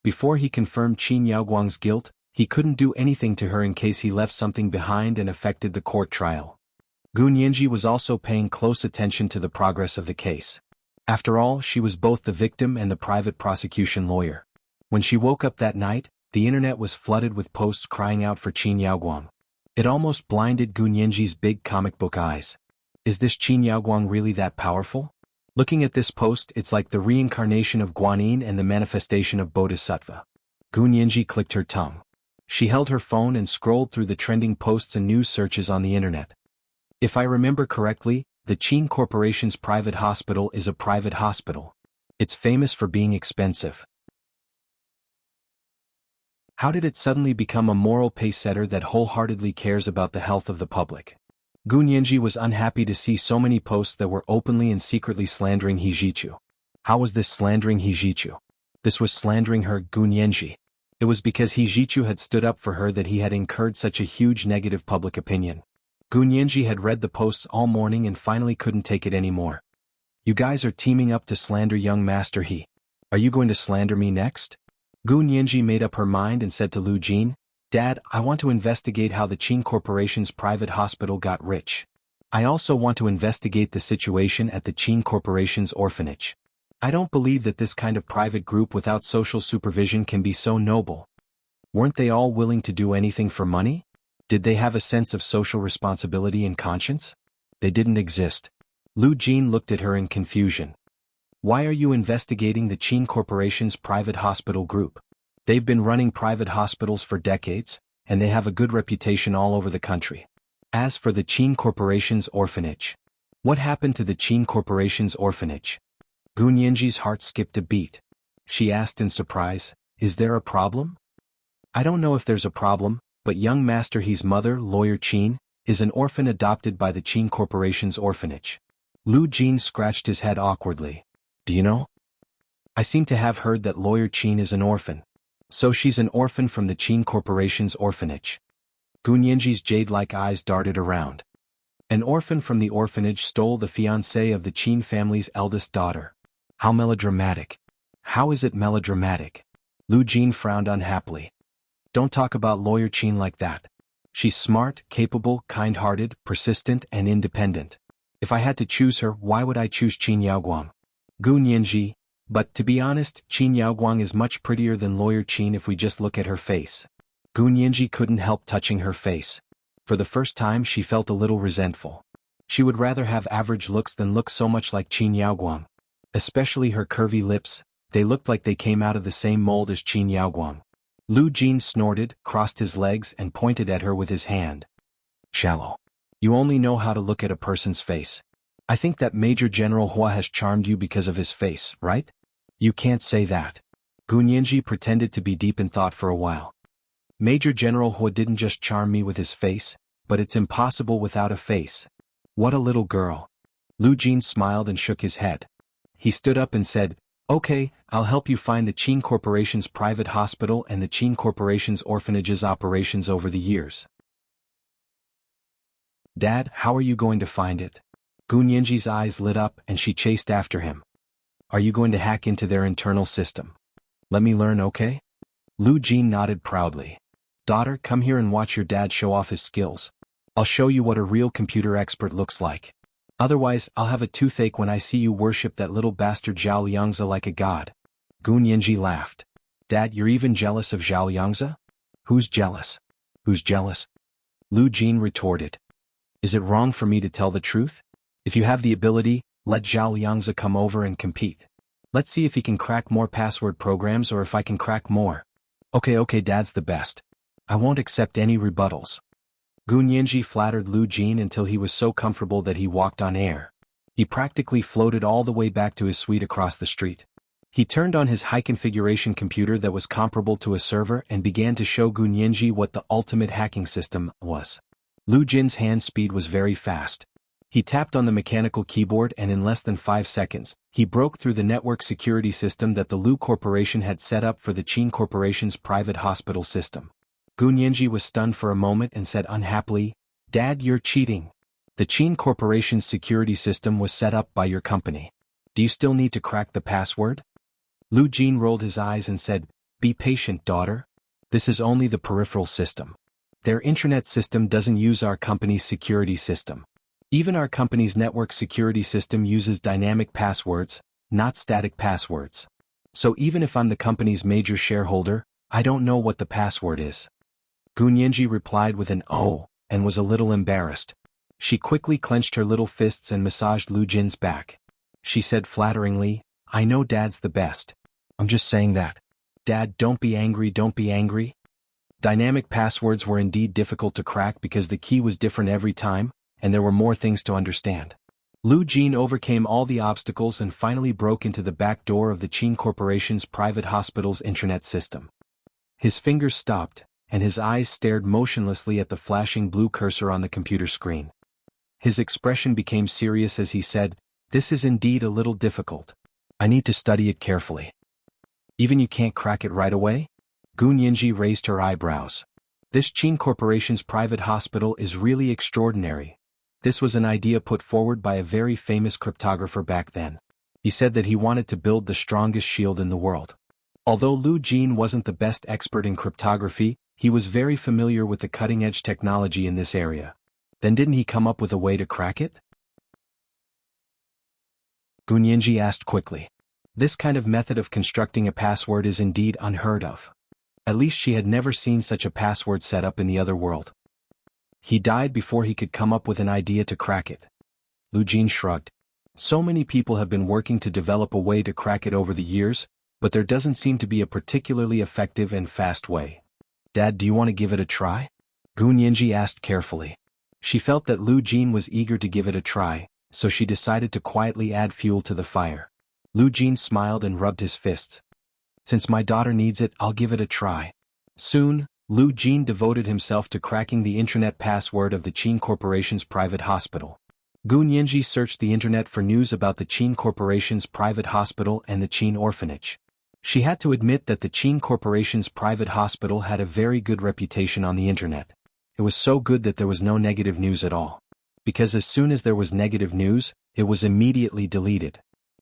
[SPEAKER 1] Before he confirmed Qin Yaoguang's guilt, he couldn't do anything to her in case he left something behind and affected the court trial. Gu Nianji was also paying close attention to the progress of the case. After all, she was both the victim and the private prosecution lawyer. When she woke up that night, the internet was flooded with posts crying out for Qin Yaoguang. It almost blinded Gu Nianji's big comic book eyes. Is this Qin Yaoguang really that powerful? Looking at this post, it's like the reincarnation of Guanyin and the manifestation of Bodhisattva. Gu Nianji clicked her tongue. She held her phone and scrolled through the trending posts and news searches on the internet. If I remember correctly, the Qin Corporation's private hospital is a private hospital. It's famous for being expensive. How did it suddenly become a moral pacesetter that wholeheartedly cares about the health of the public? Gu Nianji was unhappy to see so many posts that were openly and secretly slandering Hijichu. How was this slandering Hijichu? This was slandering her, Gu Nianji. It was because Hijichu had stood up for her that he had incurred such a huge negative public opinion. Gu Nianji had read the posts all morning and finally couldn't take it anymore. You guys are teaming up to slander young Master He. Are you going to slander me next? Gu Nianji made up her mind and said to Lu Jin, Dad, I want to investigate how the Qin Corporation's private hospital got rich. I also want to investigate the situation at the Qin Corporation's orphanage. I don't believe that this kind of private group without social supervision can be so noble. Weren't they all willing to do anything for money? Did they have a sense of social responsibility and conscience? They didn't exist. Lu Jin looked at her in confusion. Why are you investigating the Qin Corporation's private hospital group? They've been running private hospitals for decades, and they have a good reputation all over the country. As for the Qin Corporation's orphanage, what happened to the Qin Corporation's orphanage? Gu Nianji's heart skipped a beat. She asked in surprise, Is there a problem? I don't know if there's a problem, but young Master He's mother, Lawyer Qin, is an orphan adopted by the Qin Corporation's orphanage. Lu Jin scratched his head awkwardly. Do you know? I seem to have heard that Lawyer Qin is an orphan. So she's an orphan from the Qin Corporation's orphanage. Gu Nianji's jade-like eyes darted around. An orphan from the orphanage stole the fiancé of the Qin family's eldest daughter. How melodramatic. How is it melodramatic? Lu Jin frowned unhappily. Don't talk about Lawyer Qin like that. She's smart, capable, kind-hearted, persistent, and independent. If I had to choose her, why would I choose Qin Yaoguang? Gu Nianji, but to be honest, Qin Yaoguang is much prettier than Lawyer Qin if we just look at her face. Gu Nianji couldn't help touching her face. For the first time she felt a little resentful. She would rather have average looks than look so much like Qin Yaoguang. Especially her curvy lips, they looked like they came out of the same mold as Qin Yaoguang. Lu Jin snorted, crossed his legs and pointed at her with his hand. Shallow. You only know how to look at a person's face. I think that Major General Hua has charmed you because of his face, right? You can't say that. Gu Nianji pretended to be deep in thought for a while. Major General Hua didn't just charm me with his face, but it's impossible without a face. What a little girl. Lu Jin smiled and shook his head. He stood up and said, Okay, I'll help you find the Qin Corporation's private hospital and the Qin Corporation's orphanage's operations over the years. Dad, how are you going to find it? Gu Nianji's eyes lit up and she chased after him. Are you going to hack into their internal system? Let me learn, okay? Lu Jin nodded proudly. Daughter, come here and watch your dad show off his skills. I'll show you what a real computer expert looks like. Otherwise, I'll have a toothache when I see you worship that little bastard Zhao Liangzi like a god. Gu Nianji laughed. Dad, you're even jealous of Zhao Liangzi? Who's jealous? Who's jealous? Lu Jin retorted. Is it wrong for me to tell the truth? If you have the ability, let Zhao Liangzi come over and compete. Let's see if he can crack more password programs or if I can crack more. Okay, Dad's the best. I won't accept any rebuttals. Gu Nianji flattered Lu Jin until he was so comfortable that he walked on air. He practically floated all the way back to his suite across the street. He turned on his high-configuration computer that was comparable to a server and began to show Gu Nianji what the ultimate hacking system was. Lu Jin's hand speed was very fast. He tapped on the mechanical keyboard and in less than 5 seconds, he broke through the network security system that the Lu Corporation had set up for the Qin Corporation's private hospital system. Gu Nianji was stunned for a moment and said unhappily, Dad, you're cheating. The Qin Corporation's security system was set up by your company. Do you still need to crack the password? Lu Jin rolled his eyes and said, Be patient, daughter. This is only the peripheral system. Their intranet system doesn't use our company's security system. Even our company's network security system uses dynamic passwords, not static passwords. So even if I'm the company's major shareholder, I don't know what the password is. Gu Nianji replied with an oh, and was a little embarrassed. She quickly clenched her little fists and massaged Lu Jin's back. She said flatteringly, I know Dad's the best. I'm just saying that. Dad, don't be angry, don't be angry. Dynamic passwords were indeed difficult to crack because the key was different every time, and there were more things to understand. Lu Jin overcame all the obstacles and finally broke into the back door of the Qin Corporation's private hospital's intranet system. His fingers stopped, and his eyes stared motionlessly at the flashing blue cursor on the computer screen. His expression became serious as he said, This is indeed a little difficult. I need to study it carefully. Even you can't crack it right away? Gu Nianji raised her eyebrows. This Qin Corporation's private hospital is really extraordinary. This was an idea put forward by a very famous cryptographer back then. He said that he wanted to build the strongest shield in the world. Although Lu Jin wasn't the best expert in cryptography, he was very familiar with the cutting-edge technology in this area. Then didn't he come up with a way to crack it? Gu Nianji asked quickly. This kind of method of constructing a password is indeed unheard of. At least she had never seen such a password set up in the other world. He died before he could come up with an idea to crack it. Lu Jin shrugged. So many people have been working to develop a way to crack it over the years, but there doesn't seem to be a particularly effective and fast way. Dad, do you want to give it a try? Gu Nianji asked carefully. She felt that Lu Jin was eager to give it a try, so she decided to quietly add fuel to the fire. Lu Jin smiled and rubbed his fists. Since my daughter needs it, I'll give it a try. Soon, Lu Jin devoted himself to cracking the intranet password of the Qin Corporation's private hospital. Gu Nianji searched the internet for news about the Qin Corporation's private hospital and the Qin orphanage. She had to admit that the Qin Corporation's private hospital had a very good reputation on the internet. It was so good that there was no negative news at all. Because as soon as there was negative news, it was immediately deleted.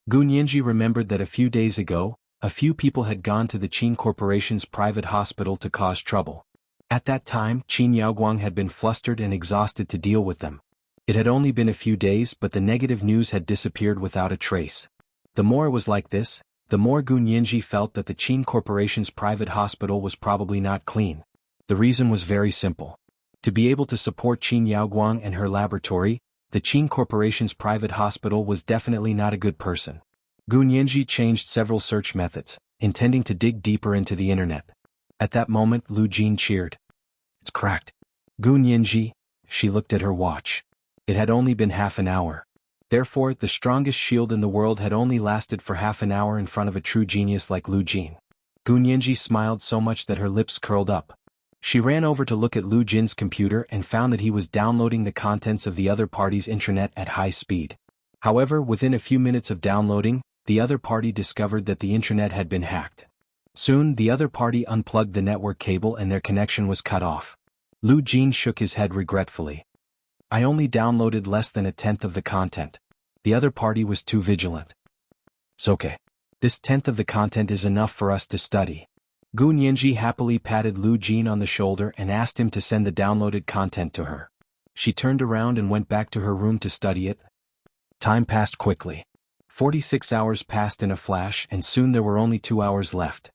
[SPEAKER 1] Gu Nianji remembered that a few days ago, a few people had gone to the Qin Corporation's private hospital to cause trouble. At that time, Qin Yaoguang had been flustered and exhausted to deal with them. It had only been a few days, but the negative news had disappeared without a trace. The more it was like this, the more Gu Nianji felt that the Qin Corporation's private hospital was probably not clean. The reason was very simple. To be able to support Qin Yaoguang and her laboratory, the Qin Corporation's private hospital was definitely not a good person. Gu Nianji changed several search methods, intending to dig deeper into the internet. At that moment, Lu Jin cheered. "It's cracked." Gu Nianji, she looked at her watch. It had only been half an hour. Therefore, the strongest shield in the world had only lasted for half an hour in front of a true genius like Lu Jin. Gu Nianji smiled so much that her lips curled up. She ran over to look at Lu Jin's computer and found that he was downloading the contents of the other party's intranet at high speed. However, within a few minutes of downloading, the other party discovered that the intranet had been hacked. Soon, the other party unplugged the network cable and their connection was cut off. Lu Jin shook his head regretfully. "I only downloaded less than a tenth of the content. The other party was too vigilant." "It's okay. This tenth of the content is enough for us to study." Gu Nianji happily patted Lu Jin on the shoulder and asked him to send the downloaded content to her. She turned around and went back to her room to study it. Time passed quickly. 46 hours passed in a flash, and soon there were only 2 hours left.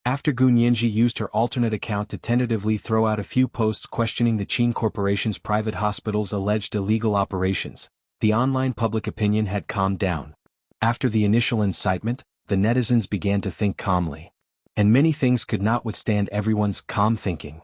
[SPEAKER 1] After Gu Nianji used her alternate account to tentatively throw out a few posts questioning the Qin Corporation's private hospital's alleged illegal operations, the online public opinion had calmed down. After the initial incitement, the netizens began to think calmly. And many things could not withstand everyone's calm thinking.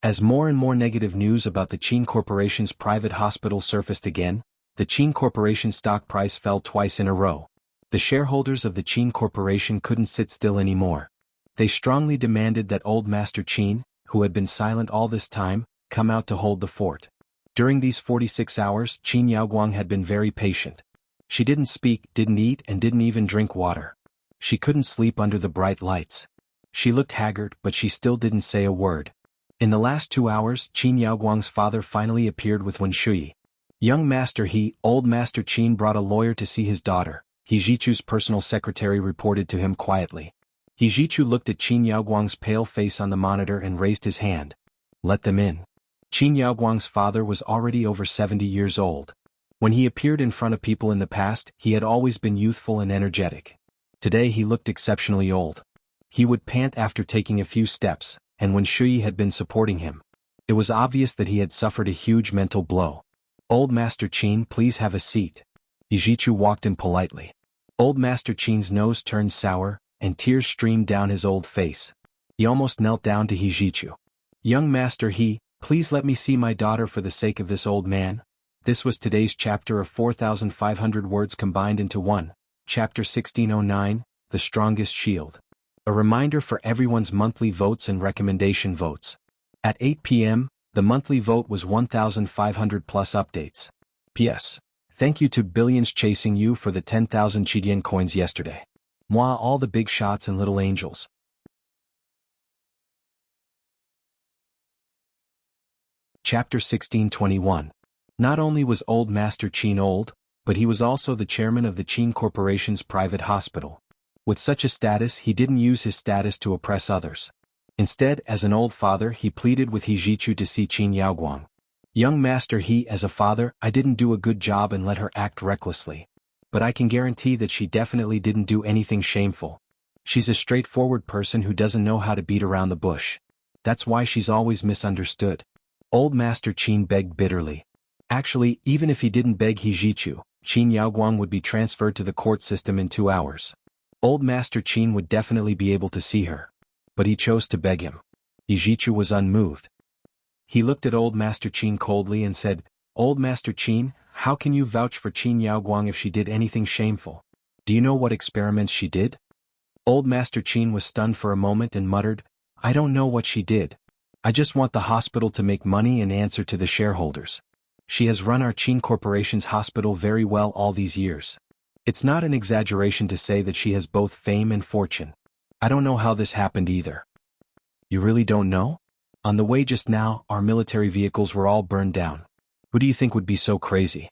[SPEAKER 1] As more and more negative news about the Qin Corporation's private hospital surfaced again, the Qin Corporation stock price fell twice in a row. The shareholders of the Qin Corporation couldn't sit still anymore. They strongly demanded that old Master Qin, who had been silent all this time, come out to hold the fort. During these 46 hours, Qin Yaoguang had been very patient. She didn't speak, didn't eat, and didn't even drink water. She couldn't sleep under the bright lights. She looked haggard, but she still didn't say a word. In the last 2 hours, Qin Yaoguang's father finally appeared with Wen Shui. Young Master He, old Master Qin brought a lawyer to see his daughter, He Zhichu's personal secretary reported to him quietly. He Zhichu looked at Qin Yaoguang's pale face on the monitor and raised his hand. "Let them in." Qin Yaoguang's father was already over 70 years old. When he appeared in front of people in the past, he had always been youthful and energetic. Today he looked exceptionally old. He would pant after taking a few steps, and when Shui had been supporting him, it was obvious that he had suffered a huge mental blow. "Old Master Qin, please have a seat." Yijichu walked in politely. Old Master Qin's nose turned sour, and tears streamed down his old face. He almost knelt down to Hijichu. "Young Master He, please let me see my daughter for the sake of this old man." This was today's chapter of 4,500 words combined into one, chapter 1609, The Strongest Shield. A reminder for everyone's monthly votes and recommendation votes. At 8 p.m., the monthly vote was 1,500 plus updates. P.S. Thank you to Billions Chasing You for the 10,000 Chidian coins yesterday. Moi all the big shots and little angels. Chapter 1621. Not only was old Master Qin old, but he was also the chairman of the Qin Corporation's private hospital. With such a status, he didn't use his status to oppress others. Instead, as an old father, he pleaded with Hijichu to see Qin Yaoguang. "Young Master He, as a father, I didn't do a good job and let her act recklessly. But I can guarantee that she definitely didn't do anything shameful. She's a straightforward person who doesn't know how to beat around the bush. That's why she's always misunderstood." Old Master Qin begged bitterly. Actually, even if he didn't beg Hijichu, Qin Yaoguang would be transferred to the court system in 2 hours. Old Master Qin would definitely be able to see her. But he chose to beg him. Hijichu was unmoved. He looked at Old Master Qin coldly and said, "Old Master Qin, how can you vouch for Qin Yaoguang if she did anything shameful? Do you know what experiments she did?" Old Master Qin was stunned for a moment and muttered, "I don't know what she did. I just want the hospital to make money and answer to the shareholders. She has run our Qin Corporation's hospital very well all these years. It's not an exaggeration to say that she has both fame and fortune. I don't know how this happened either. You really don't know? On the way just now, our military vehicles were all burned down. Who do you think would be so crazy?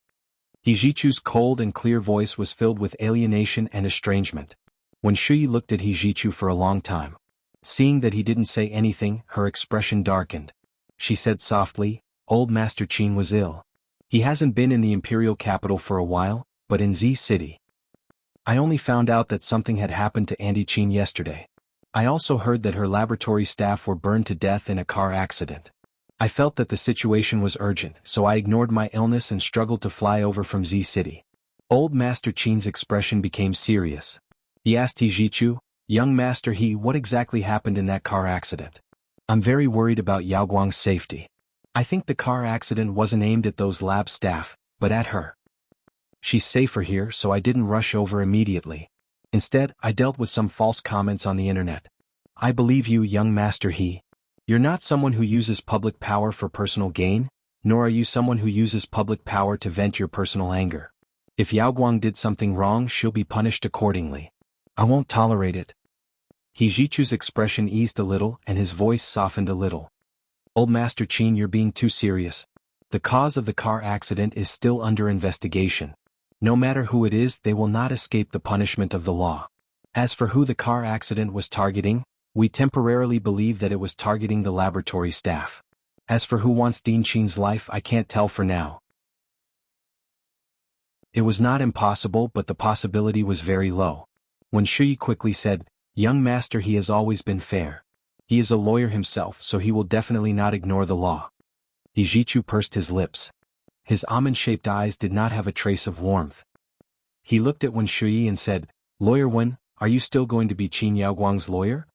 [SPEAKER 1] Hijichu's cold and clear voice was filled with alienation and estrangement. When Shui looked at Hijichu for a long time. Seeing that he didn't say anything, her expression darkened. She said softly, "Old Master Qin was ill. He hasn't been in the imperial capital for a while, but in Z City. I only found out that something had happened to Auntie Qin yesterday. I also heard that her laboratory staff were burned to death in a car accident. I felt that the situation was urgent, so I ignored my illness and struggled to fly over from Z City." Old Master Qin's expression became serious. He asked Hijichu, "Young Master He, what exactly happened in that car accident? I'm very worried about Yaoguang's safety. I think the car accident wasn't aimed at those lab staff, but at her. She's safer here, so I didn't rush over immediately. Instead, I dealt with some false comments on the internet. I believe you, young Master He. You're not someone who uses public power for personal gain, nor are you someone who uses public power to vent your personal anger. If Yaoguang did something wrong, she'll be punished accordingly. I won't tolerate it." Hijichu's expression eased a little and his voice softened a little. "Old Master Qin, you're being too serious. The cause of the car accident is still under investigation. No matter who it is, they will not escape the punishment of the law. As for who the car accident was targeting, we temporarily believe that it was targeting the laboratory staff. As for who wants Dean Qin's life, I can't tell for now. It was not impossible, but the possibility was very low." When Shui quickly said, "Young Master, he has always been fair. He is a lawyer himself, so he will definitely not ignore the law." Hijichu pursed his lips. His almond-shaped eyes did not have a trace of warmth. He looked at Wen Shui and said, "Lawyer Wen, are you still going to be Qin Yaoguang's lawyer?"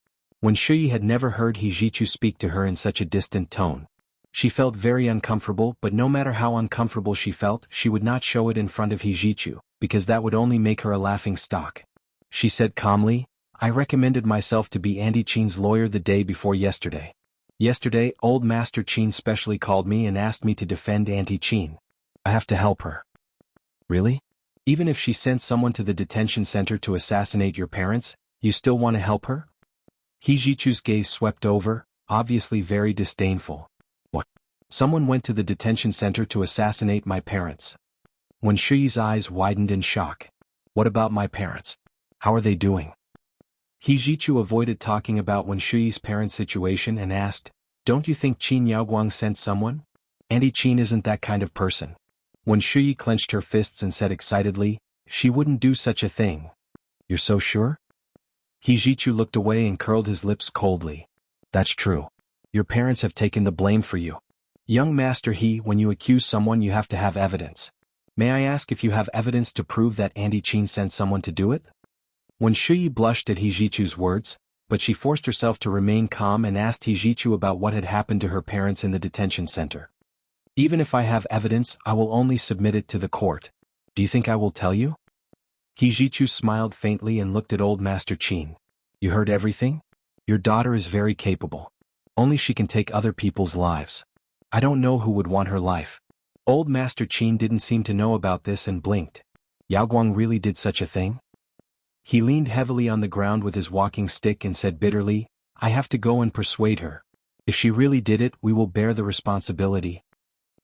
[SPEAKER 1] Wen Shui had never heard Hijichu speak to her in such a distant tone. She felt very uncomfortable, but no matter how uncomfortable she felt, she would not show it in front of Hijichu, because that would only make her a laughing stock. She said calmly, "I recommended myself to be Auntie Qin's lawyer the day before yesterday. Yesterday, Old Master Qin specially called me and asked me to defend Auntie Qin. I have to help her." "Really? Even if she sent someone to the detention center to assassinate your parents, you still want to help her?" Hijichu's gaze swept over, obviously very disdainful. "What? Someone went to the detention center to assassinate my parents?" When Shui's eyes widened in shock. "What about my parents? How are they doing?" Hijichu avoided talking about Wen Shui's parents' situation and asked, "Don't you think Qin Yaoguang sent someone? Auntie Qin isn't that kind of person." Wen Shui clenched her fists and said excitedly, "She wouldn't do such a thing." "You're so sure?" Hijichu looked away and curled his lips coldly. "That's true. Your parents have taken the blame for you. Young Master He, when you accuse someone you have to have evidence. May I ask if you have evidence to prove that Auntie Qin sent someone to do it?" Wen Shui blushed at Hijichu's words, but she forced herself to remain calm and asked Hijichu about what had happened to her parents in the detention center. "Even if I have evidence, I will only submit it to the court. Do you think I will tell you?" Hijichu smiled faintly and looked at Old Master Qin. "You heard everything? Your daughter is very capable. Only she can take other people's lives. I don't know who would want her life." Old Master Qin didn't seem to know about this and blinked. Yaoguang really did such a thing? He leaned heavily on the ground with his walking stick and said bitterly, "I have to go and persuade her. If she really did it, we will bear the responsibility."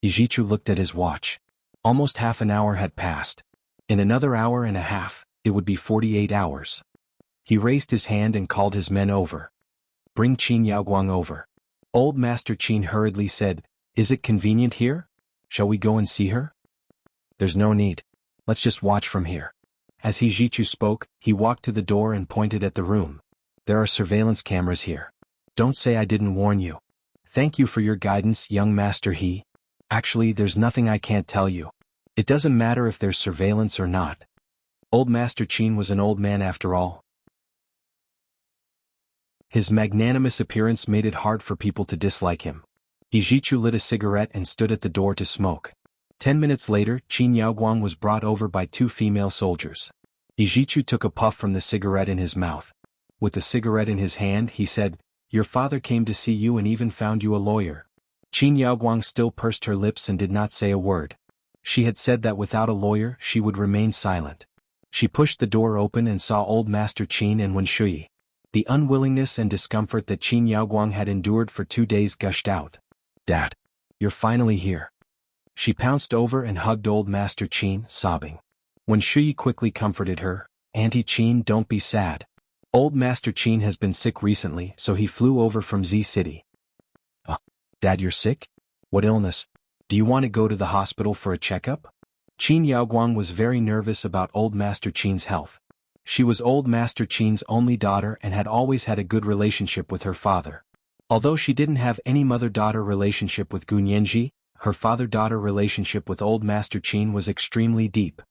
[SPEAKER 1] Hijichu looked at his watch. Almost half an hour had passed. In another hour and a half, it would be 48 hours. He raised his hand and called his men over. "Bring Qin Yaoguang over." Old Master Qin hurriedly said, "Is it convenient here? Shall we go and see her?" "There's no need. Let's just watch from here." As Hijichu spoke, he walked to the door and pointed at the room. "There are surveillance cameras here. Don't say I didn't warn you. Thank you for your guidance, young Master He. Actually, there's nothing I can't tell you. It doesn't matter if there's surveillance or not." Old Master Qin was an old man after all. His magnanimous appearance made it hard for people to dislike him. Hijichu lit a cigarette and stood at the door to smoke. 10 minutes later, Qin Yaoguang was brought over by 2 female soldiers. Hijichu took a puff from the cigarette in his mouth. With the cigarette in his hand, he said, "Your father came to see you and even found you a lawyer. Qin Yaoguang still pursed her lips and did not say a word. She had said that without a lawyer she would remain silent. She pushed the door open and saw old Master Qin and Wen Shui. The unwillingness and discomfort that Qin Yaoguang had endured for 2 days gushed out. "Dad, you're finally here." She pounced over and hugged old Master Qin, sobbing. Wen Shui quickly comforted her. "Auntie Qin, don't be sad. Old Master Qin has been sick recently, so he flew over from Z City." Dad, you're sick? What illness? Do you want to go to the hospital for a checkup?" Qin Yaoguang was very nervous about old Master Qin's health. She was old Master Qin's only daughter and had always had a good relationship with her father. Although she didn't have any mother-daughter relationship with Gun Yanji, her father-daughter relationship with old Master Qin was extremely deep.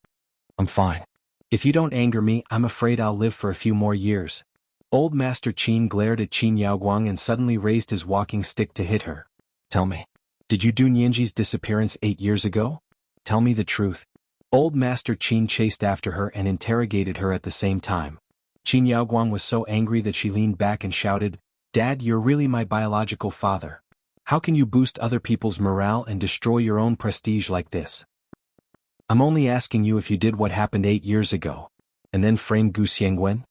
[SPEAKER 1] "I'm fine. If you don't anger me, I'm afraid I'll live for a few more years." Old Master Qin glared at Qin Yaoguang and suddenly raised his walking stick to hit her. "Tell me, did you do Nianji's disappearance 8 years ago? Tell me the truth." Old Master Qin chased after her and interrogated her at the same time. Qin Yaoguang was so angry that she leaned back and shouted, "Dad, you're really my biological father. How can you boost other people's morale and destroy your own prestige like this? I'm only asking you if you did what happened 8 years ago, and then framed Gu Xiangwen.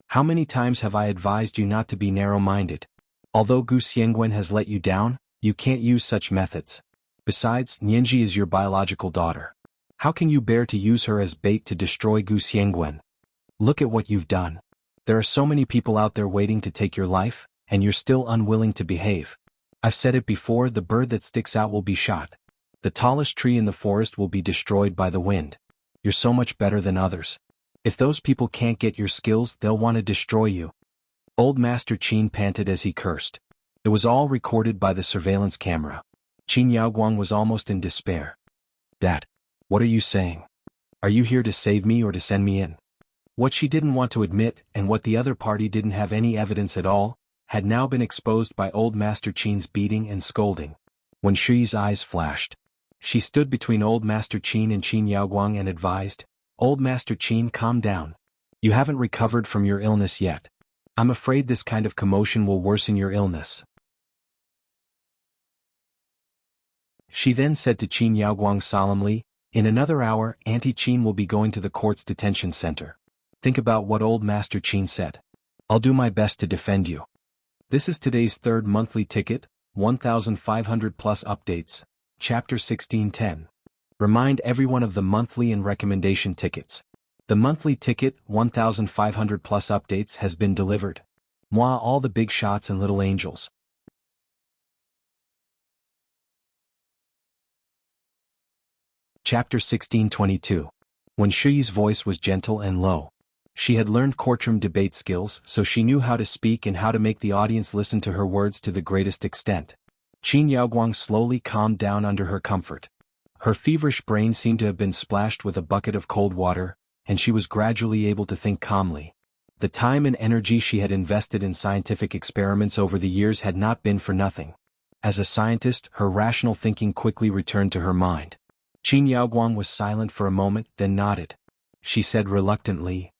[SPEAKER 1] How many times have I advised you not to be narrow-minded? Although Gu Xiangwen has let you down, you can't use such methods. Besides, Nianji is your biological daughter. How can you bear to use her as bait to destroy Gu Xiangwen? Look at what you've done. There are so many people out there waiting to take your life, and you're still unwilling to behave. I've said it before, the bird that sticks out will be shot. The tallest tree in the forest will be destroyed by the wind. You're so much better than others. If those people can't get your skills, they'll want to destroy you." Old Master Qin panted as he cursed. It was all recorded by the surveillance camera. Qin Yaoguang was almost in despair. "Dad, what are you saying? Are you here to save me or to send me in?" What she didn't want to admit, and what the other party didn't have any evidence at all, had now been exposed by old Master Qin's beating and scolding. Wen Shui's eyes flashed. She stood between old Master Qin and Qin Yaoguang and advised, "Old Master Qin, calm down. You haven't recovered from your illness yet. I'm afraid this kind of commotion will worsen your illness." She then said to Qin Yaoguang solemnly, "In another hour, Auntie Qin will be going to the court's detention center. Think about what old Master Qin said. I'll do my best to defend you." This is today's third monthly ticket, 1,500 plus updates, Chapter 1610. Remind everyone of the monthly and recommendation tickets. The monthly ticket, 1,500 plus updates, has been delivered. Moi, all the big shots and little angels. Chapter 1622. Wen Shui's voice was gentle and low. She had learned courtroom debate skills, so she knew how to speak and how to make the audience listen to her words to the greatest extent. Qin Yaoguang slowly calmed down under her comfort. Her feverish brain seemed to have been splashed with a bucket of cold water, and she was gradually able to think calmly. The time and energy she had invested in scientific experiments over the years had not been for nothing. As a scientist, her rational thinking quickly returned to her mind. Qin Yaoguang was silent for a moment, then nodded. She said reluctantly,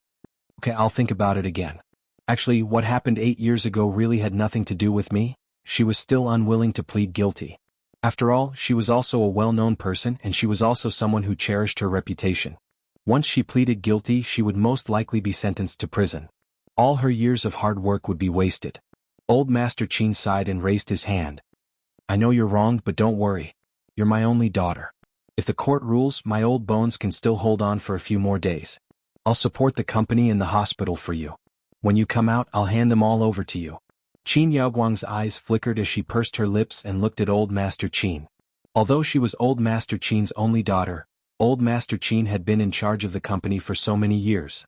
[SPEAKER 1] "Okay, I'll think about it again. Actually, what happened 8 years ago really had nothing to do with me." She was still unwilling to plead guilty. After all, she was also a well-known person, and she was also someone who cherished her reputation. Once she pleaded guilty, she would most likely be sentenced to prison. All her years of hard work would be wasted. Old Master Qin sighed and raised his hand. "I know you're wronged, but don't worry. You're my only daughter. If the court rules, my old bones can still hold on for a few more days. I'll support the company and the hospital for you. When you come out, I'll hand them all over to you." Qin Yaoguang's eyes flickered as she pursed her lips and looked at old Master Qin. Although she was old Master Qin's only daughter, old Master Qin had been in charge of the company for so many years.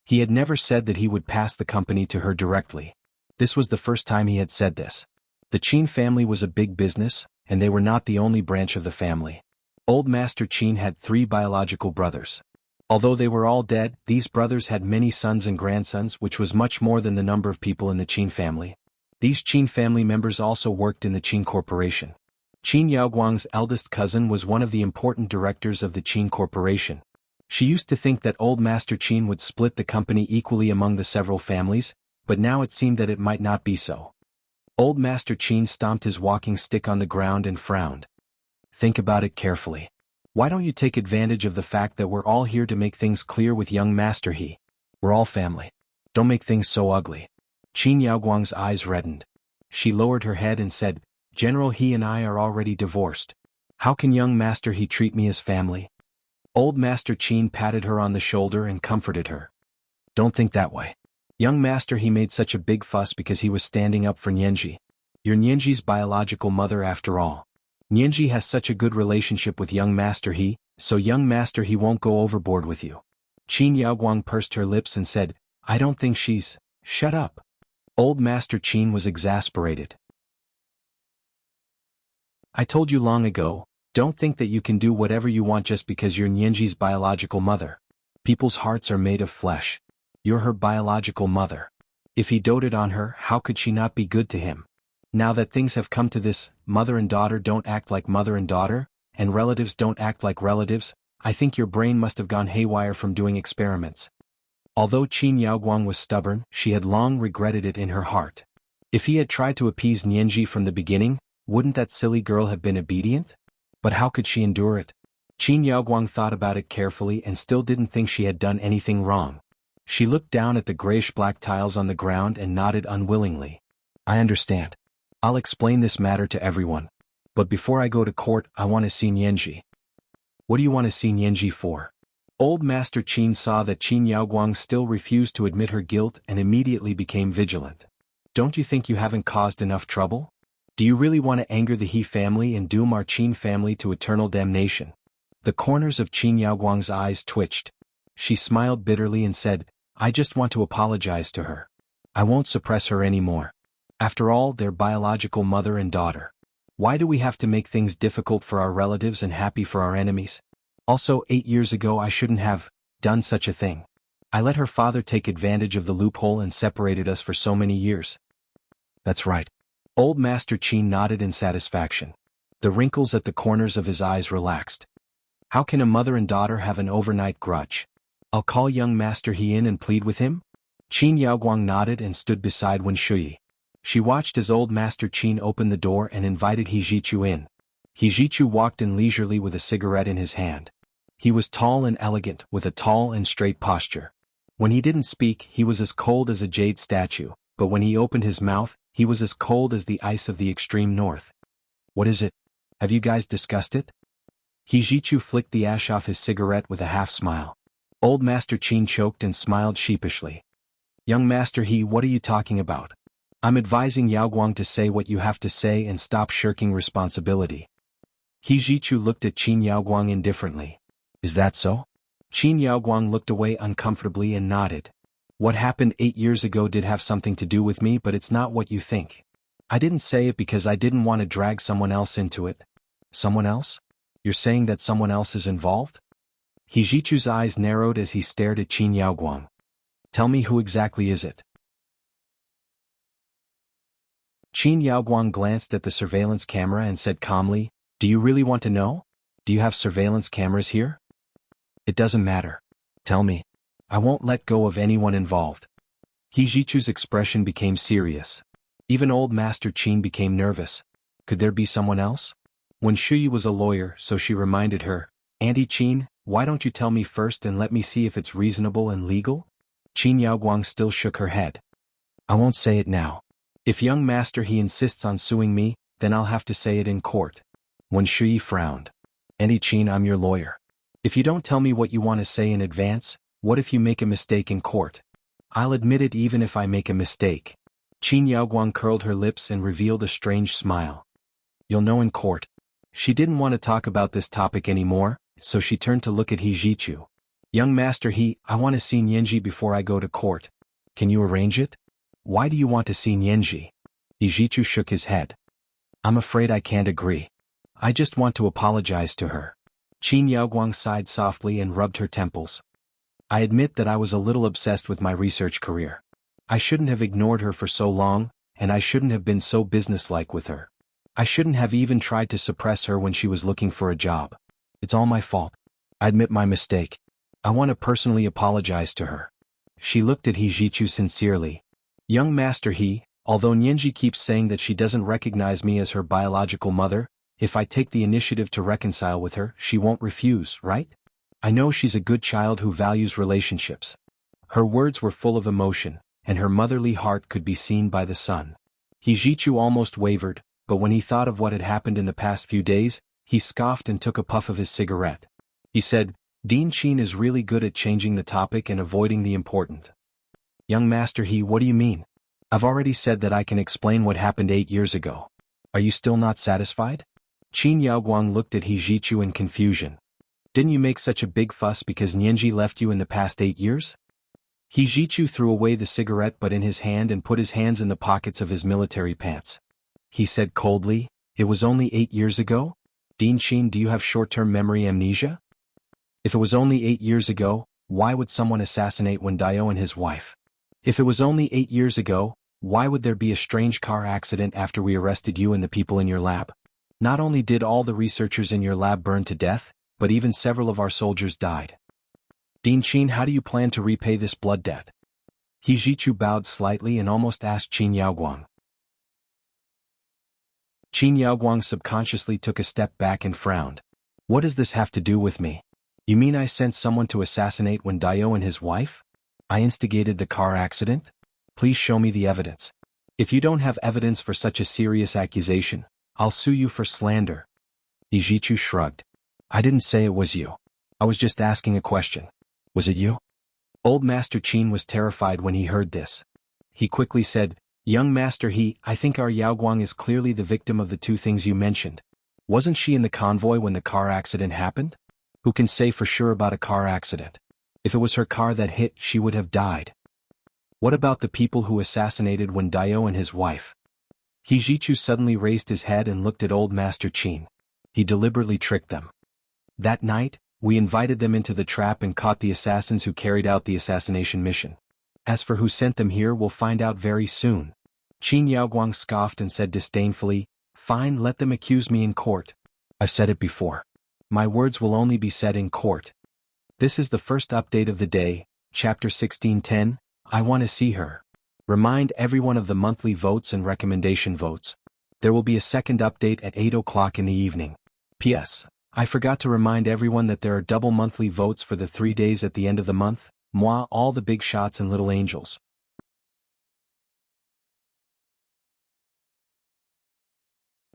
[SPEAKER 1] He had never said that he would pass the company to her directly. This was the first time he had said this. The Qin family was a big business, and they were not the only branch of the family. Old Master Qin had 3 biological brothers. Although they were all dead, these brothers had many sons and grandsons, which was much more than the number of people in the Qin family. These Qin family members also worked in the Qin Corporation. Qin Yaoguang's eldest cousin was one of the important directors of the Qin Corporation. She used to think that old Master Qin would split the company equally among the several families, but now it seemed that it might not be so. Old Master Qin stomped his walking stick on the ground and frowned. Think about it carefully. Why don't you take advantage of the fact that we're all here to make things clear with young Master He? We're all family. Don't make things so ugly. Qin Yaoguang's eyes reddened. She lowered her head and said, General He and I are already divorced. How can young Master He treat me as family? Old Master Qin patted her on the shoulder and comforted her. Don't think that way. Young Master He made such a big fuss because he was standing up for Nianji. You're Nianji's biological mother after all. Nianji has such a good relationship with young Master He, so young Master He won't go overboard with you. Qin Yaoguang pursed her lips and said, I don't think she's… Shut up. Old Master Qin was exasperated. I told you long ago, don't think that you can do whatever you want just because you're Nianji's biological mother. People's hearts are made of flesh. You're her biological mother. If he doted on her, how could she not be good to him? Now that things have come to this, mother and daughter don't act like mother and daughter, and relatives don't act like relatives, I think your brain must have gone haywire from doing experiments. Although Qin Yaoguang was stubborn, she had long regretted it in her heart. If he had tried to appease Nianji from the beginning, wouldn't that silly girl have been obedient? But how could she endure it? Qin Yaoguang thought about it carefully and still didn't think she had done anything wrong. She looked down at the grayish-black tiles on the ground and nodded unwillingly. I understand. I'll explain this matter to everyone. But before I go to court, I want to see Nianji. What do you want to see Nianji for? Old Master Qin saw that Qin Yaoguang still refused to admit her guilt and immediately became vigilant. Don't you think you haven't caused enough trouble? Do you really want to anger the He family and doom our Qin family to eternal damnation? The corners of Qin Yaoguang's eyes twitched. She smiled bitterly and said, I just want to apologize to her. I won't suppress her anymore. After all, they're biological mother and daughter. Why do we have to make things difficult for our relatives and happy for our enemies? Also, 8 years ago I shouldn't have done such a thing. I let her father take advantage of the loophole and separated us for so many years. That's right. Old Master Qin nodded in satisfaction. The wrinkles at the corners of his eyes relaxed. How can a mother and daughter have an overnight grudge? I'll call young Master He in and plead with him? Qin Yaoguang nodded and stood beside Wen Shui. She watched as old Master Qin opened the door and invited He Zhichu in. He Zhichu walked in leisurely with a cigarette in his hand. He was tall and elegant, with a tall and straight posture. When he didn't speak, he was as cold as a jade statue, but when he opened his mouth, he was as cold as the ice of the extreme north. What is it? Have you guys discussed it? He Zhichu flicked the ash off his cigarette with a half-smile. Old Master Qin choked and smiled sheepishly. Young Master He, what are you talking about? I'm advising Yaoguang to say what you have to say and stop shirking responsibility. He Zhichu looked at Qin Yaoguang indifferently. Is that so? Qin Yaoguang looked away uncomfortably and nodded. What happened 8 years ago did have something to do with me, but it's not what you think. I didn't say it because I didn't want to drag someone else into it. Someone else? You're saying that someone else is involved? He Zhichu's eyes narrowed as he stared at Qin Yaoguang. Tell me, who exactly is it? Qin Yaoguang glanced at the surveillance camera and said calmly, Do you really want to know? Do you have surveillance cameras here? It doesn't matter. Tell me. I won't let go of anyone involved. He Zhichu's expression became serious. Even old Master Qin became nervous. Could there be someone else? Wen Shui was a lawyer, so she reminded her, Auntie Qin, why don't you tell me first and let me see if it's reasonable and legal? Qin Yaoguang still shook her head. I won't say it now. If young Master He insists on suing me, then I'll have to say it in court. Wen Shui frowned. Auntie Qin, I'm your lawyer. If you don't tell me what you want to say in advance, what if you make a mistake in court? I'll admit it even if I make a mistake. Qin Yaoguang curled her lips and revealed a strange smile. You'll know in court. She didn't want to talk about this topic anymore, so she turned to look at He Zhichu. Young Master He, I want to see Nianji before I go to court. Can you arrange it? Why do you want to see Nianji? He Zhichu shook his head. I'm afraid I can't agree. I just want to apologize to her. Qin Yaoguang sighed softly and rubbed her temples. I admit that I was a little obsessed with my research career. I shouldn't have ignored her for so long, and I shouldn't have been so businesslike with her. I shouldn't have even tried to suppress her when she was looking for a job. It's all my fault. I admit my mistake. I want to personally apologize to her. She looked at He Zhichu sincerely. Young Master He, Although Nianji keeps saying that she doesn't recognize me as her biological mother, if I take the initiative to reconcile with her, she won't refuse, right? I know she's a good child who values relationships. Her words were full of emotion, and her motherly heart could be seen by the sun. Hijichu almost wavered, but when he thought of what had happened in the past few days, he scoffed and took a puff of his cigarette. He said, Dean Qin is really good at changing the topic and avoiding the important. Young Master what do you mean? I've already said that I can explain what happened 8 years ago. Are you still not satisfied? Qin Yaoguang looked at Hijichu in confusion. Didn't you make such a big fuss because Nianji left you in the past 8 years? Hijichu threw away the cigarette butt in his hand and put his hands in the pockets of his military pants. He said coldly, It was only 8 years ago? Dean Qin, do you have short-term memory amnesia? If it was only 8 years ago, why would someone assassinate Wen Dao and his wife? If it was only 8 years ago, why would there be a strange car accident after we arrested you and the people in your lab? Not only did all the researchers in your lab burn to death, but even several of our soldiers died. Dean Qin, how do you plan to repay this blood debt? Hijichu bowed slightly and almost asked Qin Yaoguang. Qin Yaoguang subconsciously took a step back and frowned. What does this have to do with me? You mean I sent someone to assassinate Wen Dao and his wife? I instigated the car accident? Please show me the evidence. If you don't have evidence for such a serious accusation, I'll sue you for slander. Hijichu shrugged. I didn't say it was you. I was just asking a question. Was it you? Old Master Qin was terrified when he heard this. He quickly said, Young Master I think our Yaoguang is clearly the victim of the two things you mentioned. Wasn't she in the convoy when the car accident happened? Who can say for sure about a car accident? If it was her car that hit, she would have died. What about the people who assassinated Wen Dao and his wife? Hijichu suddenly raised his head and looked at Old Master Qin. He deliberately tricked them. That night, we invited them into the trap and caught the assassins who carried out the assassination mission. As for who sent them here, we'll find out very soon. Qin Yaoguang scoffed and said disdainfully, Fine, let them accuse me in court. I've said it before. My words will only be said in court. This is the first update of the day, Chapter 1610, I want to see her. Remind everyone of the monthly votes and recommendation votes. There will be a second update at 8 o'clock in the evening. P.S. I forgot to remind everyone that there are double monthly votes for the 3 days at the end of the month, moi all the big shots and little angels.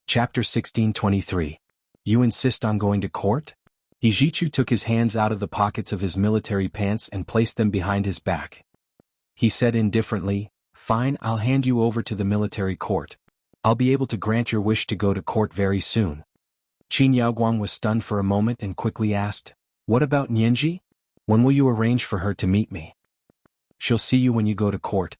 [SPEAKER 1] Chapter 1623. You insist on going to court? Hijichu took his hands out of the pockets of his military pants and placed them behind his back. He said indifferently, Fine, I'll hand you over to the military court. I'll be able to grant your wish to go to court very soon. Qin Yaoguang was stunned for a moment and quickly asked, What about Nianji? When will you arrange for her to meet me? She'll see you when you go to court.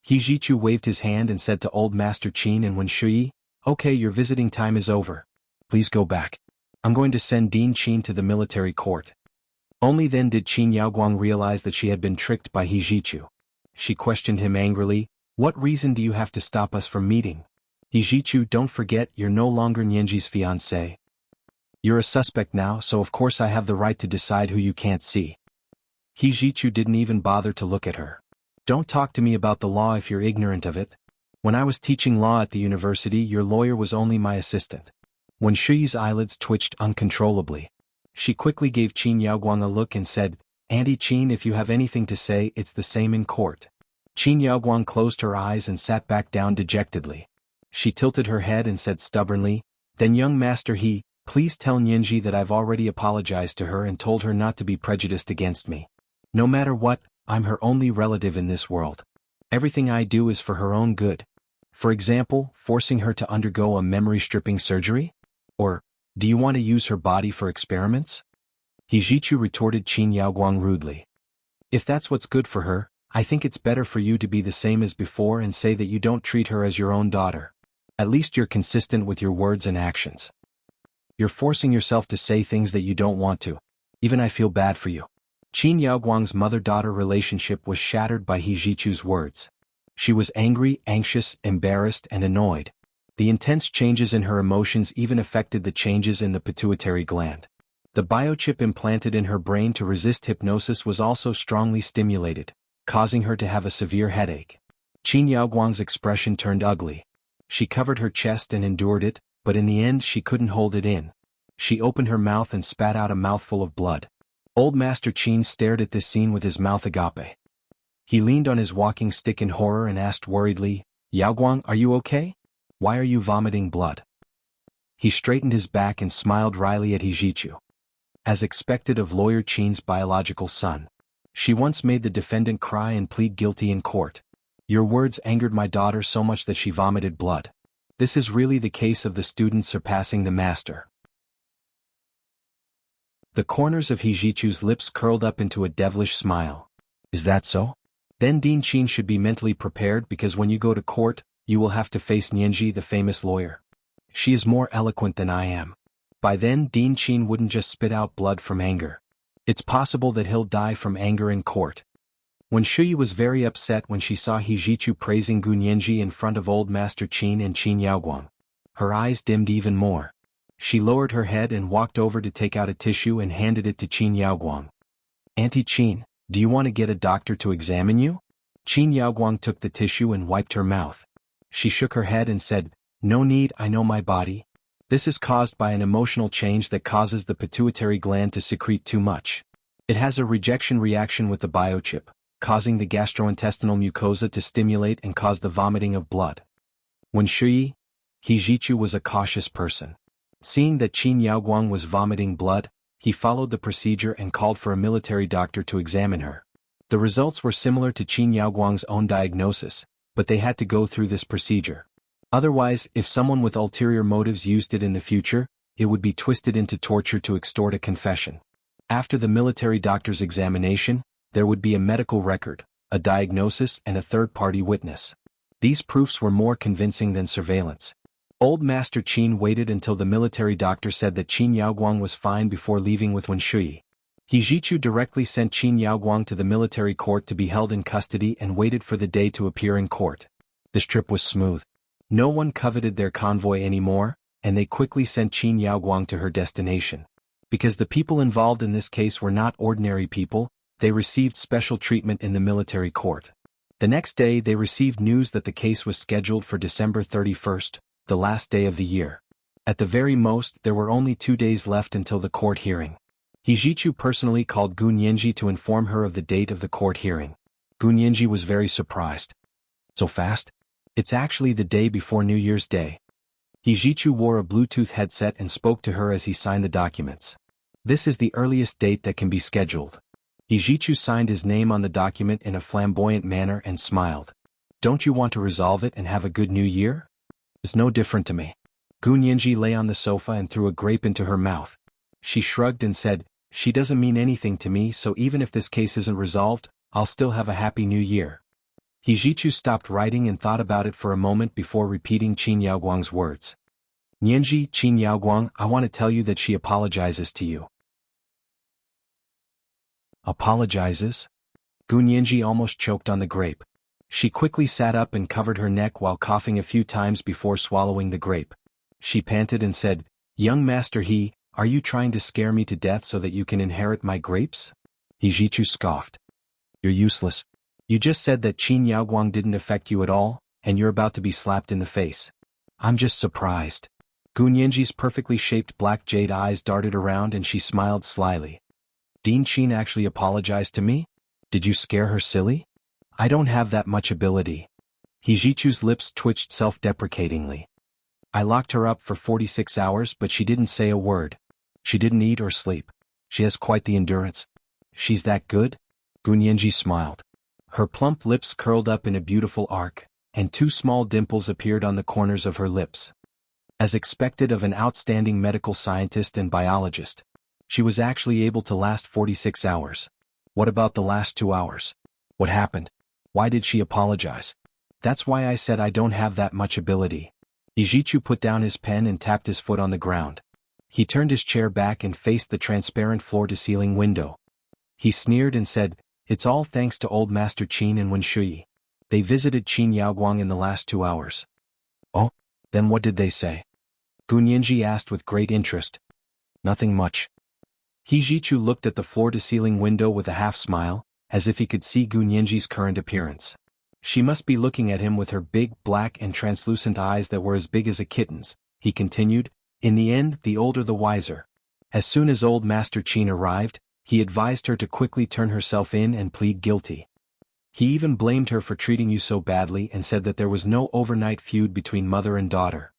[SPEAKER 1] Hijichu waved his hand and said to Old Master Qin and Wen Shui, Okay, your visiting time is over. Please go back. I'm going to send Dean Qin to the military court. Only then did Qin Yaoguang realize that she had been tricked by Hijichu. She questioned him angrily, What reason do you have to stop us from meeting? Hijichu, don't forget you're no longer Nianji's fiancé. You're a suspect now, so of course I have the right to decide who you can't see. Hijichu didn't even bother to look at her. Don't talk to me about the law if you're ignorant of it. When I was teaching law at the university, your lawyer was only my assistant. Wen Shui's eyelids twitched uncontrollably. She quickly gave Qin Yaoguang a look and said, Auntie Qin, if you have anything to say, it's the same in court. Qin Yaoguang closed her eyes and sat back down dejectedly. She tilted her head and said stubbornly, Then young Master please tell Nianji that I've already apologized to her and told her not to be prejudiced against me. No matter what, I'm her only relative in this world. Everything I do is for her own good. For example, forcing her to undergo a memory-stripping surgery? Or, do you want to use her body for experiments? Hijichu retorted Qin Yaoguang rudely. If that's what's good for her, I think it's better for you to be the same as before and say that you don't treat her as your own daughter. At least you're consistent with your words and actions. You're forcing yourself to say things that you don't want to. Even I feel bad for you. Qin Yaoguang's mother-daughter relationship was shattered by Hijichu's words. She was angry, anxious, embarrassed, and annoyed. The intense changes in her emotions even affected the changes in the pituitary gland. The biochip implanted in her brain to resist hypnosis was also strongly stimulated, causing her to have a severe headache. Qin Yaoguang's expression turned ugly. She covered her chest and endured it, but in the end she couldn't hold it in. She opened her mouth and spat out a mouthful of blood. Old Master Qin stared at this scene with his mouth agape. He leaned on his walking stick in horror and asked worriedly, "Yaoguang, are you okay? Why are you vomiting blood?" He straightened his back and smiled wryly at Hijichu. As expected of lawyer Qin's biological son, she once made the defendant cry and plead guilty in court. "Your words angered my daughter so much that she vomited blood. This is really the case of the student surpassing the master." The corners of Hijichu's lips curled up into a devilish smile. "Is that so? Then Dean Qin should be mentally prepared because when you go to court, you will have to face Nianji, the famous lawyer. She is more eloquent than I am. By then Dean Qin wouldn't just spit out blood from anger. It's possible that he'll die from anger in court." When Shuyi was very upset when she saw Hijichu praising Gu Nianji in front of Old Master Qin and Qin Yaoguang. Her eyes dimmed even more. She lowered her head and walked over to take out a tissue and handed it to Qin Yaoguang. "Auntie Qin, do you want to get a doctor to examine you?" Qin Yaoguang took the tissue and wiped her mouth. She shook her head and said, "No need, I know my body. This is caused by an emotional change that causes the pituitary gland to secrete too much. It has a rejection reaction with the biochip, causing the gastrointestinal mucosa to stimulate and cause the vomiting of blood." When Hijichu was a cautious person. Seeing that Qin Yaoguang was vomiting blood, he followed the procedure and called for a military doctor to examine her. The results were similar to Qin Yaoguang's own diagnosis, but they had to go through this procedure. Otherwise, if someone with ulterior motives used it in the future, it would be twisted into torture to extort a confession. After the military doctor's examination, there would be a medical record, a diagnosis and a third-party witness. These proofs were more convincing than surveillance. Old Master Qin waited until the military doctor said that Qin Yaoguang was fine before leaving with Wenshui. Hijichu directly sent Qin Yaoguang to the military court to be held in custody and waited for the day to appear in court. This trip was smooth. No one coveted their convoy anymore, and they quickly sent Qin Yaoguang to her destination. Because the people involved in this case were not ordinary people, they received special treatment in the military court. The next day they received news that the case was scheduled for December 31st, the last day of the year. At the very most, there were only 2 days left until the court hearing. Hijichu personally called Gu Nianji to inform her of the date of the court hearing. Gu Nianji was very surprised. "So fast? It's actually the day before New Year's Day." Hijichu wore a Bluetooth headset and spoke to her as he signed the documents. "This is the earliest date that can be scheduled." Hijichu signed his name on the document in a flamboyant manner and smiled. "Don't you want to resolve it and have a good new year?" "It's no different to me." Gu Nianji lay on the sofa and threw a grape into her mouth. She shrugged and said, "She doesn't mean anything to me, so even if this case isn't resolved, I'll still have a happy new year." Hijichu stopped writing and thought about it for a moment before repeating Qin Yaoguang's words. "Nianji, Qin Yaoguang, I want to tell you that she apologizes to you." "Apologizes?" Gu Nianji almost choked on the grape. She quickly sat up and covered her neck while coughing a few times before swallowing the grape. She panted and said, "Young Master are you trying to scare me to death so that you can inherit my grapes?" Hijichu scoffed. "You're useless. You just said that Qin Yaoguang didn't affect you at all, and you're about to be slapped in the face." "I'm just surprised." Gu Nianji's perfectly shaped black jade eyes darted around and she smiled slyly. "Dean Qin actually apologized to me? Did you scare her silly? I don't have that much ability." Hijichu's lips twitched self-deprecatingly. "I locked her up for 46 hours but she didn't say a word. She didn't eat or sleep. She has quite the endurance." "She's that good?" Gu Nianji smiled. Her plump lips curled up in a beautiful arc, and 2 small dimples appeared on the corners of her lips. As expected of an outstanding medical scientist and biologist, she was actually able to last 46 hours. What about the last 2 hours? What happened? Why did she apologize? "That's why I said I don't have that much ability." Hijichu put down his pen and tapped his foot on the ground. He turned his chair back and faced the transparent floor-to-ceiling window. He sneered and said, "It's all thanks to Old Master Qin and Wenshui. They visited Qin Yaoguang in the last 2 hours." "Oh? Then what did they say?" Gu Nianji asked with great interest. "Nothing much." Hijichu looked at the floor-to-ceiling window with a half-smile, as if he could see Gu Nianji's current appearance. She must be looking at him with her big black and translucent eyes that were as big as a kitten's, he continued. In the end, the older the wiser. As soon as old Master Qin arrived, he advised her to quickly turn herself in and plead guilty. He even blamed her for treating you so badly and said that there was no overnight feud between mother and daughter.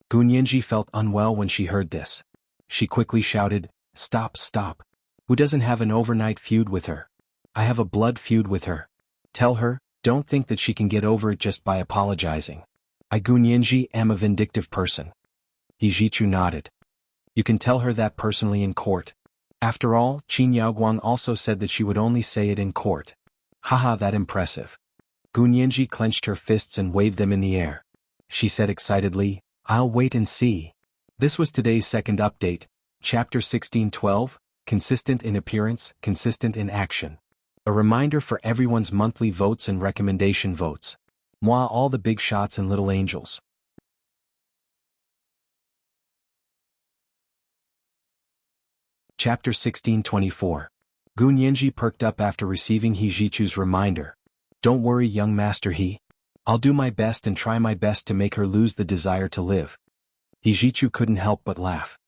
[SPEAKER 1] Gunyanji felt unwell when she heard this. She quickly shouted, "Stop, stop. Who doesn't have an overnight feud with her? I have a blood feud with her. Tell her, don't think that she can get over it just by apologizing. I Gunyanji am a vindictive person." Yijichu nodded. "You can tell her that personally in court. After all, Qin Yaoguang also said that she would only say it in court." "Haha, that impressive." Gunyanji clenched her fists and waved them in the air. She said excitedly, "I'll wait and see." This was today's second update, Chapter 1612, Consistent in Appearance, Consistent in Action. A reminder for everyone's monthly votes and recommendation votes. Moi all the big shots and little angels. Chapter 1624. Gunyanji perked up after receiving Hijichu's reminder. "Don't worry, young Master He. I'll do my best and try my best to make her lose the desire to live." Hijichu couldn't help but laugh.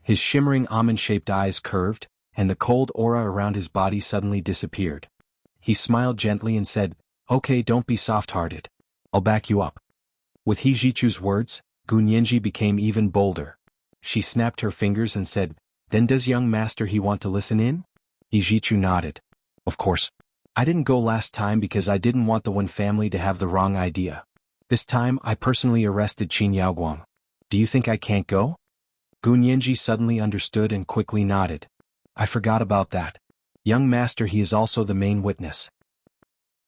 [SPEAKER 1] His shimmering almond-shaped eyes curved, and the cold aura around his body suddenly disappeared. He smiled gently and said, "Okay, don't be soft-hearted. I'll back you up." With Hijichu's words, Gunyanji became even bolder. She snapped her fingers and said, "Then does young Master He want to listen in?" Hijichu nodded. "Of course. I didn't go last time because I didn't want the Wen family to have the wrong idea. This time I personally arrested Qin Yaoguang. Do you think I can't go?" Gunyanji suddenly understood and quickly nodded. "I forgot about that. Young Master He is also the main witness."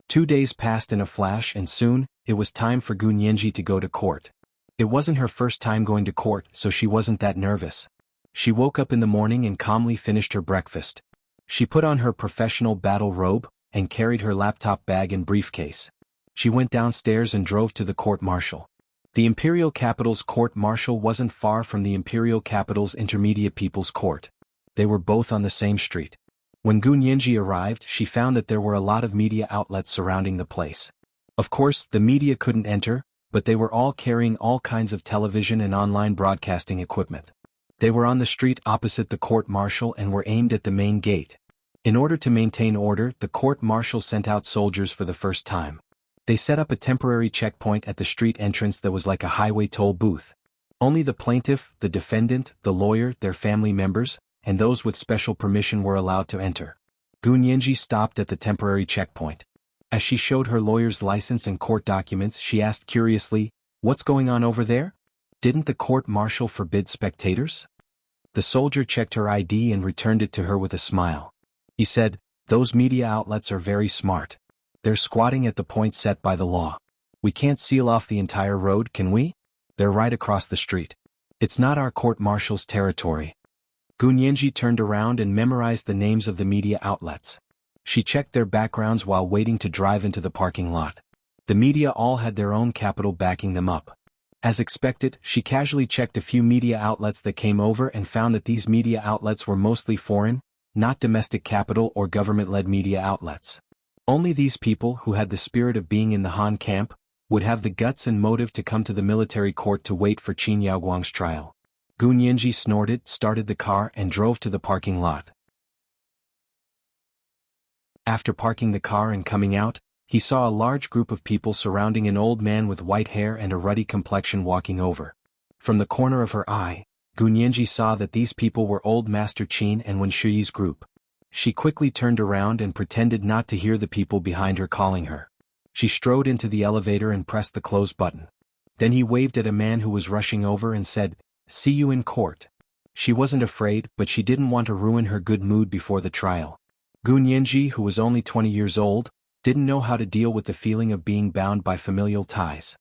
[SPEAKER 1] 2 days passed in a flash and soon, it was time for Gunyanji to go to court. It wasn't her first time going to court, so she wasn't that nervous. She woke up in the morning and calmly finished her breakfast. She put on her professional battle robe, and carried her laptop bag and briefcase. She went downstairs and drove to the court-martial. The imperial capital's court-martial wasn't far from the imperial capital's intermediate people's court. They were both on the same street. When Gunyanji arrived, she found that there were a lot of media outlets surrounding the place. Of course, the media couldn't enter, but they were all carrying all kinds of television and online broadcasting equipment. They were on the street opposite the court-martial and were aimed at the main gate. In order to maintain order, the court-martial sent out soldiers for the first time. They set up a temporary checkpoint at the street entrance that was like a highway toll booth. Only the plaintiff, the defendant, the lawyer, their family members, and those with special permission were allowed to enter. Gunyanji stopped at the temporary checkpoint. As she showed her lawyer's license and court documents, she asked curiously, "What's going on over there? Didn't the court-martial forbid spectators?" The soldier checked her ID and returned it to her with a smile. He said, "Those media outlets are very smart. They're squatting at the point set by the law. We can't seal off the entire road, can we? They're right across the street. It's not our court-martial's territory." Gunyanji turned around and memorized the names of the media outlets. She checked their backgrounds while waiting to drive into the parking lot. The media all had their own capital backing them up. As expected, she casually checked a few media outlets that came over and found that these media outlets were mostly foreign, not domestic capital or government-led media outlets. Only these people who had the spirit of being in the Han camp would have the guts and motive to come to the military court to wait for Qin Yaoguang's trial. Gunyanji snorted, started the car and drove to the parking lot. After parking the car and coming out, he saw a large group of people surrounding an old man with white hair and a ruddy complexion walking over. From the corner of her eye, Gunyanji saw that these people were Old Master Qin and Wen Shuyi's group. She quickly turned around and pretended not to hear the people behind her calling her. She strode into the elevator and pressed the close button. Then he waved at a man who was rushing over and said, "See you in court." She wasn't afraid, but she didn't want to ruin her good mood before the trial. Gunyanji, who was only 20 years old, didn't know how to deal with the feeling of being bound by familial ties.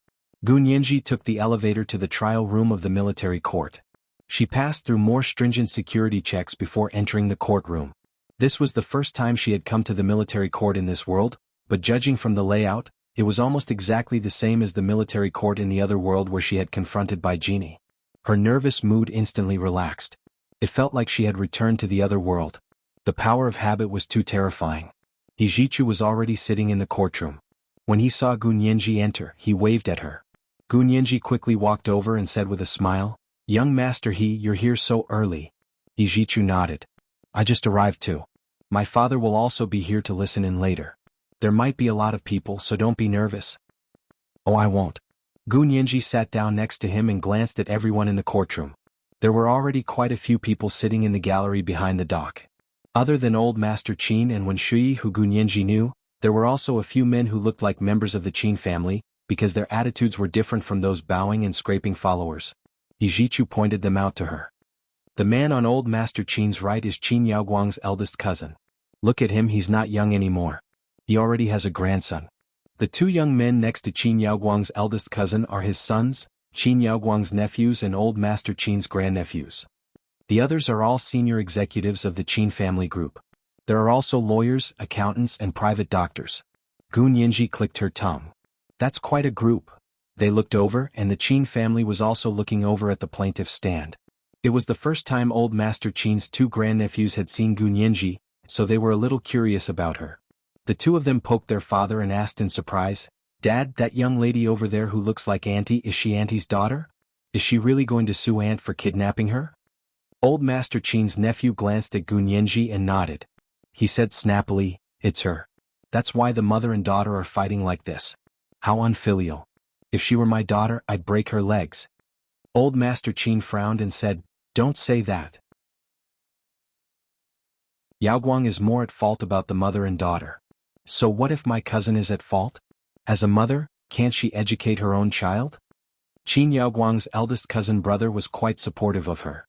[SPEAKER 1] Gunyanji took the elevator to the trial room of the military court. She passed through more stringent security checks before entering the courtroom. This was the first time she had come to the military court in this world, but judging from the layout, it was almost exactly the same as the military court in the other world where she had confronted Bai Genie. Her nervous mood instantly relaxed. It felt like she had returned to the other world. The power of habit was too terrifying. Hijichu was already sitting in the courtroom. When he saw Gu Nianji enter, he waved at her. Gu Nianji quickly walked over and said with a smile, "Young Master you're here so early." Yijichu nodded. "I just arrived too. My father will also be here to listen in later. There might be a lot of people, so don't be nervous." "Oh, I won't." Gu Nianji sat down next to him and glanced at everyone in the courtroom. There were already quite a few people sitting in the gallery behind the dock. Other than old Master Qin and Wen Shui who Gu Nianji knew, there were also a few men who looked like members of the Qin family, because their attitudes were different from those bowing and scraping followers. Yijichu pointed them out to her. The man on old Master Qin's right is Qin Yaoguang's eldest cousin. Look at him, he's not young anymore. He already has a grandson. The two young men next to Qin Yaoguang's eldest cousin are his sons, Qin Yaoguang's nephews and old Master Qin's grandnephews. The others are all senior executives of the Qin family group. There are also lawyers, accountants and private doctors. Gu Nianji clicked her tongue. That's quite a group. They looked over and the Qin family was also looking over at the plaintiff's stand. It was the first time old Master Qin's two grandnephews had seen Gu Nianji, so they were a little curious about her. The two of them poked their father and asked in surprise, "Dad, that young lady over there who looks like Auntie, is she Auntie's daughter? Is she really going to sue Aunt for kidnapping her?" Old Master Qin's nephew glanced at Gu Nianji and nodded. He said snappily, "It's her. That's why the mother and daughter are fighting like this. How unfilial. If she were my daughter, I'd break her legs." Old Master Qin frowned and said, "Don't say that. Yaoguang is more at fault about the mother and daughter. So what if my cousin is at fault? As a mother, can't she educate her own child?" Qin Yaoguang's eldest cousin brother was quite supportive of her.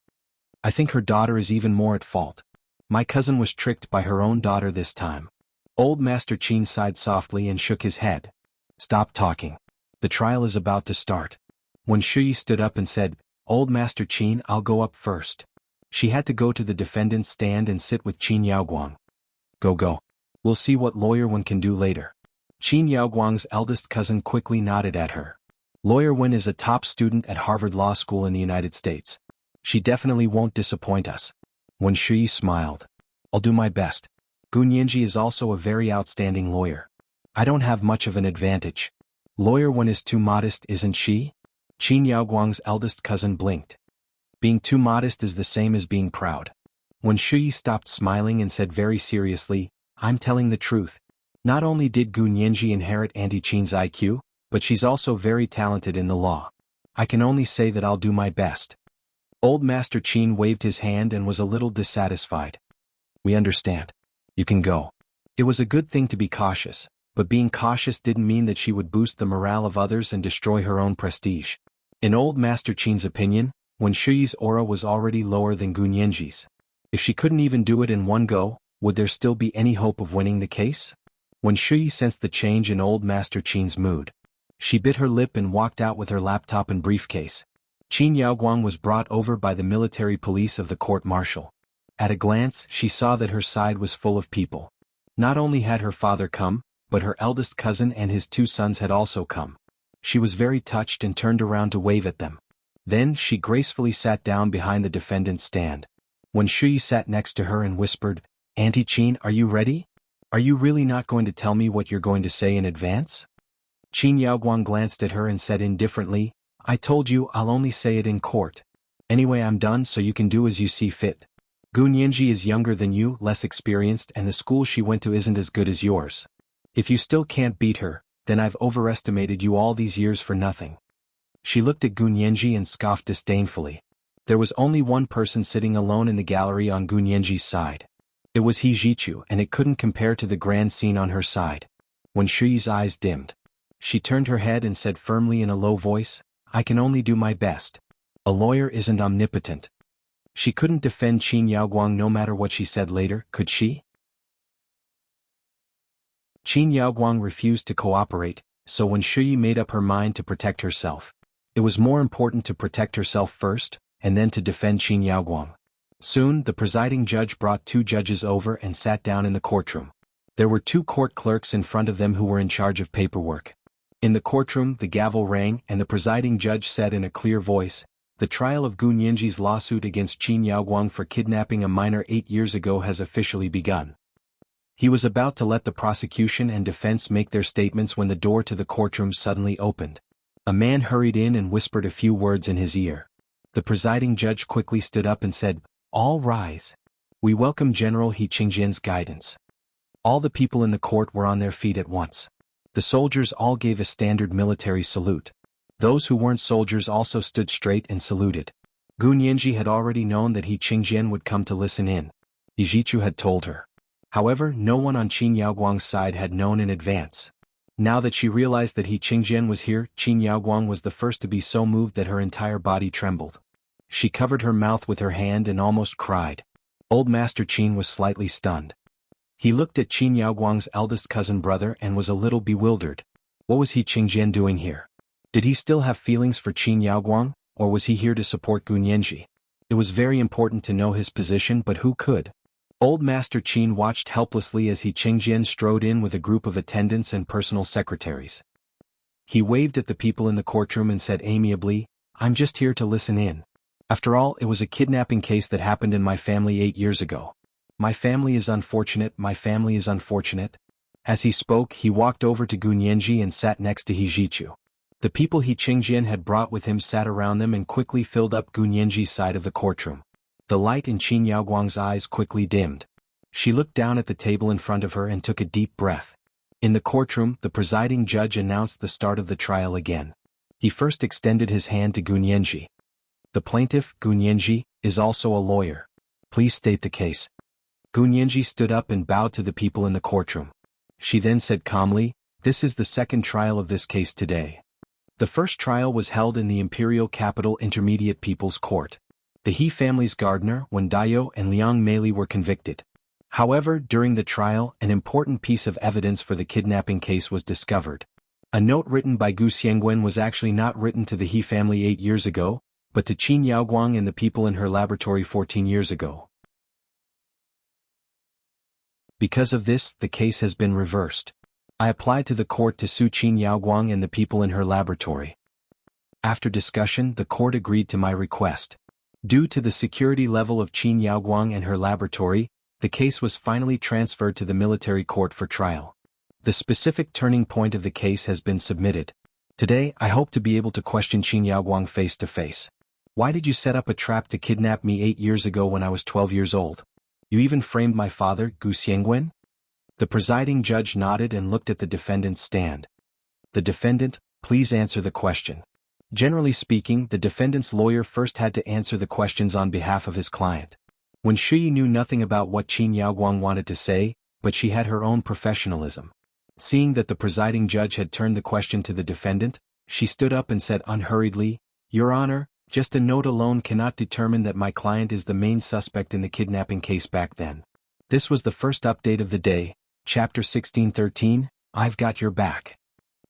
[SPEAKER 1] "I think her daughter is even more at fault. My cousin was tricked by her own daughter this time." Old Master Qin sighed softly and shook his head. "Stop talking. The trial is about to start." When Shui stood up and said, "Old Master Qin, I'll go up first." She had to go to the defendant's stand and sit with Qin Yaoguang. Go. We'll see what Lawyer Wen can do later." Qin Yaoguang's eldest cousin quickly nodded at her. Lawyer Wen is a top student at Harvard Law School in the United States. She definitely won't disappoint us. Wen Shui smiled. "I'll do my best. Gu Nianji is also a very outstanding lawyer. I don't have much of an advantage. Lawyer Wen is too modest, isn't she?" Qin Yaoguang's eldest cousin blinked. "Being too modest is the same as being proud." Wen Shui stopped smiling and said very seriously, "I'm telling the truth. Not only did Gu Nianji inherit Auntie Qin's IQ, but she's also very talented in the law. I can only say that I'll do my best." Old Master Qin waved his hand and was a little dissatisfied. "We understand. You can go." It was a good thing to be cautious, but being cautious didn't mean that she would boost the morale of others and destroy her own prestige. In old Master Qin's opinion, Wen Shui's aura was already lower than Gu Nianji's. If she couldn't even do it in one go, would there still be any hope of winning the case? Wen Shui sensed the change in old Master Qin's mood. She bit her lip and walked out with her laptop and briefcase. Qin Yaoguang was brought over by the military police of the court-martial. At a glance, she saw that her side was full of people. Not only had her father come, but her eldest cousin and his two sons had also come. She was very touched and turned around to wave at them. Then she gracefully sat down behind the defendant's stand. Wen Shui sat next to her and whispered, "Auntie Qin, are you ready? Are you really not going to tell me what you're going to say in advance?" Qin Yaoguang glanced at her and said indifferently, "I told you I'll only say it in court. Anyway, I'm done, so you can do as you see fit. Gu Nianji is younger than you, less experienced, and the school she went to isn't as good as yours. If you still can't beat her, then I've overestimated you all these years for nothing." She looked at Gu Nianji and scoffed disdainfully. There was only one person sitting alone in the gallery on Gu Nianji's side. It was Yijichu, and it couldn't compare to the grand scene on her side. When Shui's eyes dimmed, she turned her head and said firmly in a low voice, "I can only do my best. A lawyer isn't omnipotent." She couldn't defend Qin Yaoguang no matter what she said later, could she? Qin Yaoguang refused to cooperate, so when Shui made up her mind to protect herself. It was more important to protect herself first, and then to defend Qin Yaoguang. Soon, the presiding judge brought two judges over and sat down in the courtroom. There were two court clerks in front of them who were in charge of paperwork. In the courtroom, the gavel rang and the presiding judge said in a clear voice, "The trial of Gu Nianji's lawsuit against Qin Yaoguang for kidnapping a minor 8 years ago has officially begun." He was about to let the prosecution and defense make their statements when the door to the courtroom suddenly opened. A man hurried in and whispered a few words in his ear. The presiding judge quickly stood up and said, "All rise. We welcome General He Qingjian's guidance." All the people in the court were on their feet at once. The soldiers all gave a standard military salute. Those who weren't soldiers also stood straight and saluted. Gu Nianji had already known that He Qingjian would come to listen in. Yijichu had told her. However, no one on Qin Yaoguang's side had known in advance. Now that she realized that He Qingjian was here, Qin Yaoguang was the first to be so moved that her entire body trembled. She covered her mouth with her hand and almost cried. Old Master Qin was slightly stunned. He looked at Qin Yaoguang's eldest cousin brother and was a little bewildered. What was He Qingjian doing here? Did he still have feelings for Qin Yaoguang, or was he here to support Gu Nianji? It was very important to know his position, but who could? Old Master Qin watched helplessly as He Qingjian strode in with a group of attendants and personal secretaries. He waved at the people in the courtroom and said amiably, "I'm just here to listen in. After all, it was a kidnapping case that happened in my family 8 years ago. My family is unfortunate, my family is unfortunate." As he spoke, he walked over to Gu Nianji and sat next to Yijichu. The people He Qingjian had brought with him sat around them and quickly filled up Gu Nianji's side of the courtroom. The light in Qin Yaoguang's eyes quickly dimmed. She looked down at the table in front of her and took a deep breath. In the courtroom, the presiding judge announced the start of the trial again. He first extended his hand to Gu Nianji. "The plaintiff, Gu Nianji, is also a lawyer. Please state the case." Gu Nianji stood up and bowed to the people in the courtroom. She then said calmly, "This is the second trial of this case today. The first trial was held in the Imperial Capital Intermediate People's Court. The He family's gardener, Wen Daiyou and Liang Meili were convicted. However, during the trial, an important piece of evidence for the kidnapping case was discovered. A note written by Gu Xiangwen was actually not written to the He family 8 years ago, but to Qin Yaoguang and the people in her laboratory 14 years ago. Because of this, the case has been reversed. I applied to the court to sue Qin Yaoguang and the people in her laboratory. After discussion, the court agreed to my request. Due to the security level of Qin Yaoguang and her laboratory, the case was finally transferred to the military court for trial. The specific turning point of the case has been submitted. Today, I hope to be able to question Qin Yaoguang face to face. Why did you set up a trap to kidnap me 8 years ago when I was 12 years old? You even framed my father, Gu Xiangwen? The presiding judge nodded and looked at the defendant's stand. The defendant, please answer the question. Generally speaking, the defendant's lawyer first had to answer the questions on behalf of his client. Wen Shuyi knew nothing about what Qin Yaoguang wanted to say, but she had her own professionalism. Seeing that the presiding judge had turned the question to the defendant, she stood up and said unhurriedly, "Your Honor, just a note alone cannot determine that my client is the main suspect in the kidnapping case back then." This was the first update of the day, Chapter 1613, I've Got Your Back.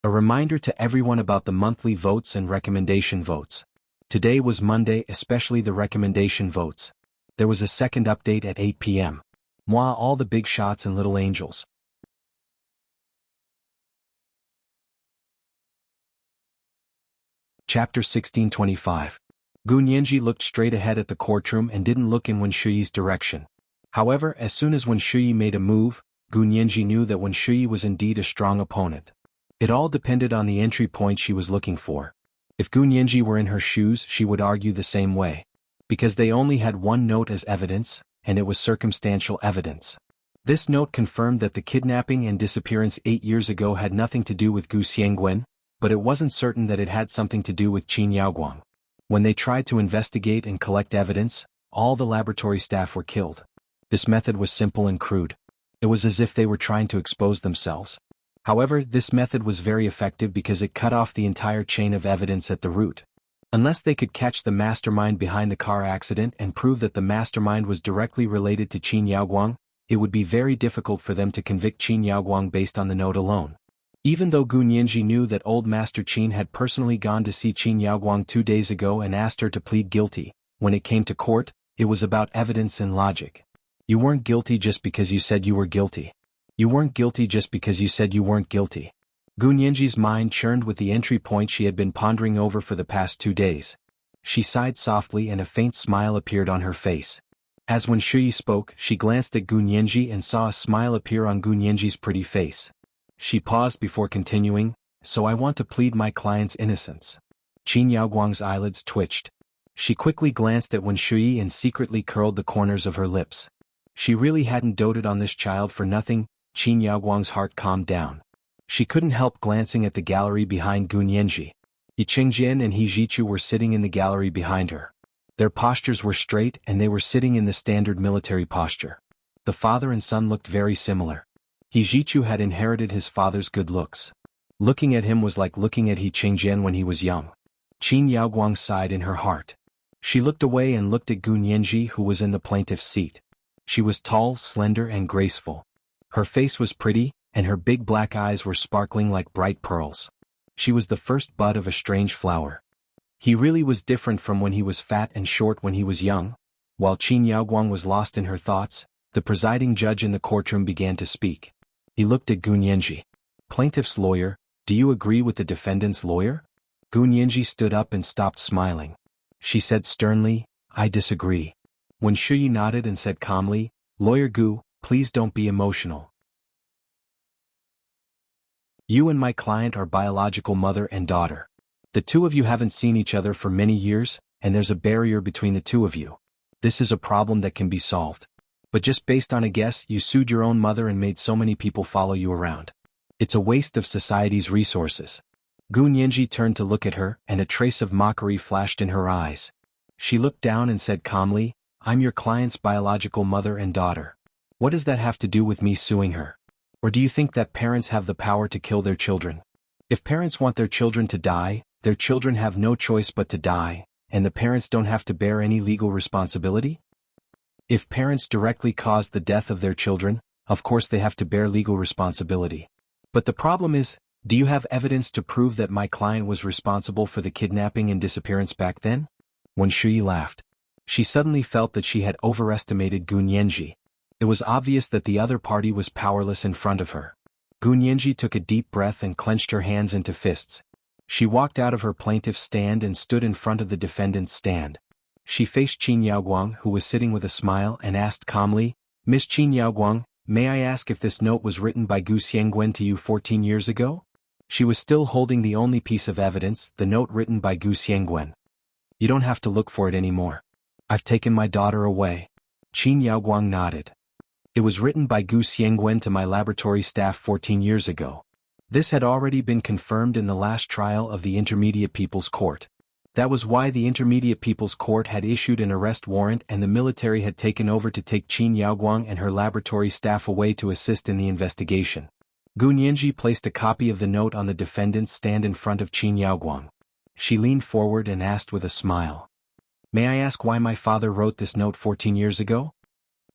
[SPEAKER 1] A reminder to everyone about the monthly votes and recommendation votes. Today was Monday, especially the recommendation votes. There was a second update at 8 p.m. Moi all the big shots and little angels. Chapter 1625. Gu Nianji looked straight ahead at the courtroom and didn't look in Wen Shuyi's direction. However, as soon as Wen Shuyi made a move, Gu Nianji knew that Wen Shuyi was indeed a strong opponent. It all depended on the entry point she was looking for. If Gu Nianji were in her shoes, she would argue the same way. Because they only had one note as evidence, and it was circumstantial evidence. This note confirmed that the kidnapping and disappearance 8 years ago had nothing to do with Gu Xiangwen, but it wasn't certain that it had something to do with Qin Yaoguang. When they tried to investigate and collect evidence, all the laboratory staff were killed. This method was simple and crude. It was as if they were trying to expose themselves. However, this method was very effective because it cut off the entire chain of evidence at the root. Unless they could catch the mastermind behind the car accident and prove that the mastermind was directly related to Qin Yaoguang, it would be very difficult for them to convict Qin Yaoguang based on the note alone. Even though Gu Nianji knew that old Master Qin had personally gone to see Qin Yaoguang 2 days ago and asked her to plead guilty, when it came to court, it was about evidence and logic. You weren't guilty just because you said you were guilty. You weren't guilty just because you said you weren't guilty. Gu Nianji's mind churned with the entry point she had been pondering over for the past 2 days. She sighed softly and a faint smile appeared on her face. As when Shui spoke, she glanced at Gu Nianji and saw a smile appear on Gu Nianji's pretty face. She paused before continuing, "So I want to plead my client's innocence." Qin Yaoguang's eyelids twitched. She quickly glanced at Wen Shui and secretly curled the corners of her lips. She really hadn't doted on this child for nothing. Qin Yaoguang's heart calmed down. She couldn't help glancing at the gallery behind Gu Nianji. Yi Qingjian and He Jichu were sitting in the gallery behind her. Their postures were straight and they were sitting in the standard military posture. The father and son looked very similar. He Jichu had inherited his father's good looks. Looking at him was like looking at He Qingjian when he was young. Qin Yaoguang sighed in her heart. She looked away and looked at Gu Nianji, who was in the plaintiff's seat. She was tall, slender and graceful. Her face was pretty, and her big black eyes were sparkling like bright pearls. She was the first bud of a strange flower. He really was different from when he was fat and short when he was young. While Qin Yaoguang was lost in her thoughts, the presiding judge in the courtroom began to speak. He looked at Gu Nianji. "Plaintiff's lawyer, do you agree with the defendant's lawyer?" Gu Nianji stood up and stopped smiling. She said sternly, "I disagree." When Shui nodded and said calmly, "Lawyer Gu, please don't be emotional. You and my client are biological mother and daughter. The two of you haven't seen each other for many years, and there's a barrier between the two of you. This is a problem that can be solved. But just based on a guess, you sued your own mother and made so many people follow you around. It's a waste of society's resources." Gu Nianji turned to look at her, and a trace of mockery flashed in her eyes. She looked down and said calmly, "I'm your client's biological mother and daughter. What does that have to do with me suing her? Or do you think that parents have the power to kill their children? If parents want their children to die, their children have no choice but to die, and the parents don't have to bear any legal responsibility? If parents directly caused the death of their children, of course they have to bear legal responsibility. But the problem is, do you have evidence to prove that my client was responsible for the kidnapping and disappearance back then?" When Shui laughed. She suddenly felt that she had overestimated Gu Nianji. It was obvious that the other party was powerless in front of her. Gu Nianji took a deep breath and clenched her hands into fists. She walked out of her plaintiff's stand and stood in front of the defendant's stand. She faced Qin Yaoguang, who was sitting with a smile, and asked calmly, "Miss Qin Yaoguang, may I ask if this note was written by Gu Xiangwen to you 14 years ago?" She was still holding the only piece of evidence, the note written by Gu Xiangwen. "You don't have to look for it anymore. I've taken my daughter away." Qin Yaoguang nodded. "It was written by Gu Xiangwen to my laboratory staff 14 years ago. This had already been confirmed in the last trial of the Intermediate People's Court. That was why the Intermediate People's Court had issued an arrest warrant and the military had taken over to take Qin Yaoguang and her laboratory staff away to assist in the investigation." Gu Nianji placed a copy of the note on the defendant's stand in front of Qin Yaoguang. She leaned forward and asked with a smile, "May I ask why my father wrote this note 14 years ago?"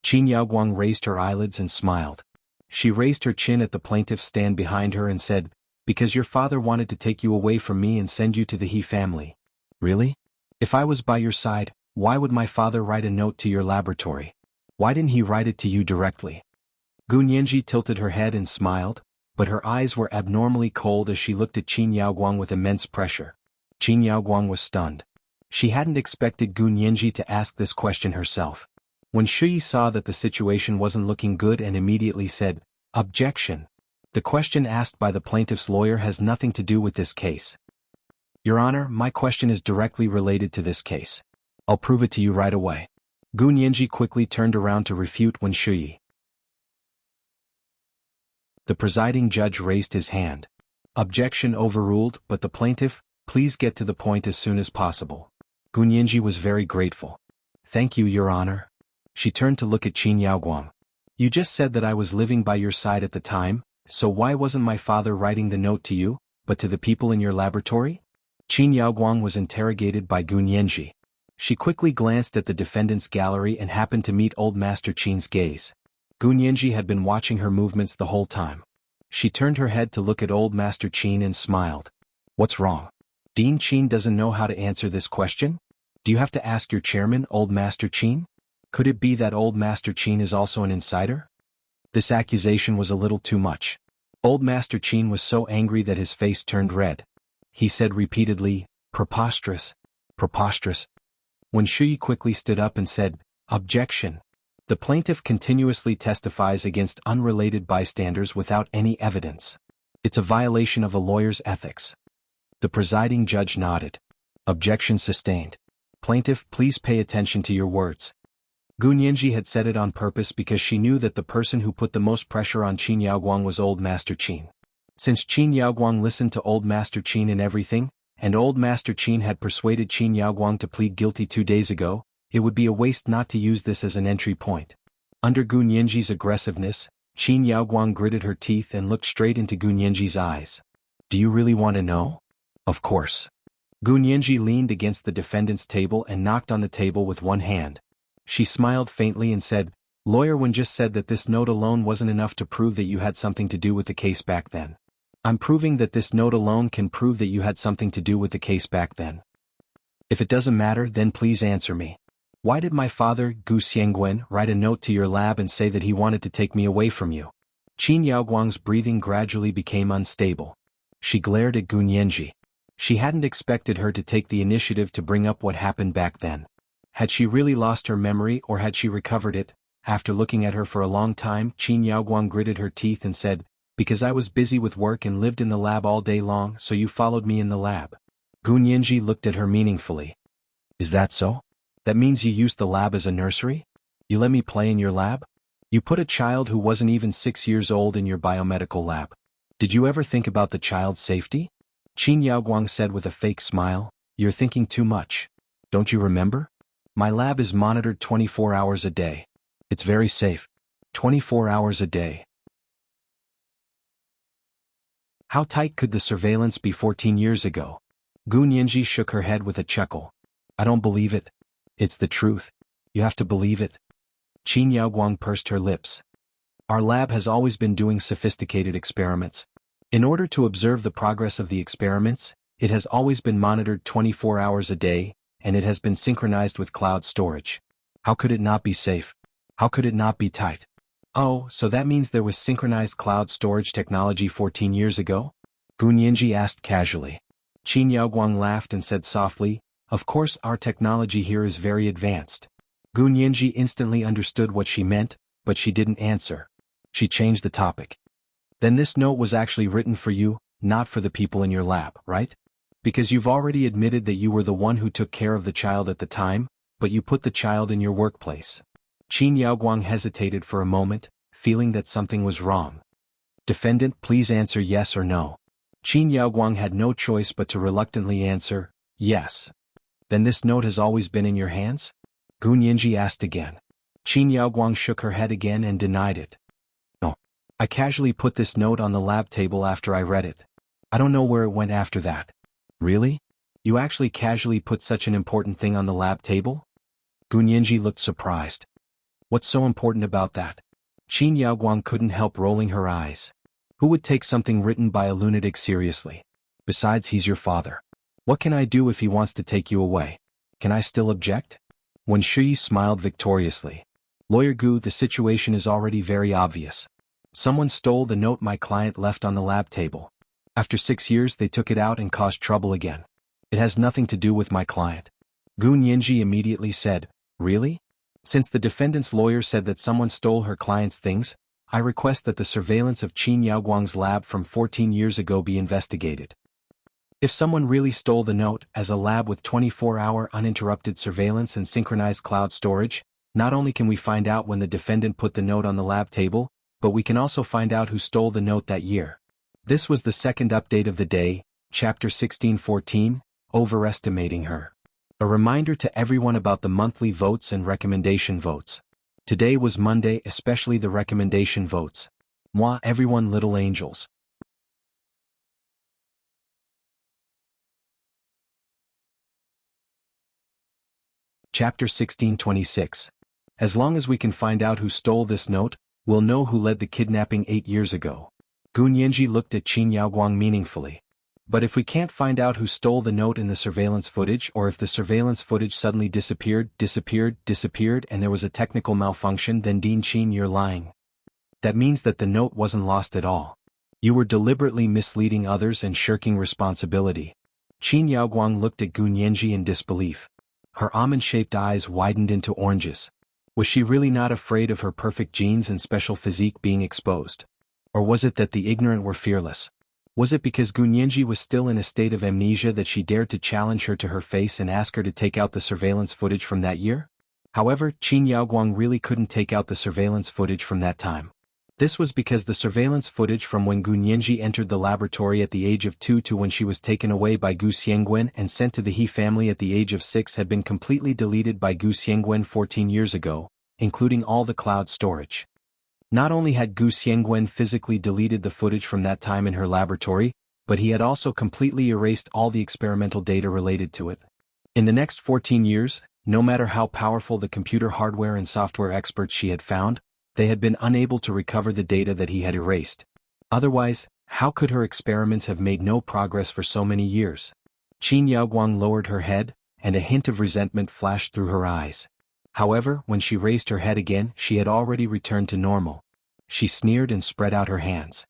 [SPEAKER 1] Qin Yaoguang raised her eyelids and smiled. She raised her chin at the plaintiff's stand behind her and said, "Because your father wanted to take you away from me and send you to the He family." "Really? If I was by your side, why would my father write a note to your laboratory? Why didn't he write it to you directly?" Gu Nianji tilted her head and smiled, but her eyes were abnormally cold as she looked at Qin Yaoguang with immense pressure. Qin Yaoguang was stunned. She hadn't expected Gu Nianji to ask this question herself. When Shui saw that the situation wasn't looking good and immediately said, "Objection. The question asked by the plaintiff's lawyer has nothing to do with this case. Your Honor, my question is directly related to this case. I'll prove it to you right away." Gu Nianji quickly turned around to refute Wen Shui. The presiding judge raised his hand. "Objection overruled, but the plaintiff, please get to the point as soon as possible." Gu Nianji was very grateful. "Thank you, Your Honor." She turned to look at Qin Yaoguang. "You just said that I was living by your side at the time, so why wasn't my father writing the note to you, but to the people in your laboratory?" Qin Yaoguang was interrogated by Gu Nianji. She quickly glanced at the defendant's gallery and happened to meet Old Master Qin's gaze. Gu Nianji had been watching her movements the whole time. She turned her head to look at Old Master Qin and smiled. "What's wrong? Dean Qin doesn't know how to answer this question? Do you have to ask your chairman, Old Master Qin? Could it be that Old Master Qin is also an insider?" This accusation was a little too much. Old Master Qin was so angry that his face turned red. He said repeatedly, "Preposterous, preposterous." When Shui quickly stood up and said, Objection. The plaintiff continuously testifies against unrelated bystanders without any evidence. It's a violation of a lawyer's ethics. The presiding judge nodded. Objection sustained. Plaintiff, please pay attention to your words. Gu Nianji had said it on purpose because she knew that the person who put the most pressure on Qin Yaoguang was Old Master Qin. Since Qin Yaoguang listened to Old Master Qin in everything, and Old Master Qin had persuaded Qin Yaoguang to plead guilty 2 days ago, it would be a waste not to use this as an entry point. Under Gu Nianji's aggressiveness, Qin Yaoguang gritted her teeth and looked straight into Gu Nianji's eyes. Do you really want to know? Of course. Gu Nianji leaned against the defendant's table and knocked on the table with one hand. She smiled faintly and said, Lawyer Wen just said that this note alone wasn't enough to prove that you had something to do with the case back then. I'm proving that this note alone can prove that you had something to do with the case back then. If it doesn't matter, then please answer me. Why did my father, Gu Xiangwen, write a note to your lab and say that he wanted to take me away from you? Qin Yaoguang's breathing gradually became unstable. She glared at Gu Nianji. She hadn't expected her to take the initiative to bring up what happened back then. Had she really lost her memory or had she recovered it? After looking at her for a long time, Qin Yaoguang gritted her teeth and said, Because I was busy with work and lived in the lab all day long, so you followed me in the lab. Gu Nianji looked at her meaningfully. Is that so? That means you used the lab as a nursery? You let me play in your lab? You put a child who wasn't even 6 years old in your biomedical lab. Did you ever think about the child's safety? Qin Yaoguang said with a fake smile, You're thinking too much. Don't you remember? My lab is monitored 24 hours a day. It's very safe. 24 hours a day. How tight could the surveillance be 14 years ago? Gu Nianji shook her head with a chuckle. I don't believe it. It's the truth. You have to believe it. Qin Yaoguang pursed her lips. Our lab has always been doing sophisticated experiments. In order to observe the progress of the experiments, it has always been monitored 24 hours a day, and it has been synchronized with cloud storage. How could it not be safe? How could it not be tight? Oh, so that means there was synchronized cloud storage technology 14 years ago? Gu Nianji asked casually. Qin Yaoguang laughed and said softly, Of course our technology here is very advanced. Gu Nianji instantly understood what she meant, but she didn't answer. She changed the topic. Then this note was actually written for you, not for the people in your lab, right? Because you've already admitted that you were the one who took care of the child at the time, but you put the child in your workplace. Qin Yaoguang hesitated for a moment, feeling that something was wrong. Defendant, please answer yes or no. Qin Yaoguang had no choice but to reluctantly answer, yes. Then this note has always been in your hands? Gu Nianji asked again. Qin Yaoguang shook her head again and denied it. No. I casually put this note on the lab table after I read it. I don't know where it went after that. Really? You actually casually put such an important thing on the lab table? Gu Nianji looked surprised. What's so important about that? Qin Yaoguang couldn't help rolling her eyes. Who would take something written by a lunatic seriously? Besides, he's your father. What can I do if he wants to take you away? Can I still object? Wen Shui smiled victoriously. Lawyer Gu, the situation is already very obvious. Someone stole the note my client left on the lab table. After 6 years they took it out and caused trouble again. It has nothing to do with my client. Gu Nianji immediately said, Really? Since the defendant's lawyer said that someone stole her client's things, I request that the surveillance of Qin Yaoguang's lab from 14 years ago be investigated. If someone really stole the note, as a lab with 24-hour uninterrupted surveillance and synchronized cloud storage, not only can we find out when the defendant put the note on the lab table, but we can also find out who stole the note that year. This was the second update of the day, Chapter 1614, Overestimating Her. A reminder to everyone about the monthly votes and recommendation votes. Today was Monday, especially the recommendation votes. Moi, everyone, little angels. Chapter 1626. As long as we can find out who stole this note, we'll know who led the kidnapping 8 years ago. Gu Nianji looked at Qin Yaoguang meaningfully. But if we can't find out who stole the note in the surveillance footage, or if the surveillance footage suddenly disappeared, and there was a technical malfunction, then Dean Qin, you're lying. That means that the note wasn't lost at all. You were deliberately misleading others and shirking responsibility. Qin Yaoguang looked at Gu Nianji in disbelief. Her almond-shaped eyes widened into oranges. Was she really not afraid of her perfect genes and special physique being exposed? Or was it that the ignorant were fearless? Was it because Gunyanji was still in a state of amnesia that she dared to challenge her to her face and ask her to take out the surveillance footage from that year? However, Qin Yaoguang really couldn't take out the surveillance footage from that time. This was because the surveillance footage from when Gunyanji entered the laboratory at the age of 2 to when she was taken away by Gu Xiangwen and sent to the He family at the age of 6 had been completely deleted by Gu Xiangwen 14 years ago, including all the cloud storage. Not only had Gu Xiangwen physically deleted the footage from that time in her laboratory, but he had also completely erased all the experimental data related to it. In the next 14 years, no matter how powerful the computer hardware and software experts she had found, they had been unable to recover the data that he had erased. Otherwise, how could her experiments have made no progress for so many years? Qin Yaoguang lowered her head, and a hint of resentment flashed through her eyes. However, when she raised her head again, she had already returned to normal. She sneered and spread out her hands.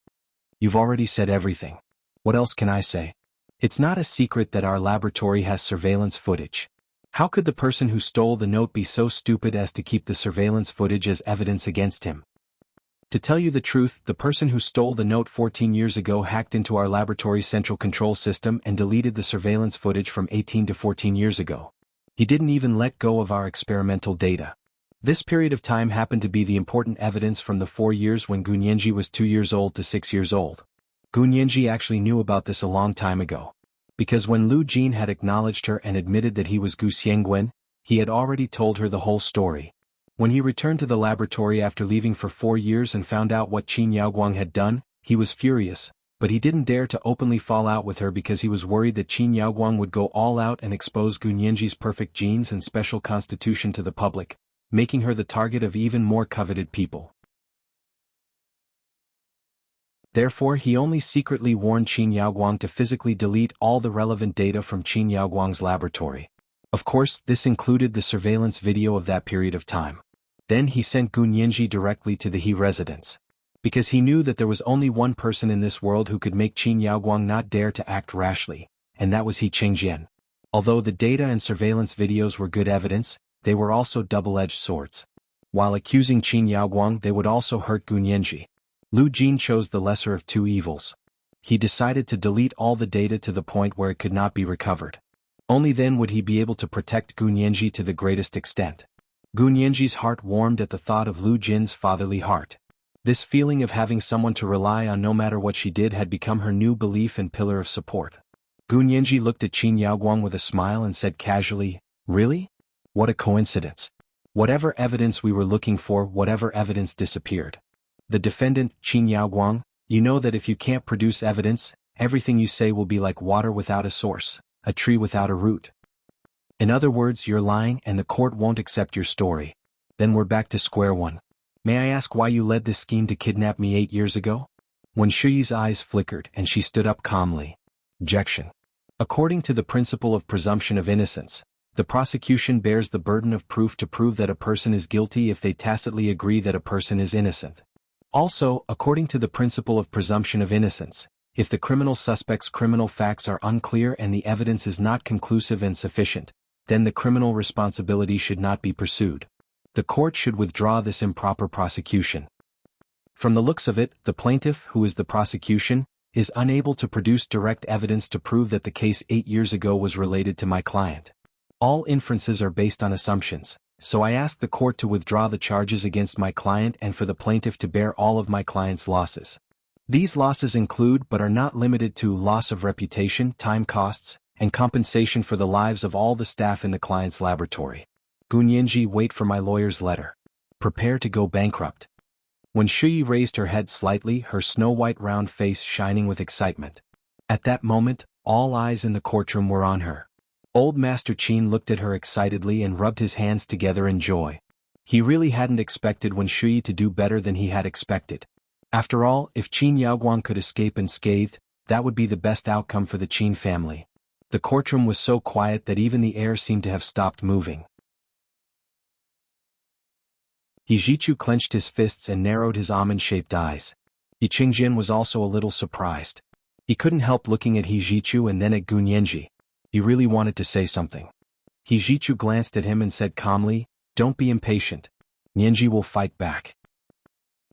[SPEAKER 1] "You've already said everything. What else can I say? It's not a secret that our laboratory has surveillance footage. How could the person who stole the note be so stupid as to keep the surveillance footage as evidence against him? To tell you the truth, the person who stole the note 14 years ago hacked into our laboratory's central control system and deleted the surveillance footage from 18 to 14 years ago. He didn't even let go of our experimental data. This period of time happened to be the important evidence from the 4 years when Gunyanji was 2 years old to 6 years old. Gunyanji actually knew about this a long time ago. Because when Lu Jin had acknowledged her and admitted that he was Gu Xiangwen, he had already told her the whole story. When he returned to the laboratory after leaving for 4 years and found out what Qin Yaoguang had done, he was furious, but he didn't dare to openly fall out with her because he was worried that Qin Yaoguang would go all out and expose Gunyanji's perfect genes and special constitution to the public, making her the target of even more coveted people. Therefore, he only secretly warned Qin Yaoguang to physically delete all the relevant data from Qin Yaoguang's laboratory. Of course, this included the surveillance video of that period of time. Then he sent Gunyanji directly to the He residence. Because he knew that there was only one person in this world who could make Qin Yaoguang not dare to act rashly, and that was He Chengjian. Although the data and surveillance videos were good evidence, they were also double-edged swords. While accusing Qin Yaoguang, they would also hurt Gunyanji. Lu Jin chose the lesser of two evils. He decided to delete all the data to the point where it could not be recovered. Only then would he be able to protect Gunyanji to the greatest extent. Gunyanji's heart warmed at the thought of Lu Jin's fatherly heart. This feeling of having someone to rely on no matter what she did had become her new belief and pillar of support. Gunyanji looked at Qin Yaoguang with a smile and said casually, "Really? What a coincidence. Whatever evidence we were looking for, whatever evidence disappeared. The defendant, Qin Yaoguang, you know that if you can't produce evidence, everything you say will be like water without a source, a tree without a root. In other words, you're lying and the court won't accept your story. Then we're back to square one. May I ask why you led this scheme to kidnap me 8 years ago?" When Shuyi's eyes flickered and she stood up calmly. Objection. According to the principle of presumption of innocence, the prosecution bears the burden of proof to prove that a person is guilty if they tacitly agree that a person is innocent. Also, according to the principle of presumption of innocence, if the criminal suspect's criminal facts are unclear and the evidence is not conclusive and sufficient, then the criminal responsibility should not be pursued. The court should withdraw this improper prosecution. From the looks of it, the plaintiff, who is the prosecution, is unable to produce direct evidence to prove that the case 8 years ago was related to my client. All inferences are based on assumptions. So I ask the court to withdraw the charges against my client and for the plaintiff to bear all of my client's losses. These losses include but are not limited to loss of reputation, time costs, and compensation for the lives of all the staff in the client's laboratory. Gunyanji, wait for my lawyer's letter. Prepare to go bankrupt. When Shuyi raised her head slightly, her snow-white round face shining with excitement. At that moment, all eyes in the courtroom were on her. Old Master Qin looked at her excitedly and rubbed his hands together in joy. He really hadn't expected Wen Shuyi to do better than he had expected. After all, if Qin Yaoguang could escape unscathed, that would be the best outcome for the Qin family. The courtroom was so quiet that even the air seemed to have stopped moving. He Zhichu clenched his fists and narrowed his almond-shaped eyes. He Qingjin was also a little surprised. He couldn't help looking at He Zhichu and then at Gunyanji. He really wanted to say something. He Zhichu glanced at him and said calmly, "Don't be impatient. Nianji will fight back.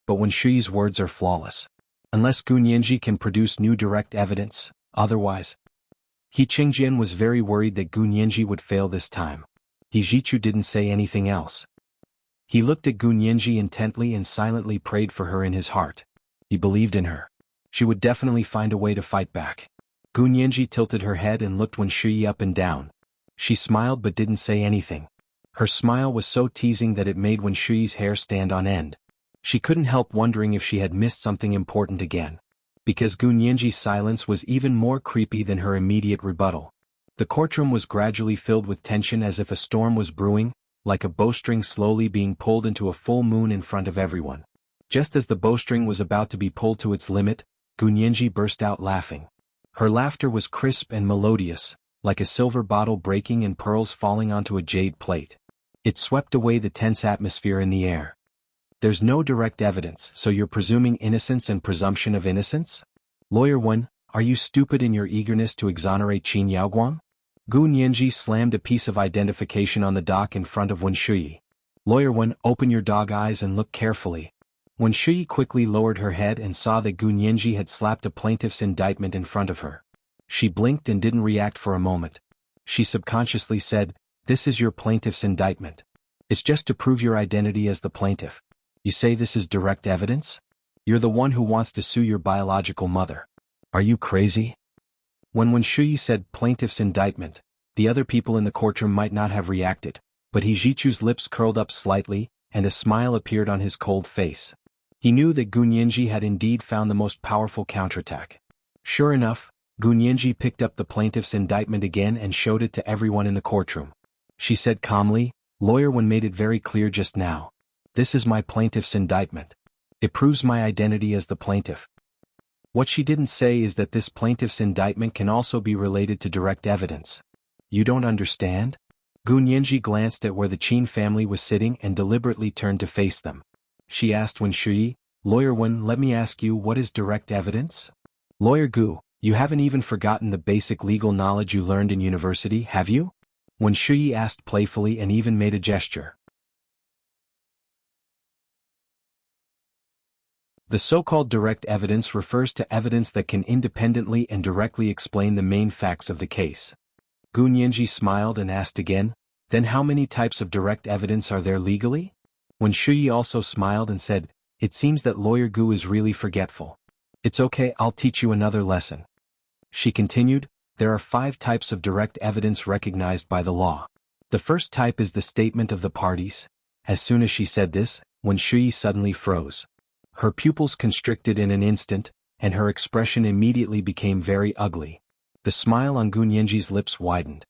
[SPEAKER 1] But Wen Shuyi's words are flawless. Unless Gu Nianji can produce new direct evidence, otherwise. He Qingjian was very worried that Gu Nianji would fail this time. He Jichu didn't say anything else. He looked at Gu Nianji intently and silently prayed for her in his heart. He believed in her. She would definitely find a way to fight back. Gu Nianji tilted her head and looked Wen Shuyi up and down. She smiled but didn't say anything. Her smile was so teasing that it made Wen Shuyi's hair stand on end. She couldn't help wondering if she had missed something important again. Because Gu Nianji's silence was even more creepy than her immediate rebuttal. The courtroom was gradually filled with tension as if a storm was brewing, like a bowstring slowly being pulled into a full moon in front of everyone. Just as the bowstring was about to be pulled to its limit, Gu Nianji burst out laughing. Her laughter was crisp and melodious, like a silver bottle breaking and pearls falling onto a jade plate. It swept away the tense atmosphere in the air. There's no direct evidence, so you're presuming innocence and presumption of innocence? Lawyer Wen, are you stupid in your eagerness to exonerate Qin Yaoguang? Gu Nianji slammed a piece of identification on the dock in front of Wen Shuyi. Lawyer Wen, open your dog eyes and look carefully. Wen Shuyi quickly lowered her head and saw that Gu Nianji had slapped a plaintiff's indictment in front of her. She blinked and didn't react for a moment. She subconsciously said, "This is your plaintiff's indictment. It's just to prove your identity as the plaintiff. You say this is direct evidence? You're the one who wants to sue your biological mother. Are you crazy?" When Wen Shuyi said plaintiff's indictment, the other people in the courtroom might not have reacted, but He Jichu's lips curled up slightly, and a smile appeared on his cold face. He knew that Gu Nianji had indeed found the most powerful counterattack. Sure enough, Gu Nianji picked up the plaintiff's indictment again and showed it to everyone in the courtroom. She said calmly, "Lawyer Wen made it very clear just now. This is my plaintiff's indictment. It proves my identity as the plaintiff." What she didn't say is that this plaintiff's indictment can also be related to direct evidence. You don't understand? Gu Nianji glanced at where the Qin family was sitting and deliberately turned to face them. She asked Wen Shuyi, "Lawyer Wen, let me ask you, what is direct evidence?" "Lawyer Gu, you haven't even forgotten the basic legal knowledge you learned in university, have you?" Wen Shuyi asked playfully and even made a gesture. The so-called direct evidence refers to evidence that can independently and directly explain the main facts of the case. Gu Nianji smiled and asked again, "Then how many types of direct evidence are there legally?" Wen Shuyi also smiled and said, "It seems that Lawyer Gu is really forgetful. It's okay, I'll teach you another lesson." She continued, "There are 5 types of direct evidence recognized by the law. The first type is the statement of the parties." As soon as she said this, Wen Shuyi suddenly froze. Her pupils constricted in an instant, and her expression immediately became very ugly. The smile on Gu Nianji's lips widened.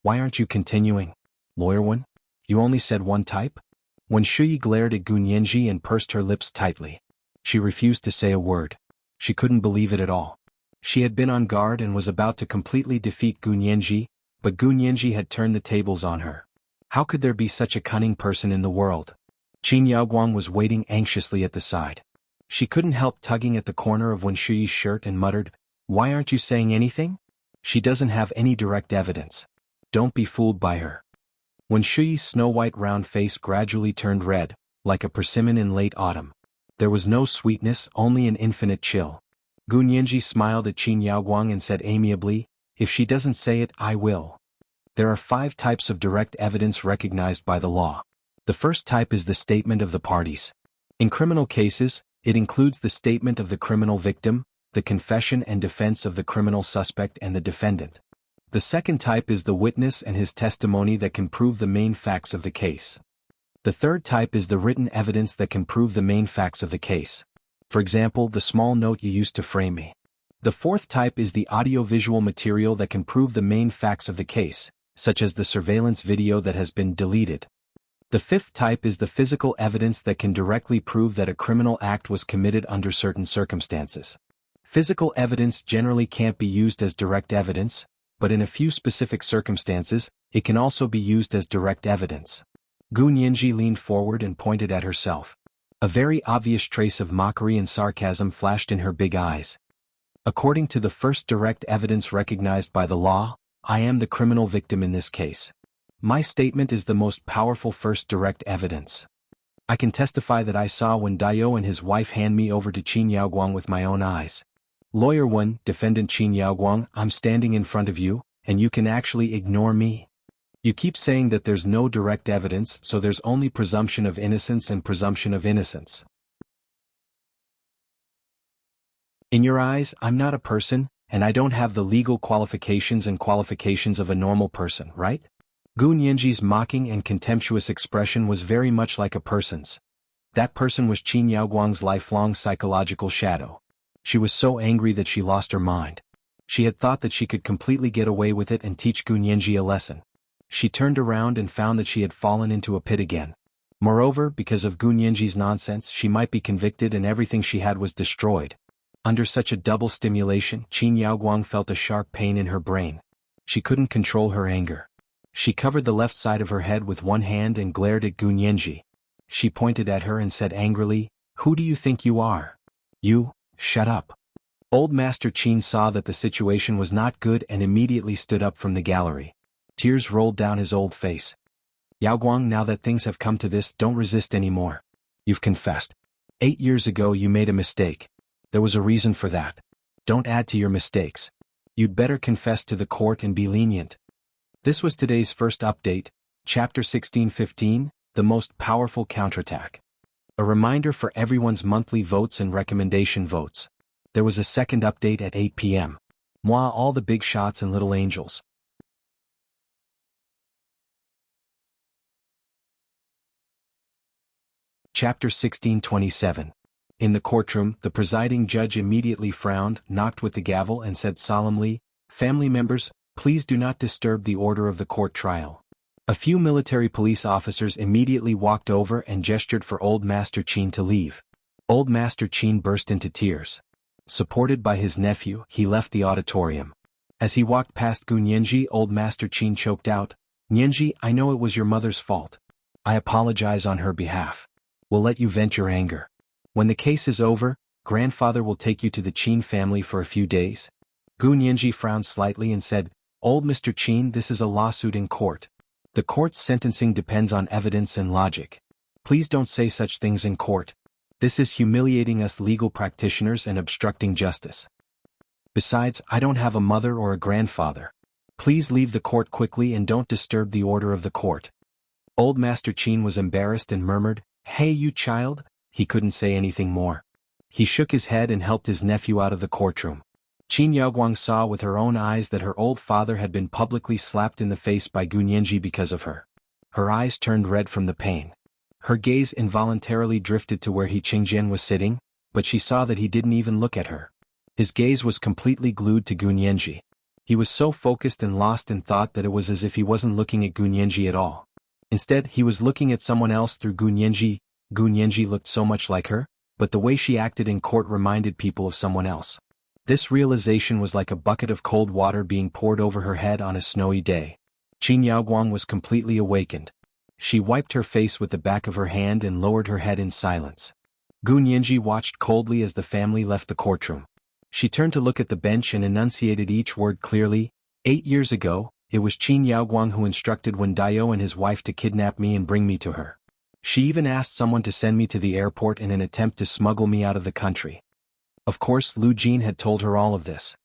[SPEAKER 1] "Why aren't you continuing? Lawyer Wen? You only said one type?" Wen Shuyi glared at Gu Nianji and pursed her lips tightly. She refused to say a word. She couldn't believe it at all. She had been on guard and was about to completely defeat Gu Nianji, but Gu Nianji had turned the tables on her. How could there be such a cunning person in the world? Qin Yaoguang was waiting anxiously at the side. She couldn't help tugging at the corner of Wen Shuyi's shirt and muttered, "Why aren't you saying anything? She doesn't have any direct evidence. Don't be fooled by her." Wen Shuyi's snow-white round face gradually turned red, like a persimmon in late autumn. There was no sweetness, only an infinite chill. Gu Nianji smiled at Qin Yaoguang and said amiably, "If she doesn't say it, I will." There are 5 types of direct evidence recognized by the law. The first type is the statement of the parties. In criminal cases, it includes the statement of the criminal victim, the confession and defense of the criminal suspect and the defendant. The second type is the witness and his testimony that can prove the main facts of the case. The third type is the written evidence that can prove the main facts of the case. For example, the small note you used to frame me. The fourth type is the audio-visual material that can prove the main facts of the case, such as the surveillance video that has been deleted. The fifth type is the physical evidence that can directly prove that a criminal act was committed under certain circumstances. Physical evidence generally can't be used as direct evidence, but in a few specific circumstances, it can also be used as direct evidence. Gu Nianji leaned forward and pointed at herself. A very obvious trace of mockery and sarcasm flashed in her big eyes. According to the first direct evidence recognized by the law, I am the criminal victim in this case. My statement is the most powerful first direct evidence. I can testify that I saw when Dayo and his wife hand me over to Qin Yaoguang with my own eyes. Lawyer 1, Defendant Qin Yaoguang, I'm standing in front of you, and you can actually ignore me. You keep saying that there's no direct evidence, so there's only presumption of innocence and presumption of innocence. In your eyes, I'm not a person, and I don't have the legal qualifications and qualifications of a normal person, right? Gu Nianji's mocking and contemptuous expression was very much like a person's. That person was Qin Yaoguang's lifelong psychological shadow. She was so angry that she lost her mind. She had thought that she could completely get away with it and teach Gu Nianji a lesson. She turned around and found that she had fallen into a pit again. Moreover, because of Gu Nianji's nonsense, she might be convicted and everything she had was destroyed. Under such a double stimulation, Qin Yaoguang felt a sharp pain in her brain. She couldn't control her anger. She covered the left side of her head with one hand and glared at Gu Nianji. She pointed at her and said angrily, "Who do you think you are? You, shut up." Old Master Qin saw that the situation was not good and immediately stood up from the gallery. Tears rolled down his old face. "Yaoguang, now that things have come to this, don't resist anymore. You've confessed. 8 years ago you made a mistake. There was a reason for that. Don't add to your mistakes. You'd better confess to the court and be lenient." This was today's first update, Chapter 1615, The Most Powerful Counterattack. A reminder for everyone's monthly votes and recommendation votes. There was a second update at 8 p.m. Moi, all the big shots and little angels. Chapter 1627. In the courtroom, the presiding judge immediately frowned, knocked with the gavel and said solemnly, "Family members, please do not disturb the order of the court trial." A few military police officers immediately walked over and gestured for Old Master Qin to leave. Old Master Qin burst into tears. Supported by his nephew, he left the auditorium. As he walked past Gu Nianji, Old Master Qin choked out, "Nianji, I know it was your mother's fault. I apologize on her behalf. We'll let you vent your anger. When the case is over, grandfather will take you to the Qin family for a few days." Gu Nianji frowned slightly and said, "Old Mr. Qin, this is a lawsuit in court. The court's sentencing depends on evidence and logic. Please don't say such things in court. This is humiliating us legal practitioners and obstructing justice. Besides, I don't have a mother or a grandfather. Please leave the court quickly and don't disturb the order of the court." Old Master Qin was embarrassed and murmured, "Hey you child." He couldn't say anything more. He shook his head and helped his nephew out of the courtroom. Qin Yaoguang saw with her own eyes that her old father had been publicly slapped in the face by Gu Nianji because of her. Her eyes turned red from the pain. Her gaze involuntarily drifted to where Qingjian was sitting, but she saw that he didn't even look at her. His gaze was completely glued to Gu Nianji. He was so focused and lost in thought that it was as if he wasn't looking at Gu Nianji at all. Instead, he was looking at someone else through Gu Nianji. Gu Nianji looked so much like her, but the way she acted in court reminded people of someone else. This realization was like a bucket of cold water being poured over her head on a snowy day. Qin Yaoguang was completely awakened. She wiped her face with the back of her hand and lowered her head in silence. Gu Nianji watched coldly as the family left the courtroom. She turned to look at the bench and enunciated each word clearly. 8 years ago, it was Qin Yaoguang who instructed Wen Dayo and his wife to kidnap me and bring me to her. She even asked someone to send me to the airport in an attempt to smuggle me out of the country. Of course, Lu Jin had told her all of this.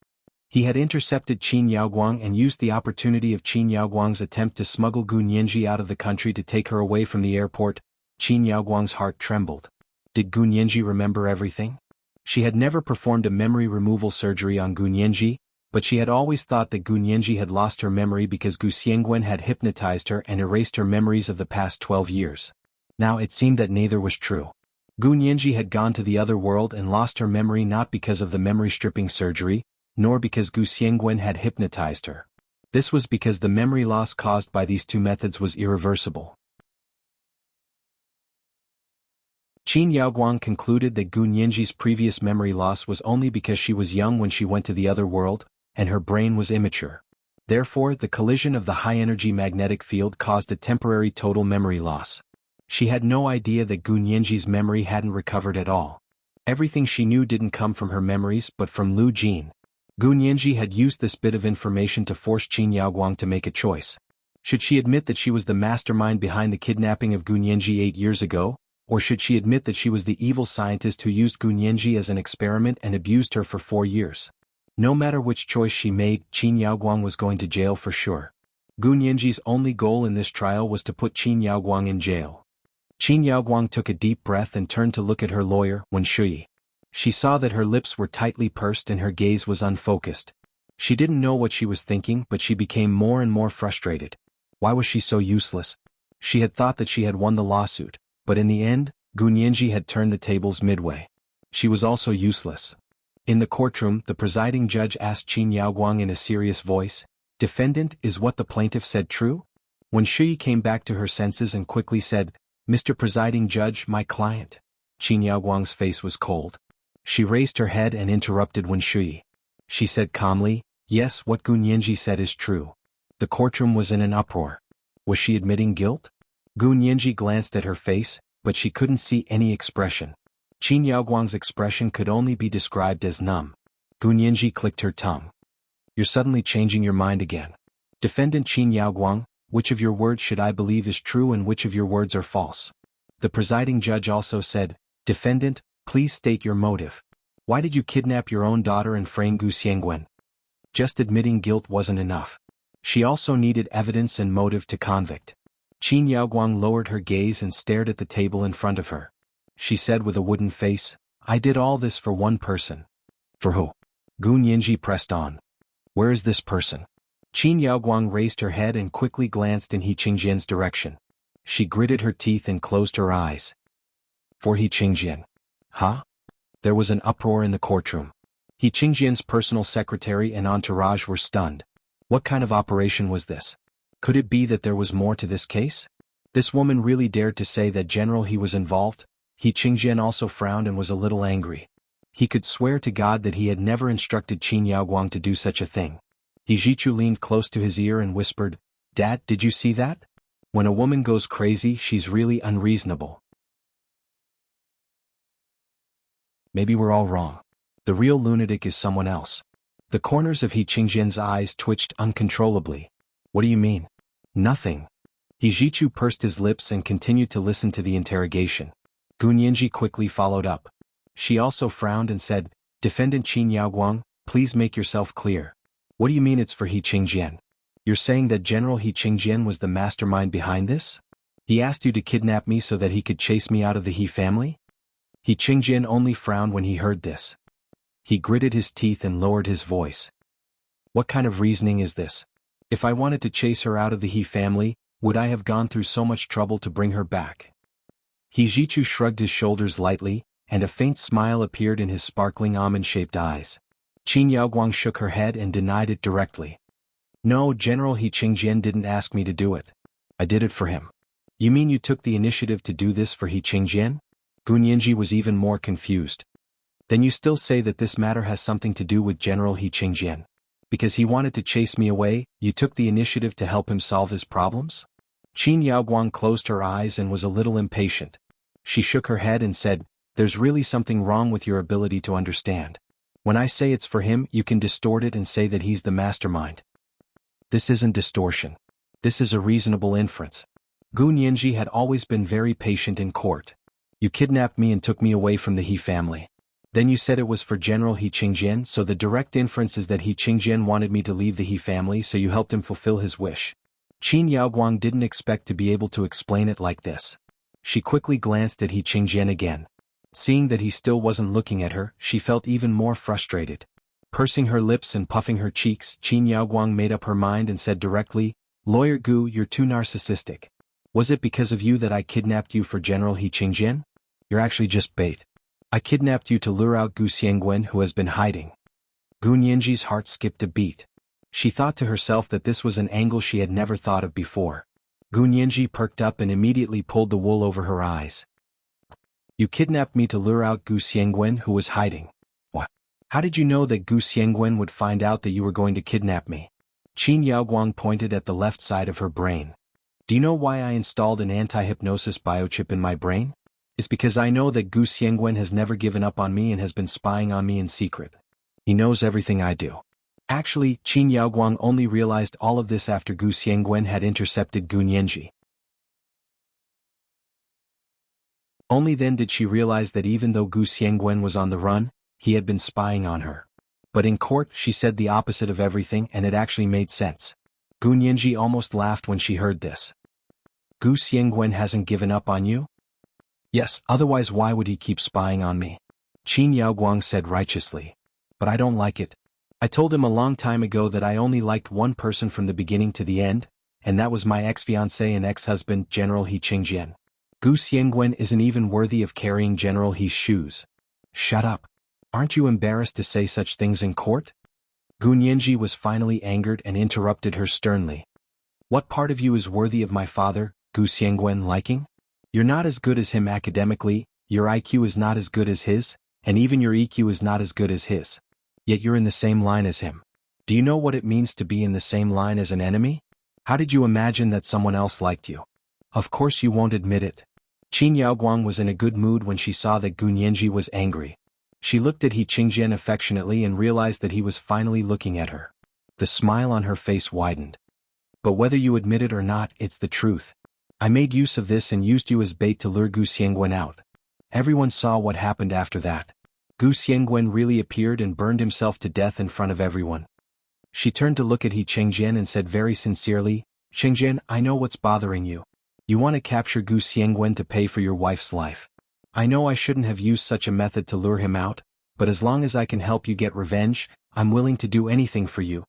[SPEAKER 1] He had intercepted Qin Yaoguang and used the opportunity of Qin Yaoguang's attempt to smuggle Gu Nianji out of the country to take her away from the airport. Qin Yaoguang's heart trembled. Did Gu Nianji remember everything? She had never performed a memory removal surgery on Gu Nianji, but she had always thought that Gu Nianji had lost her memory because Gu Xiangwen had hypnotized her and erased her memories of the past 12 years. Now it seemed that neither was true. Gu Nianji had gone to the other world and lost her memory not because of the memory-stripping surgery, nor because Gu Xiangwen had hypnotized her. This was because the memory loss caused by these two methods was irreversible. Qin Yaoguang concluded that Gu Nianji's previous memory loss was only because she was young when she went to the other world, and her brain was immature. Therefore, the collision of the high-energy magnetic field caused a temporary total memory loss. She had no idea that Gu Nianji's memory hadn't recovered at all. Everything she knew didn't come from her memories but from Lu Jin. Gu Nianji had used this bit of information to force Qin Yaoguang to make a choice. Should she admit that she was the mastermind behind the kidnapping of Gu Nianji 8 years ago, Or should she admit that she was the evil scientist who used Gu Nianji as an experiment and abused her for 4 years? No matter which choice she made, Qin Yaoguang was going to jail for sure. Gu Nianji's only goal in this trial was to put Qin Yaoguang in jail. Qin Yaoguang took a deep breath and turned to look at her lawyer, Wen Shui. She saw that her lips were tightly pursed and her gaze was unfocused. She didn't know what she was thinking, but she became more and more frustrated. Why was she so useless? She had thought that she had won the lawsuit, but in the end, Gu Nianji had turned the tables midway. She was also useless. In the courtroom, the presiding judge asked Qin Yaoguang in a serious voice, "Defendant, is what the plaintiff said true?" When Shui came back to her senses and quickly said, "Mr. Presiding Judge, my client." Qin Yaoguang's face was cold. She raised her head and interrupted Wen Shui. She said calmly, "Yes, what Gu Nianji said is true." The courtroom was in an uproar. Was she admitting guilt? Gu Nianji glanced at her face, but she couldn't see any expression. Qin Yaoguang's expression could only be described as numb. Gu Nianji clicked her tongue. "You're suddenly changing your mind again. Defendant Qin Yaoguang, which of your words should I believe is true and which of your words are false?" The presiding judge also said, "Defendant, please state your motive. Why did you kidnap your own daughter and frame Gu Xiangwen?" Just admitting guilt wasn't enough. She also needed evidence and motive to convict. Qin Yaoguang lowered her gaze and stared at the table in front of her. She said with a wooden face, "I did all this for one person." "For who?" Gu Nianji pressed on. "Where is this person?" Qin Yaoguang raised her head and quickly glanced in He Qingjian's direction. She gritted her teeth and closed her eyes. "For He Qingjian." "Huh?" There was an uproar in the courtroom. He Qingjian's personal secretary and entourage were stunned. What kind of operation was this? Could it be that there was more to this case? This woman really dared to say that General He was involved? He Qingjian also frowned and was a little angry. He could swear to God that he had never instructed Qin Yaoguang to do such a thing. He Jichu leaned close to his ear and whispered, "Dad, did you see that? When a woman goes crazy, she's really unreasonable. Maybe we're all wrong. The real lunatic is someone else." The corners of He Qingjian's eyes twitched uncontrollably. "What do you mean?" "Nothing." He Jichu pursed his lips and continued to listen to the interrogation. Gu Nianji quickly followed up. She also frowned and said, "Defendant Qin Yaoguang, please make yourself clear. What do you mean it's for He Qingjian? You're saying that General He Qingjian was the mastermind behind this? He asked you to kidnap me so that he could chase me out of the He family?" He Qingjian only frowned when he heard this. He gritted his teeth and lowered his voice. "What kind of reasoning is this? If I wanted to chase her out of the He family, would I have gone through so much trouble to bring her back?" He Jichu shrugged his shoulders lightly, and a faint smile appeared in his sparkling almond-shaped eyes. Qin Yaoguang shook her head and denied it directly. "No, General He Qingjian didn't ask me to do it. I did it for him." "You mean you took the initiative to do this for He Qingjian?" Gu Nianji was even more confused. "Then you still say that this matter has something to do with General He Qingjian? Because he wanted to chase me away, you took the initiative to help him solve his problems?" Qin Yaoguang closed her eyes and was a little impatient. She shook her head and said, "There's really something wrong with your ability to understand. When I say it's for him, you can distort it and say that he's the mastermind. This isn't distortion. This is a reasonable inference." Gu Nianji had always been very patient in court. "You kidnapped me and took me away from the He family. Then you said it was for General He Qingjian, so the direct inference is that He Qingjian wanted me to leave the He family, so you helped him fulfill his wish." Qin Yaoguang didn't expect to be able to explain it like this. She quickly glanced at He Qingjian again. Seeing that he still wasn't looking at her, she felt even more frustrated. Pursing her lips and puffing her cheeks, Qin Yaoguang made up her mind and said directly, "Lawyer Gu, you're too narcissistic. Was it because of you that I kidnapped you for General He Qingjian? You're actually just bait. I kidnapped you to lure out Gu Xiangwen, who has been hiding." Gu Nianji's heart skipped a beat. She thought to herself that this was an angle she had never thought of before. Gu Nianji perked up and immediately pulled the wool over her eyes. "You kidnapped me to lure out Gu Xiangwen, who was hiding. What? How did you know that Gu Xiangwen would find out that you were going to kidnap me?" Qin Yaoguang pointed at the left side of her brain. "Do you know why I installed an anti-hypnosis biochip in my brain? It's because I know that Gu Xiangwen has never given up on me and has been spying on me in secret. He knows everything I do." Actually, Qin Yaoguang only realized all of this after Gu Xiangwen had intercepted Gu Nianji. Only then did she realize that even though Gu Xiangwen was on the run, he had been spying on her. But in court she said the opposite of everything, and it actually made sense. Gu Nianji almost laughed when she heard this. Gu Xiangwen hasn't given up on you? Yes, otherwise why would he keep spying on me? Qin Yaoguang said righteously. But I don't like it. I told him a long time ago that I only liked one person from the beginning to the end, and that was my ex-fiancé and ex-husband, General He Qingjian. Gu Xiangwen isn't even worthy of carrying General He's shoes. Shut up. Aren't you embarrassed to say such things in court? Gu Nianji was finally angered and interrupted her sternly. What part of you is worthy of my father, Gu Xiangwen, liking? You're not as good as him academically, your IQ is not as good as his, and even your EQ is not as good as his. Yet you're in the same line as him. Do you know what it means to be in the same line as an enemy? How did you imagine that someone else liked you? Of course you won't admit it. Qin Yaoguang was in a good mood when she saw that Gu Nianji was angry. She looked at He Qingjian affectionately and realized that he was finally looking at her. The smile on her face widened. But whether you admit it or not, it's the truth. I made use of this and used you as bait to lure Gu Xiangwen out. Everyone saw what happened after that. Gu Xiangwen really appeared and burned himself to death in front of everyone. She turned to look at He Qingjian and said very sincerely, Qingjian, I know what's bothering you. You want to capture Gu Xiangwen to pay for your wife's life. I know I shouldn't have used such a method to lure him out, but as long as I can help you get revenge, I'm willing to do anything for you.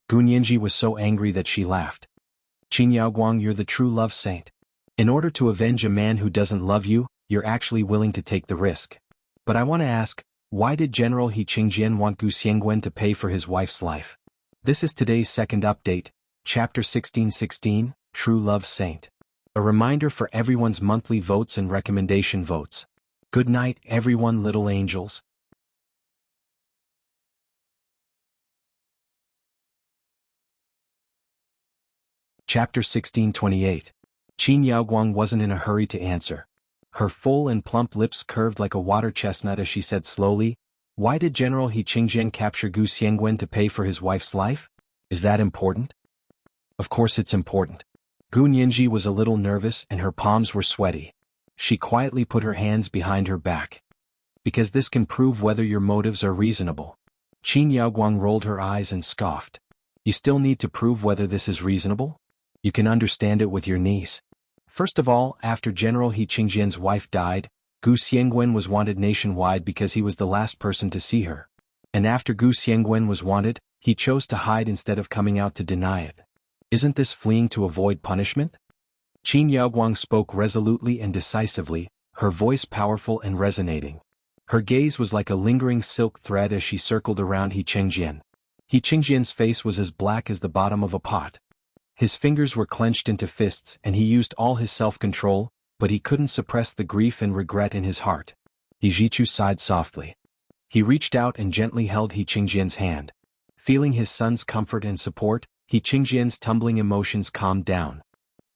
[SPEAKER 1] Gu Nianji was so angry that she laughed. Qin Yaoguang, you're the true love saint. In order to avenge a man who doesn't love you, you're actually willing to take the risk. But I want to ask, why did General He Qingjian want Gu Xiangwen to pay for his wife's life? This is today's second update, Chapter 1616, True Love Saint. A reminder for everyone's monthly votes and recommendation votes. Good night, everyone, little angels. Chapter 1628. Qin Yaoguang wasn't in a hurry to answer. Her full and plump lips curved like a water chestnut as she said slowly, why did General He Qingjian capture Gu Xiangwen to pay for his wife's life? Is that important? Of course it's important. Gu Nianji was a little nervous and her palms were sweaty. She quietly put her hands behind her back. Because this can prove whether your motives are reasonable. Qin Yaoguang rolled her eyes and scoffed. You still need to prove whether this is reasonable? You can understand it with your niece. First of all, after General He Qingjian's wife died, Gu Xiangwen was wanted nationwide because he was the last person to see her. And after Gu Xiangwen was wanted, he chose to hide instead of coming out to deny it. Isn't this fleeing to avoid punishment? Qin Yaoguang spoke resolutely and decisively, her voice powerful and resonating. Her gaze was like a lingering silk thread as she circled around He Qingjian. He Qingjian's face was as black as the bottom of a pot. His fingers were clenched into fists and he used all his self-control, but he couldn't suppress the grief and regret in his heart. He Jichu sighed softly. He reached out and gently held He Qingjian's hand. Feeling his son's comfort and support, He Qingjian's tumbling emotions calmed down.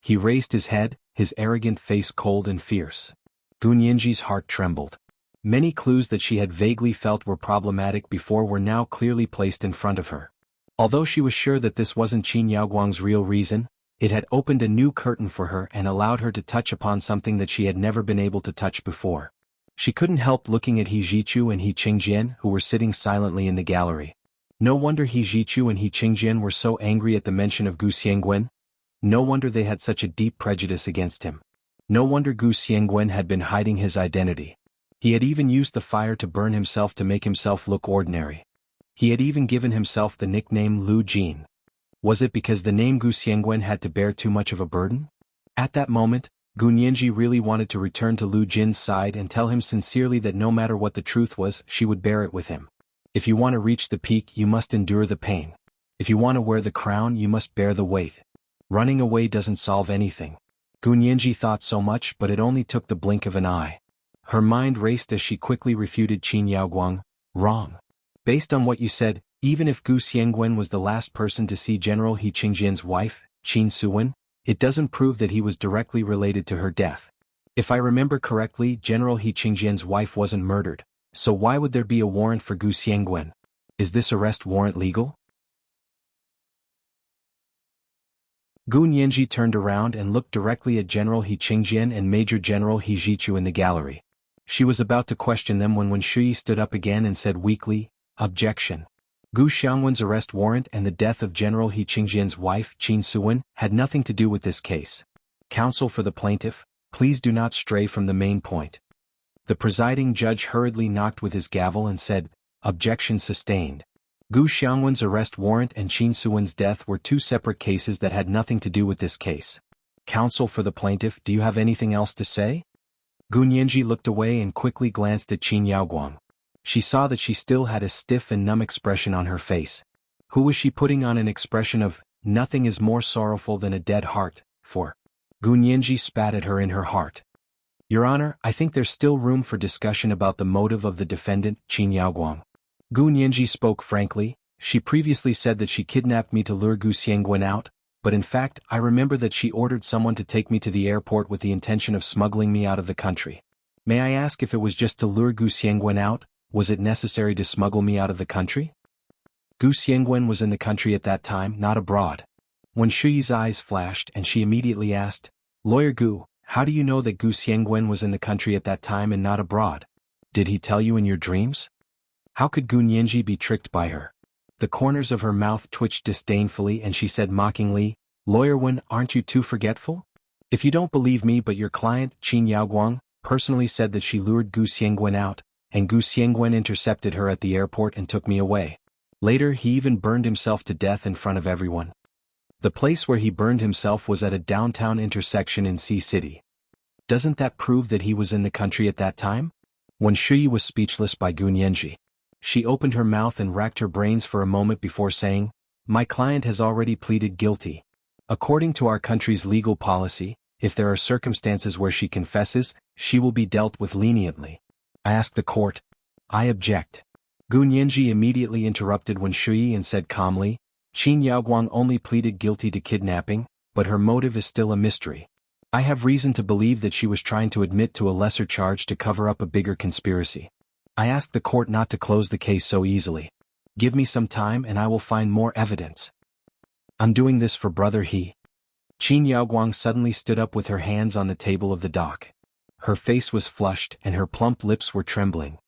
[SPEAKER 1] He raised his head, his arrogant face cold and fierce. Gu Nianji's heart trembled. Many clues that she had vaguely felt were problematic before were now clearly placed in front of her. Although she was sure that this wasn't Qin Yaoguang's real reason, it had opened a new curtain for her and allowed her to touch upon something that she had never been able to touch before. She couldn't help looking at He Jichu and He Qingjian, who were sitting silently in the gallery. No wonder He Jichu and He Qingjian were so angry at the mention of Gu Xiangwen. No wonder they had such a deep prejudice against him. No wonder Gu Xiangwen had been hiding his identity. He had even used the fire to burn himself to make himself look ordinary. He had even given himself the nickname Lu Jin. Was it because the name Gu Xiangwen had to bear too much of a burden? At that moment, Gu Nianji really wanted to return to Lu Jin's side and tell him sincerely that no matter what the truth was, she would bear it with him. If you want to reach the peak, you must endure the pain. If you want to wear the crown, you must bear the weight. Running away doesn't solve anything. Gu Nianji thought so much, but it only took the blink of an eye. Her mind raced as she quickly refuted Qin Yaoguang. Wrong. Based on what you said, even if Gu Xiangwen was the last person to see General He Qingjian's wife, Qin Suwen, it doesn't prove that he was directly related to her death. If I remember correctly, General He Qingjian's wife wasn't murdered, so why would there be a warrant for Gu Xiangwen? Is this arrest warrant legal? Gu Nianji turned around and looked directly at General He Qingjian and Major General He Jichu in the gallery. She was about to question them when Wen Shui stood up again and said weakly, "Objection. Gu Xiangwen's arrest warrant and the death of General He Qingjian's wife, Qin Suwen, had nothing to do with this case. Counsel for the plaintiff, please do not stray from the main point." The presiding judge hurriedly knocked with his gavel and said, "Objection sustained. Gu Xiangwen's arrest warrant and Qin Suwen's death were two separate cases that had nothing to do with this case. Counsel for the plaintiff, do you have anything else to say?" Gu Nianji looked away and quickly glanced at Qin Yaoguang. She saw that she still had a stiff and numb expression on her face. Who was she putting on an expression of, "Nothing is more sorrowful than a dead heart," for? Gu Nianji spat at her in her heart. "Your Honor, I think there's still room for discussion about the motive of the defendant, Qin Yaoguang." Gu Nianji spoke frankly. She previously said that she kidnapped me to lure Gu Xiangwen out, but in fact I remember that she ordered someone to take me to the airport with the intention of smuggling me out of the country. May I ask if it was just to lure Gu Xiangwen out? Was it necessary to smuggle me out of the country? Gu Xiangwen was in the country at that time, not abroad. Wen Shuyi's eyes flashed and she immediately asked, "Lawyer Gu, how do you know that Gu Xiangwen was in the country at that time and not abroad? Did he tell you in your dreams?" How could Gu Nianji be tricked by her? The corners of her mouth twitched disdainfully and she said mockingly, "Lawyer Wen, aren't you too forgetful? If you don't believe me but your client, Qin Yaoguang, personally said that she lured Gu Xiangwen out, and Gu Xiangwen intercepted her at the airport and took me away. Later he even burned himself to death in front of everyone. The place where he burned himself was at a downtown intersection in Sea City. Doesn't that prove that he was in the country at that time?" Wen Shui was speechless by Gu Nianji. She opened her mouth and racked her brains for a moment before saying, "My client has already pleaded guilty. According to our country's legal policy, if there are circumstances where she confesses, she will be dealt with leniently. I ask the court." "I object." Gu Nianji immediately interrupted Wen Shui and said calmly, "Qin Yaoguang only pleaded guilty to kidnapping, but her motive is still a mystery. I have reason to believe that she was trying to admit to a lesser charge to cover up a bigger conspiracy. I ask the court not to close the case so easily. Give me some time and I will find more evidence. I'm doing this for Brother He." Qin Yaoguang suddenly stood up with her hands on the table of the dock. Her face was flushed and her plump lips were trembling.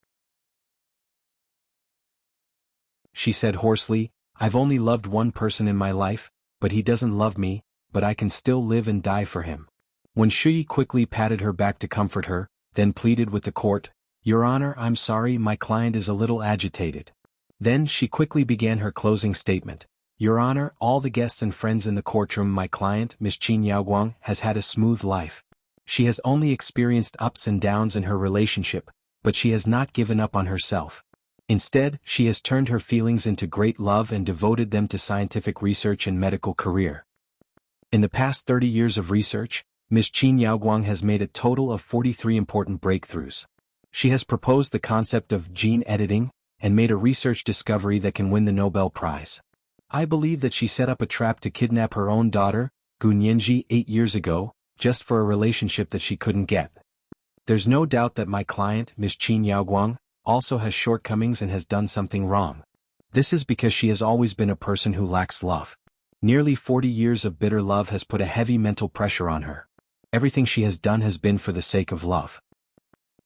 [SPEAKER 1] She said hoarsely, "I've only loved one person in my life, but he doesn't love me, but I can still live and die for him." Wen Shui quickly patted her back to comfort her, then pleaded with the court, "Your Honor, I'm sorry, my client is a little agitated." Then she quickly began her closing statement. "Your Honor, all the guests and friends in the courtroom, my client, Miss Qin Yaoguang, has had a smooth life. She has only experienced ups and downs in her relationship, but she has not given up on herself. Instead, she has turned her feelings into great love and devoted them to scientific research and medical career. In the past 30 years of research, Miss Qin Yaoguang has made a total of 43 important breakthroughs. She has proposed the concept of gene editing and made a research discovery that can win the Nobel Prize. I believe that she set up a trap to kidnap her own daughter, Gu Nianji, 8 years ago, just for a relationship that she couldn't get. There's no doubt that my client, Miss Qin Yaoguang, also has shortcomings and has done something wrong. This is because she has always been a person who lacks love. Nearly 40 years of bitter love has put a heavy mental pressure on her. Everything she has done has been for the sake of love.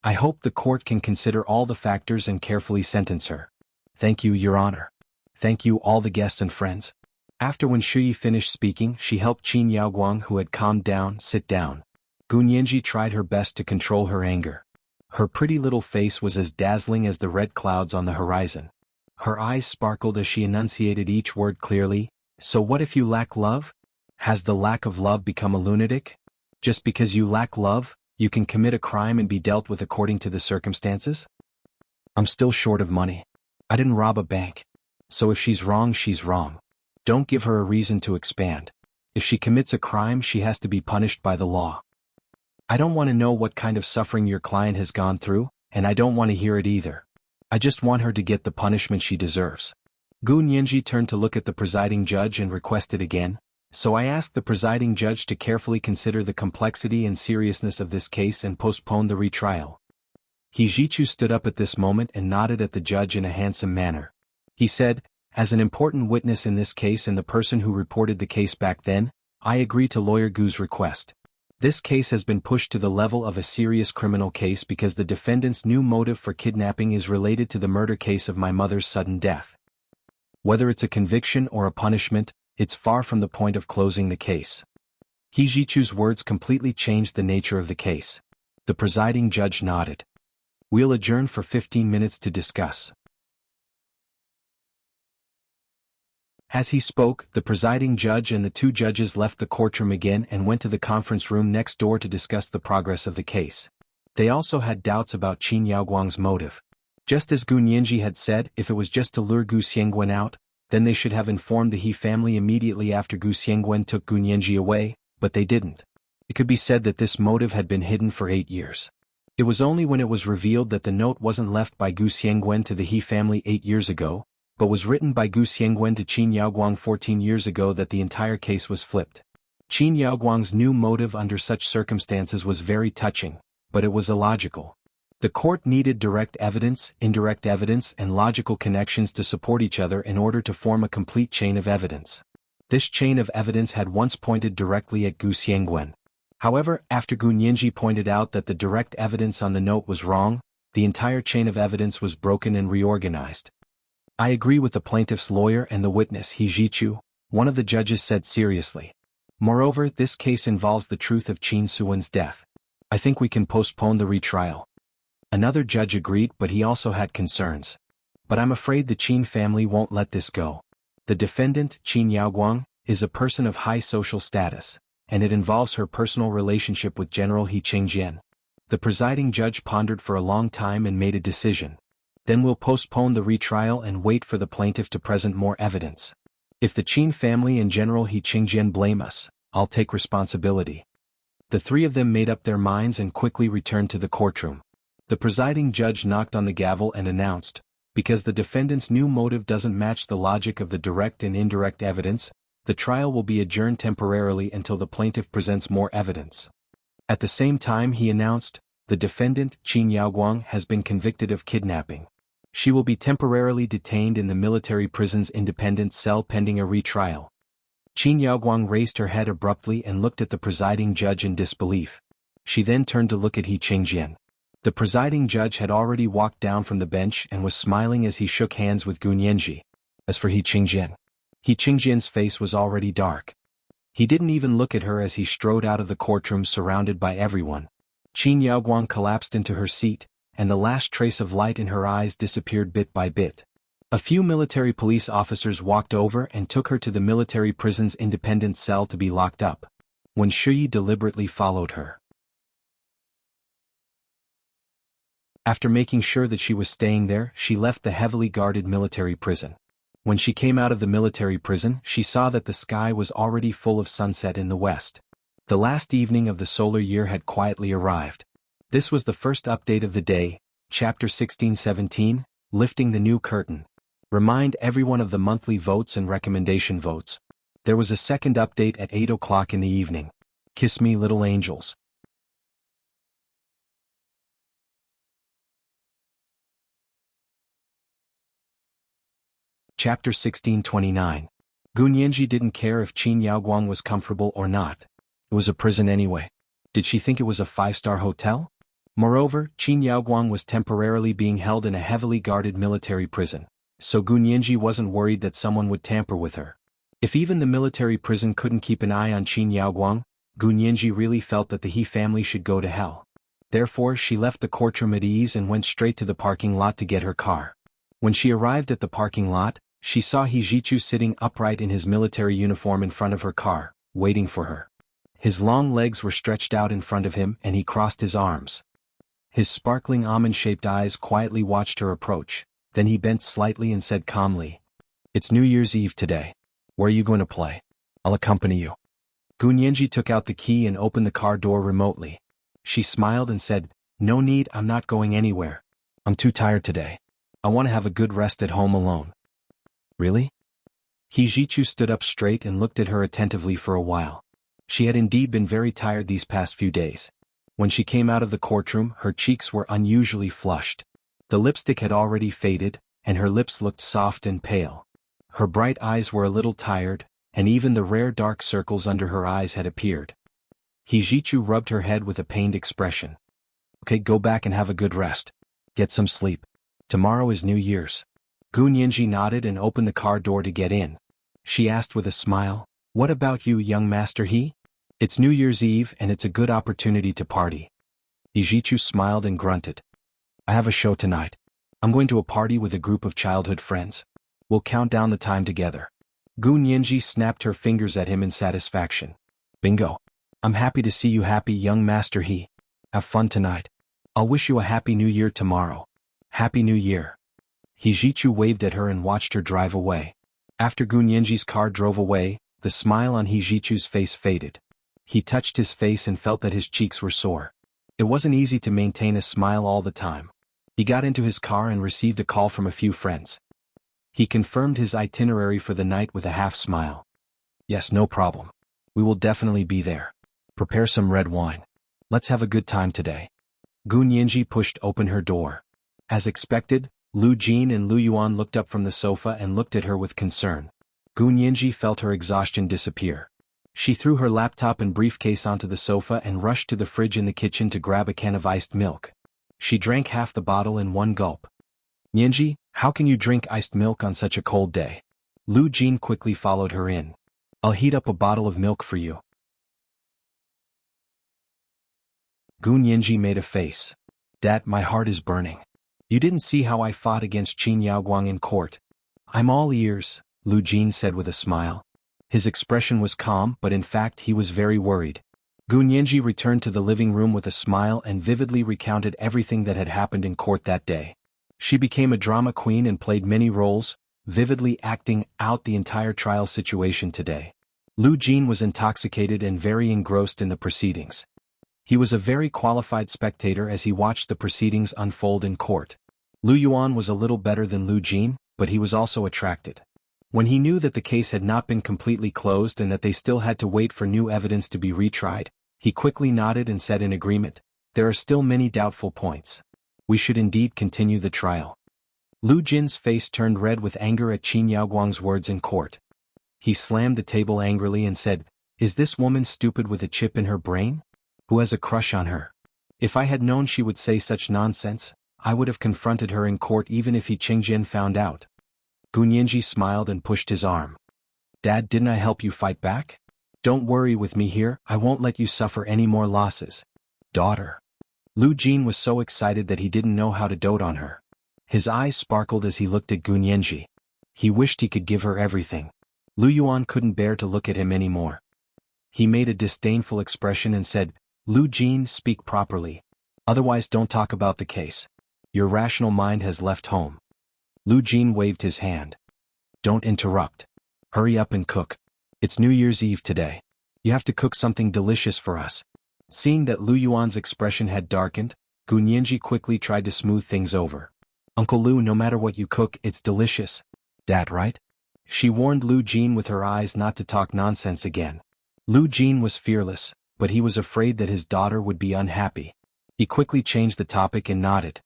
[SPEAKER 1] I hope the court can consider all the factors and carefully sentence her. Thank you, Your Honor. Thank you, all the guests and friends." After Wen Shui finished speaking, she helped Qin Yaoguang, who had calmed down, sit down. Gu Nianji tried her best to control her anger. Her pretty little face was as dazzling as the red clouds on the horizon. Her eyes sparkled as she enunciated each word clearly. "So what if you lack love? Has the lack of love become a lunatic? Just because you lack love, you can commit a crime and be dealt with according to the circumstances? I'm still short of money. I didn't rob a bank. So if she's wrong, she's wrong. Don't give her a reason to expand. If she commits a crime, she has to be punished by the law. I don't want to know what kind of suffering your client has gone through, and I don't want to hear it either. I just want her to get the punishment she deserves." Gu Nianji turned to look at the presiding judge and requested again, "So I asked the presiding judge to carefully consider the complexity and seriousness of this case and postpone the retrial." He Jichu stood up at this moment and nodded at the judge in a handsome manner. He said, "As an important witness in this case and the person who reported the case back then, I agree to Lawyer Gu's request. This case has been pushed to the level of a serious criminal case because the defendant's new motive for kidnapping is related to the murder case of my mother's sudden death. Whether it's a conviction or a punishment, it's far from the point of closing the case. He Jichu's words completely changed the nature of the case. The presiding judge nodded. We'll adjourn for 15 minutes to discuss. As he spoke, the presiding judge and the two judges left the courtroom again and went to the conference room next door to discuss the progress of the case. They also had doubts about Qin Yaoguang's motive. Just as Gu Nianji had said, if it was just to lure Gu Xiangwen out, then they should have informed the He family immediately after Gu Xiangwen took Gu Nianji away, but they didn't. It could be said that this motive had been hidden for 8 years. It was only when it was revealed that the note wasn't left by Gu Xiangwen to the He family 8 years ago, but was written by Gu Xiangwen to Qin Yaoguang 14 years ago that the entire case was flipped. Qin Yaoguang's new motive under such circumstances was very touching, but it was illogical. The court needed direct evidence, indirect evidence, and logical connections to support each other in order to form a complete chain of evidence. This chain of evidence had once pointed directly at Gu Xiangwen. However, after Gu Nianji pointed out that the direct evidence on the note was wrong, the entire chain of evidence was broken and reorganized. I agree with the plaintiff's lawyer and the witness He Jichu, one of the judges said seriously. Moreover, this case involves the truth of Qin Suwen's death. I think we can postpone the retrial. Another judge agreed, but he also had concerns. But I'm afraid the Qin family won't let this go. The defendant, Qin Yaoguang, is a person of high social status, and it involves her personal relationship with General He Qingjian. The presiding judge pondered for a long time and made a decision. Then we'll postpone the retrial and wait for the plaintiff to present more evidence. If the Qin family and General He Qingjian blame us, I'll take responsibility. The three of them made up their minds and quickly returned to the courtroom. The presiding judge knocked on the gavel and announced, because the defendant's new motive doesn't match the logic of the direct and indirect evidence, the trial will be adjourned temporarily until the plaintiff presents more evidence. At the same time he announced, the defendant, Qin Yaoguang, has been convicted of kidnapping. She will be temporarily detained in the military prison's independent cell pending a retrial. Qin Yaoguang raised her head abruptly and looked at the presiding judge in disbelief. She then turned to look at He Qingjian. The presiding judge had already walked down from the bench and was smiling as he shook hands with Gu Nianji. As for He Qingjian's face was already dark. He didn't even look at her as he strode out of the courtroom surrounded by everyone. Qin Yaoguang collapsed into her seat, and the last trace of light in her eyes disappeared bit by bit. A few military police officers walked over and took her to the military prison's independent cell to be locked up. When Shuyi deliberately followed her. After making sure that she was staying there, she left the heavily guarded military prison. When she came out of the military prison, she saw that the sky was already full of sunset in the west. The last evening of the solar year had quietly arrived. This was the first update of the day, Chapter 16-17, Lifting the New Curtain. Remind everyone of the monthly votes and recommendation votes. There was a second update at 8 o'clock in the evening. Kiss me, little angels. Chapter 16-29. Gu Nianji didn't care if Qin Yaoguang was comfortable or not. It was a prison anyway. Did she think it was a 5-star hotel? Moreover, Qin Yaoguang was temporarily being held in a heavily guarded military prison, so Gu Nianji wasn't worried that someone would tamper with her. If even the military prison couldn't keep an eye on Qin Yaoguang, Gu Nianji really felt that the He family should go to hell. Therefore she left the courtroom at ease and went straight to the parking lot to get her car. When she arrived at the parking lot, she saw He Jichu sitting upright in his military uniform in front of her car, waiting for her. His long legs were stretched out in front of him and he crossed his arms. His sparkling almond-shaped eyes quietly watched her approach, then he bent slightly and said calmly, "It's New Year's Eve today. Where are you going to play? I'll accompany you." Gu Nianji took out the key and opened the car door remotely. She smiled and said, "No need, I'm not going anywhere. I'm too tired today. I want to have a good rest at home alone." "Really?" He Jichu stood up straight and looked at her attentively for a while. She had indeed been very tired these past few days. When she came out of the courtroom, her cheeks were unusually flushed. The lipstick had already faded, and her lips looked soft and pale. Her bright eyes were a little tired, and even the rare dark circles under her eyes had appeared. Hijichu rubbed her head with a pained expression. Okay, go back and have a good rest. Get some sleep. Tomorrow is New Year's. Gu Nianji nodded and opened the car door to get in. She asked with a smile, "What about you, young Master He? It's New Year's Eve and it's a good opportunity to party." Hijichu smiled and grunted. "I have a show tonight. I'm going to a party with a group of childhood friends. We'll count down the time together." Gu Nianji snapped her fingers at him in satisfaction. "Bingo. I'm happy to see you happy, young Master He. Have fun tonight. I'll wish you a Happy New Year tomorrow." "Happy New Year." Hijichu waved at her and watched her drive away. After Gu Nianji's car drove away, the smile on Hijichu's face faded. He touched his face and felt that his cheeks were sore. It wasn't easy to maintain a smile all the time. He got into his car and received a call from a few friends. He confirmed his itinerary for the night with a half smile. "Yes, no problem. We will definitely be there. Prepare some red wine. Let's have a good time today." Gu Nianji pushed open her door. As expected, Lu Jin and Lu Yuan looked up from the sofa and looked at her with concern. Gu Nianji felt her exhaustion disappear. She threw her laptop and briefcase onto the sofa and rushed to the fridge in the kitchen to grab a can of iced milk. She drank half the bottle in one gulp. "Nianji, how can you drink iced milk on such a cold day?" Lu Jin quickly followed her in. "I'll heat up a bottle of milk for you." Gu Nianji made a face. "Dad, my heart is burning. You didn't see how I fought against Qin Yaoguang in court." "I'm all ears," Lu Jin said with a smile. His expression was calm, but in fact he was very worried. Gu Nianji returned to the living room with a smile and vividly recounted everything that had happened in court that day. She became a drama queen and played many roles, vividly acting out the entire trial situation today. Lu Jin was intoxicated and very engrossed in the proceedings. He was a very qualified spectator as he watched the proceedings unfold in court. Lu Yuan was a little better than Lu Jin, but he was also attracted. When he knew that the case had not been completely closed and that they still had to wait for new evidence to be retried, he quickly nodded and said in agreement, "There are still many doubtful points. We should indeed continue the trial." Lu Jin's face turned red with anger at Qin Yaoguang's words in court. He slammed the table angrily and said, "Is this woman stupid with a chip in her brain? Who has a crush on her? If I had known she would say such nonsense, I would have confronted her in court even if Qingjin found out." Gu Nianji smiled and pushed his arm. "Dad, didn't I help you fight back? Don't worry with me here, I won't let you suffer any more losses. Daughter." Lu Jin was so excited that he didn't know how to dote on her. His eyes sparkled as he looked at Gu Nianji. He wished he could give her everything. Lu Yuan couldn't bear to look at him anymore. He made a disdainful expression and said, "Lu Jin, speak properly. Otherwise don't talk about the case. Your rational mind has left home." Lu Jin waved his hand. "Don't interrupt. Hurry up and cook. It's New Year's Eve today. You have to cook something delicious for us." Seeing that Lu Yuan's expression had darkened, Gu Nianji quickly tried to smooth things over. "Uncle Lu, no matter what you cook, it's delicious. Dad, right?" She warned Lu Jin with her eyes not to talk nonsense again. Lu Jin was fearless, but he was afraid that his daughter would be unhappy. He quickly changed the topic and nodded.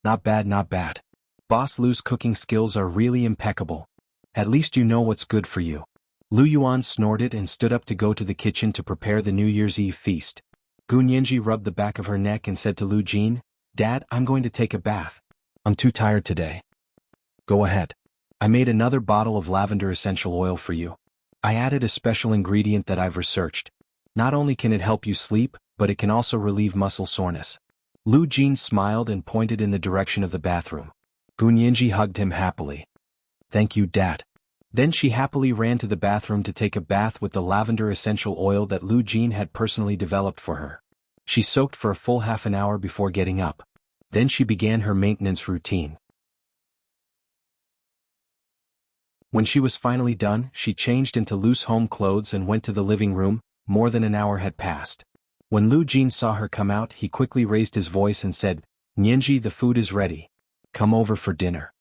[SPEAKER 1] "Not bad, not bad. Boss Lu's cooking skills are really impeccable. At least you know what's good for you." Lu Yuan snorted and stood up to go to the kitchen to prepare the New Year's Eve feast. Gu Nianji rubbed the back of her neck and said to Lu Jin, "Dad, I'm going to take a bath. I'm too tired today." "Go ahead. I made another bottle of lavender essential oil for you. I added a special ingredient that I've researched. Not only can it help you sleep, but it can also relieve muscle soreness." Lu Jin smiled and pointed in the direction of the bathroom. Gu Nianji hugged him happily. "Thank you, Dad." Then she happily ran to the bathroom to take a bath with the lavender essential oil that Lu Jin had personally developed for her. She soaked for a full half an hour before getting up. Then she began her maintenance routine. When she was finally done, she changed into loose home clothes and went to the living room. More than an hour had passed. When Lu Jin saw her come out, he quickly raised his voice and said, "Nianji, the food is ready. Come over for dinner."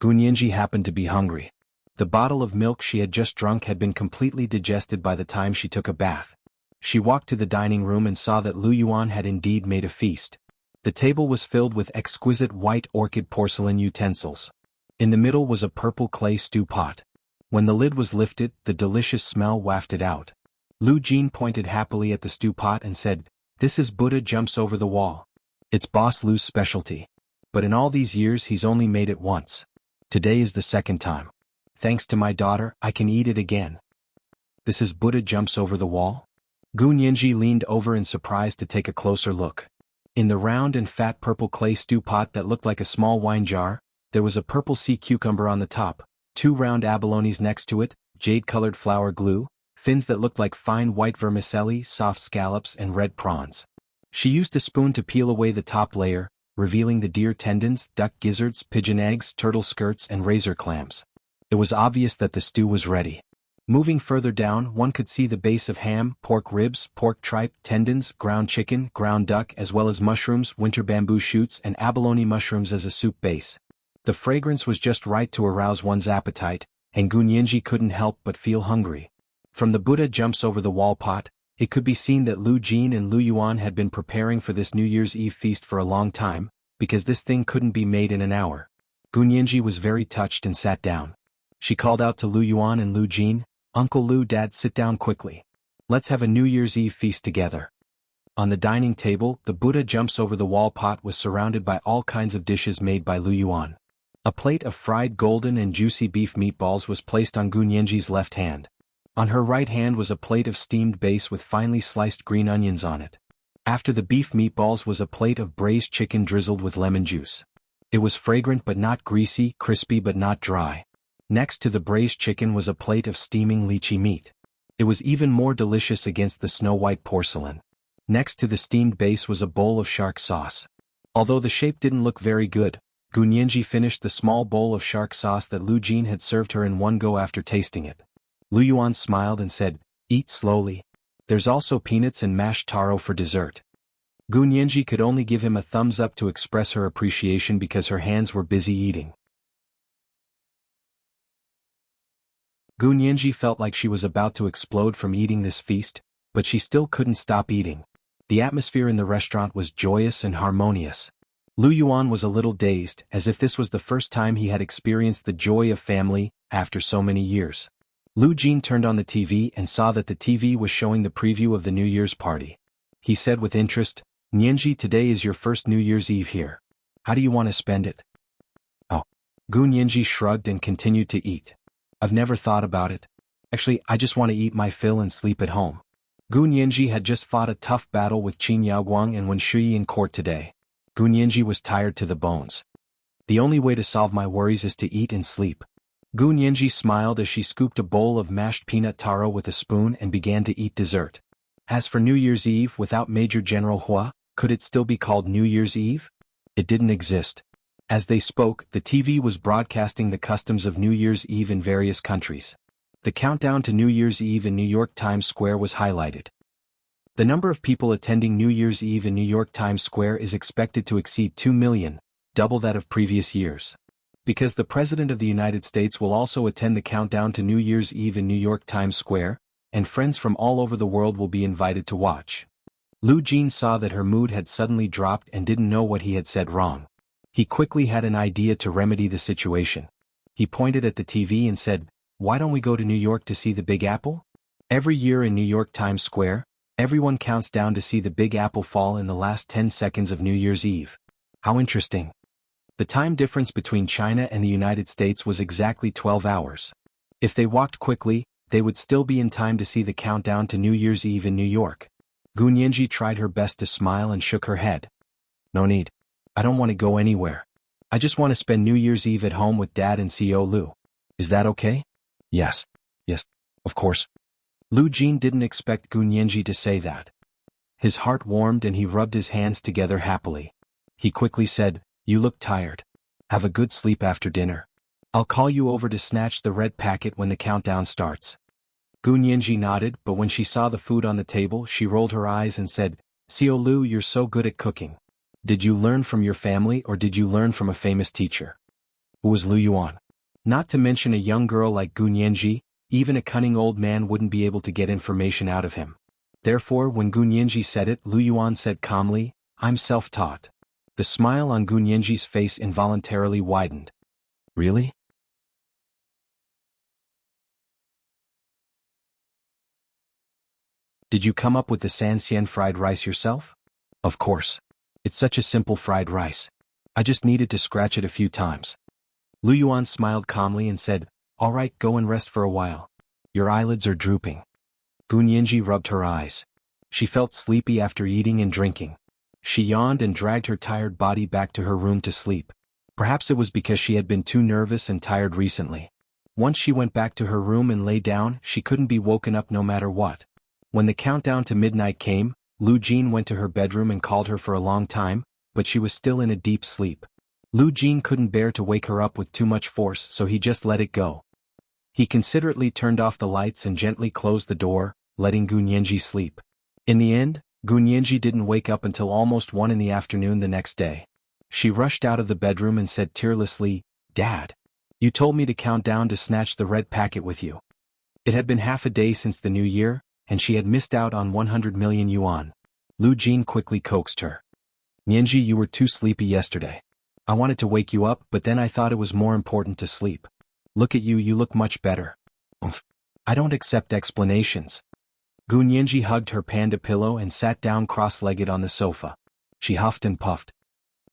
[SPEAKER 1] Gu Nianji happened to be hungry. The bottle of milk she had just drunk had been completely digested by the time she took a bath. She walked to the dining room and saw that Lu Yuan had indeed made a feast. The table was filled with exquisite white orchid porcelain utensils. In the middle was a purple clay stew pot. When the lid was lifted, the delicious smell wafted out. Lu Jin pointed happily at the stew pot and said, "This is Buddha jumps over the wall. It's Boss Lu's specialty. But in all these years he's only made it once. Today is the second time. Thanks to my daughter, I can eat it again." "This is Buddha jumps over the wall?" Gu Nianji leaned over in surprise to take a closer look. In the round and fat purple clay stew pot that looked like a small wine jar, there was a purple sea cucumber on the top, 2 round abalones next to it, jade-colored flour glue, fins that looked like fine white vermicelli, soft scallops and red prawns. She used a spoon to peel away the top layer, revealing the deer tendons, duck gizzards, pigeon eggs, turtle skirts and razor clams. It was obvious that the stew was ready. Moving further down, one could see the base of ham, pork ribs, pork tripe, tendons, ground chicken, ground duck as well as mushrooms, winter bamboo shoots and abalone mushrooms as a soup base. The fragrance was just right to arouse one's appetite, and Gu Nianji couldn't help but feel hungry. From the Buddha jumps over the wall pot, it could be seen that Lu Jin and Lu Yuan had been preparing for this New Year's Eve feast for a long time, because this thing couldn't be made in an hour. Gu Nianji was very touched and sat down. She called out to Lu Yuan and Lu Jin, "Uncle Lu, Dad, sit down quickly. Let's have a New Year's Eve feast together." On the dining table, the Buddha jumps over the wall pot was surrounded by all kinds of dishes made by Lu Yuan. A plate of fried golden and juicy beef meatballs was placed on Gu Nianji's left hand. On her right hand was a plate of steamed base with finely sliced green onions on it. After the beef meatballs was a plate of braised chicken drizzled with lemon juice. It was fragrant but not greasy, crispy but not dry. Next to the braised chicken was a plate of steaming lychee meat. It was even more delicious against the snow-white porcelain. Next to the steamed base was a bowl of shark sauce. Although the shape didn't look very good, Gu Nianji finished the small bowl of shark sauce that Lu Jin had served her in one go after tasting it. Lu Yuan smiled and said, "Eat slowly. There's also peanuts and mashed taro for dessert." Gu Nianji could only give him a thumbs up to express her appreciation because her hands were busy eating. Gu Nianji felt like she was about to explode from eating this feast, but she still couldn't stop eating. The atmosphere in the restaurant was joyous and harmonious. Lu Yuan was a little dazed, as if this was the first time he had experienced the joy of family, after so many years. Lu Jin turned on the TV and saw that the TV was showing the preview of the New Year's party. He said with interest, "Nianji, today is your first New Year's Eve here. How do you want to spend it?" "Oh." Gu Nianji shrugged and continued to eat. "I've never thought about it. Actually, I just want to eat my fill and sleep at home." Gu Nianji had just fought a tough battle with Qin Yaoguang and Wen Shuyi in court today. Gu Nianji was tired to the bones. "The only way to solve my worries is to eat and sleep." Gu Nianji smiled as she scooped a bowl of mashed peanut taro with a spoon and began to eat dessert. As for New Year's Eve without Major General Hua, could it still be called New Year's Eve? It didn't exist. As they spoke, the TV was broadcasting the customs of New Year's Eve in various countries. The countdown to New Year's Eve in New York Times Square was highlighted. The number of people attending New Year's Eve in New York Times Square is expected to exceed 2 million, double that of previous years. Because the President of the United States will also attend the countdown to New Year's Eve in New York Times Square, and friends from all over the world will be invited to watch. Lu Jin saw that her mood had suddenly dropped and didn't know what he had said wrong. He quickly had an idea to remedy the situation. He pointed at the TV and said, "Why don't we go to New York to see the Big Apple? Every year in New York Times Square, everyone counts down to see the Big Apple fall in the last 10 seconds of New Year's Eve. How interesting." The time difference between China and the United States was exactly 12 hours. If they walked quickly, they would still be in time to see the countdown to New Year's Eve in New York. Gu Nianji tried her best to smile and shook her head. "No need. I don't want to go anywhere. I just want to spend New Year's Eve at home with Dad and CO Lu. Is that okay?" Yes, of course." Lu Jin didn't expect Gu Nianji to say that. His heart warmed and he rubbed his hands together happily. He quickly said, "You look tired. Have a good sleep after dinner. I'll call you over to snatch the red packet when the countdown starts." Gu Nianji nodded, but when she saw the food on the table she rolled her eyes and said, "CO Lu, you're so good at cooking. Did you learn from your family or did you learn from a famous teacher?" Who was Lu Yuan? Not to mention a young girl like Gu Nianji, even a cunning old man wouldn't be able to get information out of him. Therefore when Gu Nianji said it, Lu Yuan said calmly, "I'm self-taught." The smile on Gu Nianji's face involuntarily widened. "Really?" Did you come up with the Sanxian fried rice yourself? Of course. It's such a simple fried rice. I just needed to scratch it a few times. Lu Yuan smiled calmly and said, All right, go and rest for a while. Your eyelids are drooping. Gu Nianji rubbed her eyes. She felt sleepy after eating and drinking. She yawned and dragged her tired body back to her room to sleep. Perhaps it was because she had been too nervous and tired recently. Once she went back to her room and lay down, she couldn't be woken up no matter what. When the countdown to midnight came, Lu Jin went to her bedroom and called her for a long time, but she was still in a deep sleep. Lu Jin couldn't bear to wake her up with too much force, so he just let it go. He considerately turned off the lights and gently closed the door, letting Gu Nianji sleep. In the end, Gu Nianji didn't wake up until almost 1 in the afternoon the next day. She rushed out of the bedroom and said tearlessly, Dad, you told me to count down to snatch the red packet with you. It had been half a day since the new year, and she had missed out on 100 million yuan. Lu Jin quickly coaxed her. Nianji, you were too sleepy yesterday. I wanted to wake you up, but then I thought it was more important to sleep. Look at you, you look much better. Oomph. I don't accept explanations. Gu Nianji hugged her panda pillow and sat down cross-legged on the sofa. She huffed and puffed.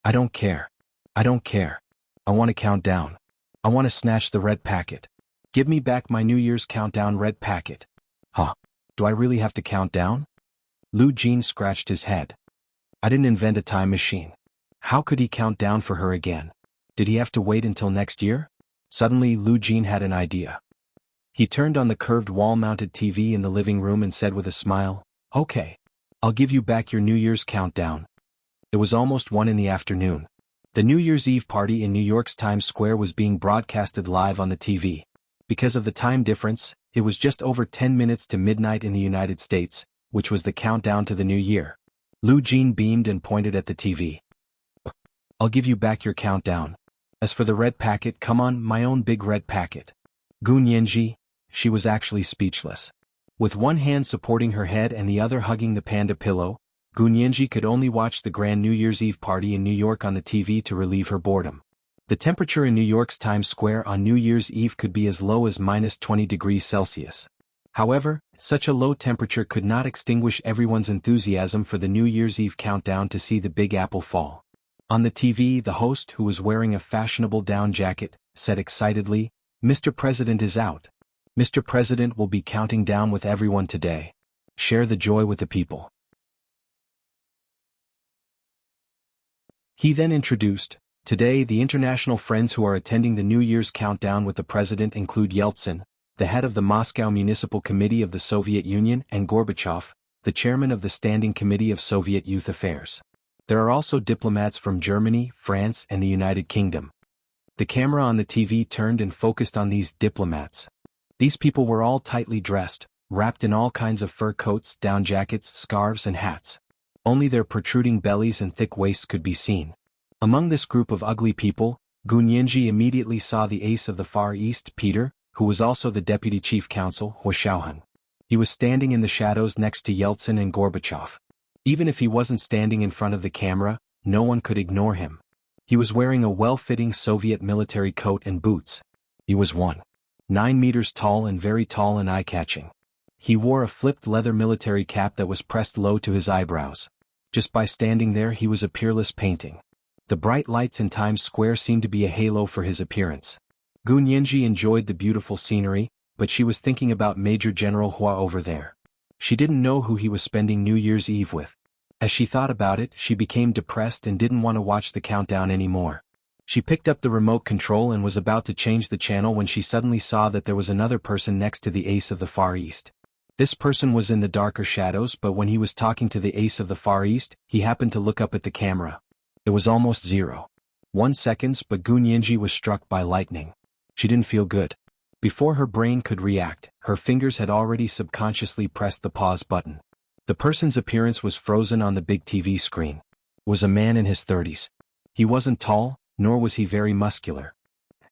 [SPEAKER 1] I don't care. I don't care. I want to count down. I want to snatch the red packet. Give me back my New Year's countdown red packet. Huh. Do I really have to count down? Lu Jin scratched his head. I didn't invent a time machine. How could he count down for her again? Did he have to wait until next year? Suddenly Lu Jin had an idea. He turned on the curved wall-mounted TV in the living room and said with a smile, Okay. I'll give you back your New Year's countdown. It was almost 1 in the afternoon. The New Year's Eve party in New York's Times Square was being broadcasted live on the TV. Because of the time difference, it was just over 10 minutes to midnight in the United States, which was the countdown to the new year. Lu Jin beamed and pointed at the TV. I'll give you back your countdown. As for the red packet, come on, my own big red packet. Gu Nianji, she was actually speechless. With one hand supporting her head and the other hugging the panda pillow, Gu Nianji could only watch the grand New Year's Eve party in New York on the TV to relieve her boredom. The temperature in New York's Times Square on New Year's Eve could be as low as -20 degrees Celsius. However, such a low temperature could not extinguish everyone's enthusiasm for the New Year's Eve countdown to see the Big Apple fall. On the TV, the host, who was wearing a fashionable down jacket, said excitedly, Mr. President is out. Mr. President will be counting down with everyone today. Share the joy with the people. He then introduced, Today the international friends who are attending the New Year's countdown with the President include Yeltsin, the head of the Moscow Municipal Committee of the Soviet Union, and Gorbachev, the chairman of the Standing Committee of Soviet Youth Affairs. There are also diplomats from Germany, France, and the United Kingdom. The camera on the TV turned and focused on these diplomats. These people were all tightly dressed, wrapped in all kinds of fur coats, down jackets, scarves, and hats. Only their protruding bellies and thick waists could be seen. Among this group of ugly people, Gu Nianji immediately saw the ace of the Far East, Peter, who was also the deputy chief counsel, Hua Xiaohan. He was standing in the shadows next to Yeltsin and Gorbachev. Even if he wasn't standing in front of the camera, no one could ignore him. He was wearing a well-fitting Soviet military coat and boots. He was 1.9 meters tall and very tall and eye-catching. He wore a flipped leather military cap that was pressed low to his eyebrows. Just by standing there he was a peerless painting. The bright lights in Times Square seemed to be a halo for his appearance. Gu Nianji enjoyed the beautiful scenery, but she was thinking about Major General Hua over there. She didn't know who he was spending New Year's Eve with. As she thought about it, she became depressed and didn't want to watch the countdown anymore. She picked up the remote control and was about to change the channel when she suddenly saw that there was another person next to the ace of the Far East. This person was in the darker shadows, but when he was talking to the ace of the Far East, he happened to look up at the camera. It was almost 0.1 seconds, but Gu Nianji was struck by lightning. She didn't feel good. Before her brain could react, her fingers had already subconsciously pressed the pause button. The person's appearance was frozen on the big TV screen. It was a man in his 30s. He wasn't tall, nor was he very muscular.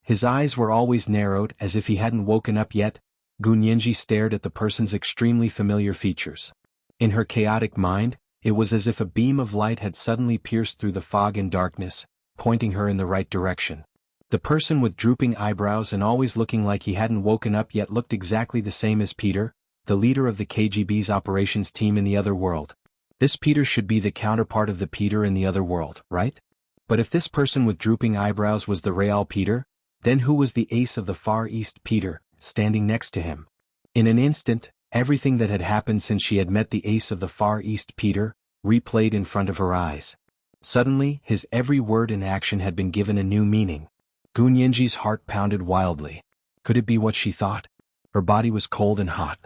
[SPEAKER 1] His eyes were always narrowed, as if he hadn't woken up yet. Gu Nianji stared at the person's extremely familiar features. In her chaotic mind, it was as if a beam of light had suddenly pierced through the fog and darkness, pointing her in the right direction. The person with drooping eyebrows and always looking like he hadn't woken up yet looked exactly the same as Peter, the leader of the KGB's operations team in the other world. This Peter should be the counterpart of the Peter in the other world, right? But if this person with drooping eyebrows was the real Peter, then who was the ace of the Far East Peter, standing next to him? In an instant, everything that had happened since she had met the ace of the Far East Peter, replayed in front of her eyes. Suddenly, his every word and action had been given a new meaning. Gu Nianji's heart pounded wildly. Could it be what she thought? Her body was cold and hot.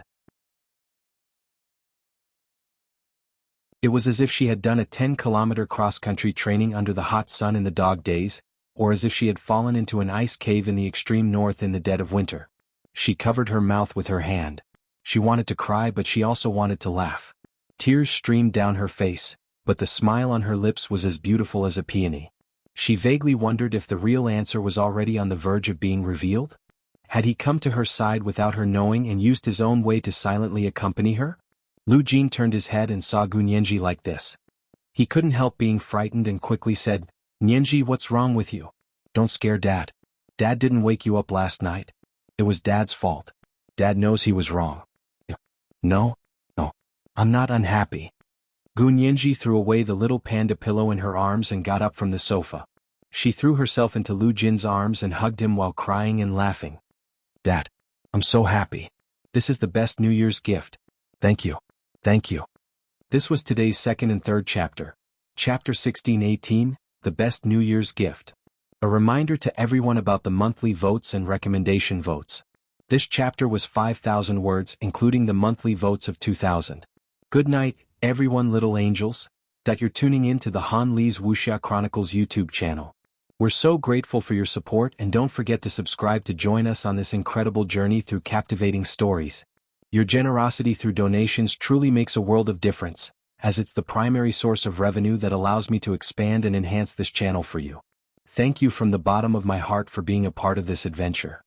[SPEAKER 1] It was as if she had done a 10-kilometer cross-country training under the hot sun in the dog days, or as if she had fallen into an ice cave in the extreme north in the dead of winter. She covered her mouth with her hand. She wanted to cry, but she also wanted to laugh. Tears streamed down her face, but the smile on her lips was as beautiful as a peony. She vaguely wondered if the real answer was already on the verge of being revealed. Had he come to her side without her knowing and used his own way to silently accompany her? Lu Jin turned his head and saw Gu Nianji like this. He couldn't help being frightened and quickly said, "Nianji, what's wrong with you? Don't scare Dad. Dad didn't wake you up last night. It was Dad's fault. Dad knows he was wrong." No, I'm not unhappy." Gu Nianji threw away the little panda pillow in her arms and got up from the sofa. She threw herself into Lu Jin's arms and hugged him while crying and laughing. "Dad, I'm so happy. This is the best New Year's gift. Thank you. Thank you." This was today's second and third chapter. Chapter 16-18, The Best New Year's Gift. A reminder to everyone about the monthly votes and recommendation votes. This chapter was 5,000 words, including the monthly votes of 2,000. Good night, everyone, little angels. That you're tuning in to the Han Lee's Wuxia Chronicles YouTube channel. We're so grateful for your support, and don't forget to subscribe to join us on this incredible journey through captivating stories. Your generosity through donations truly makes a world of difference, as it's the primary source of revenue that allows me to expand and enhance this channel for you. Thank you from the bottom of my heart for being a part of this adventure.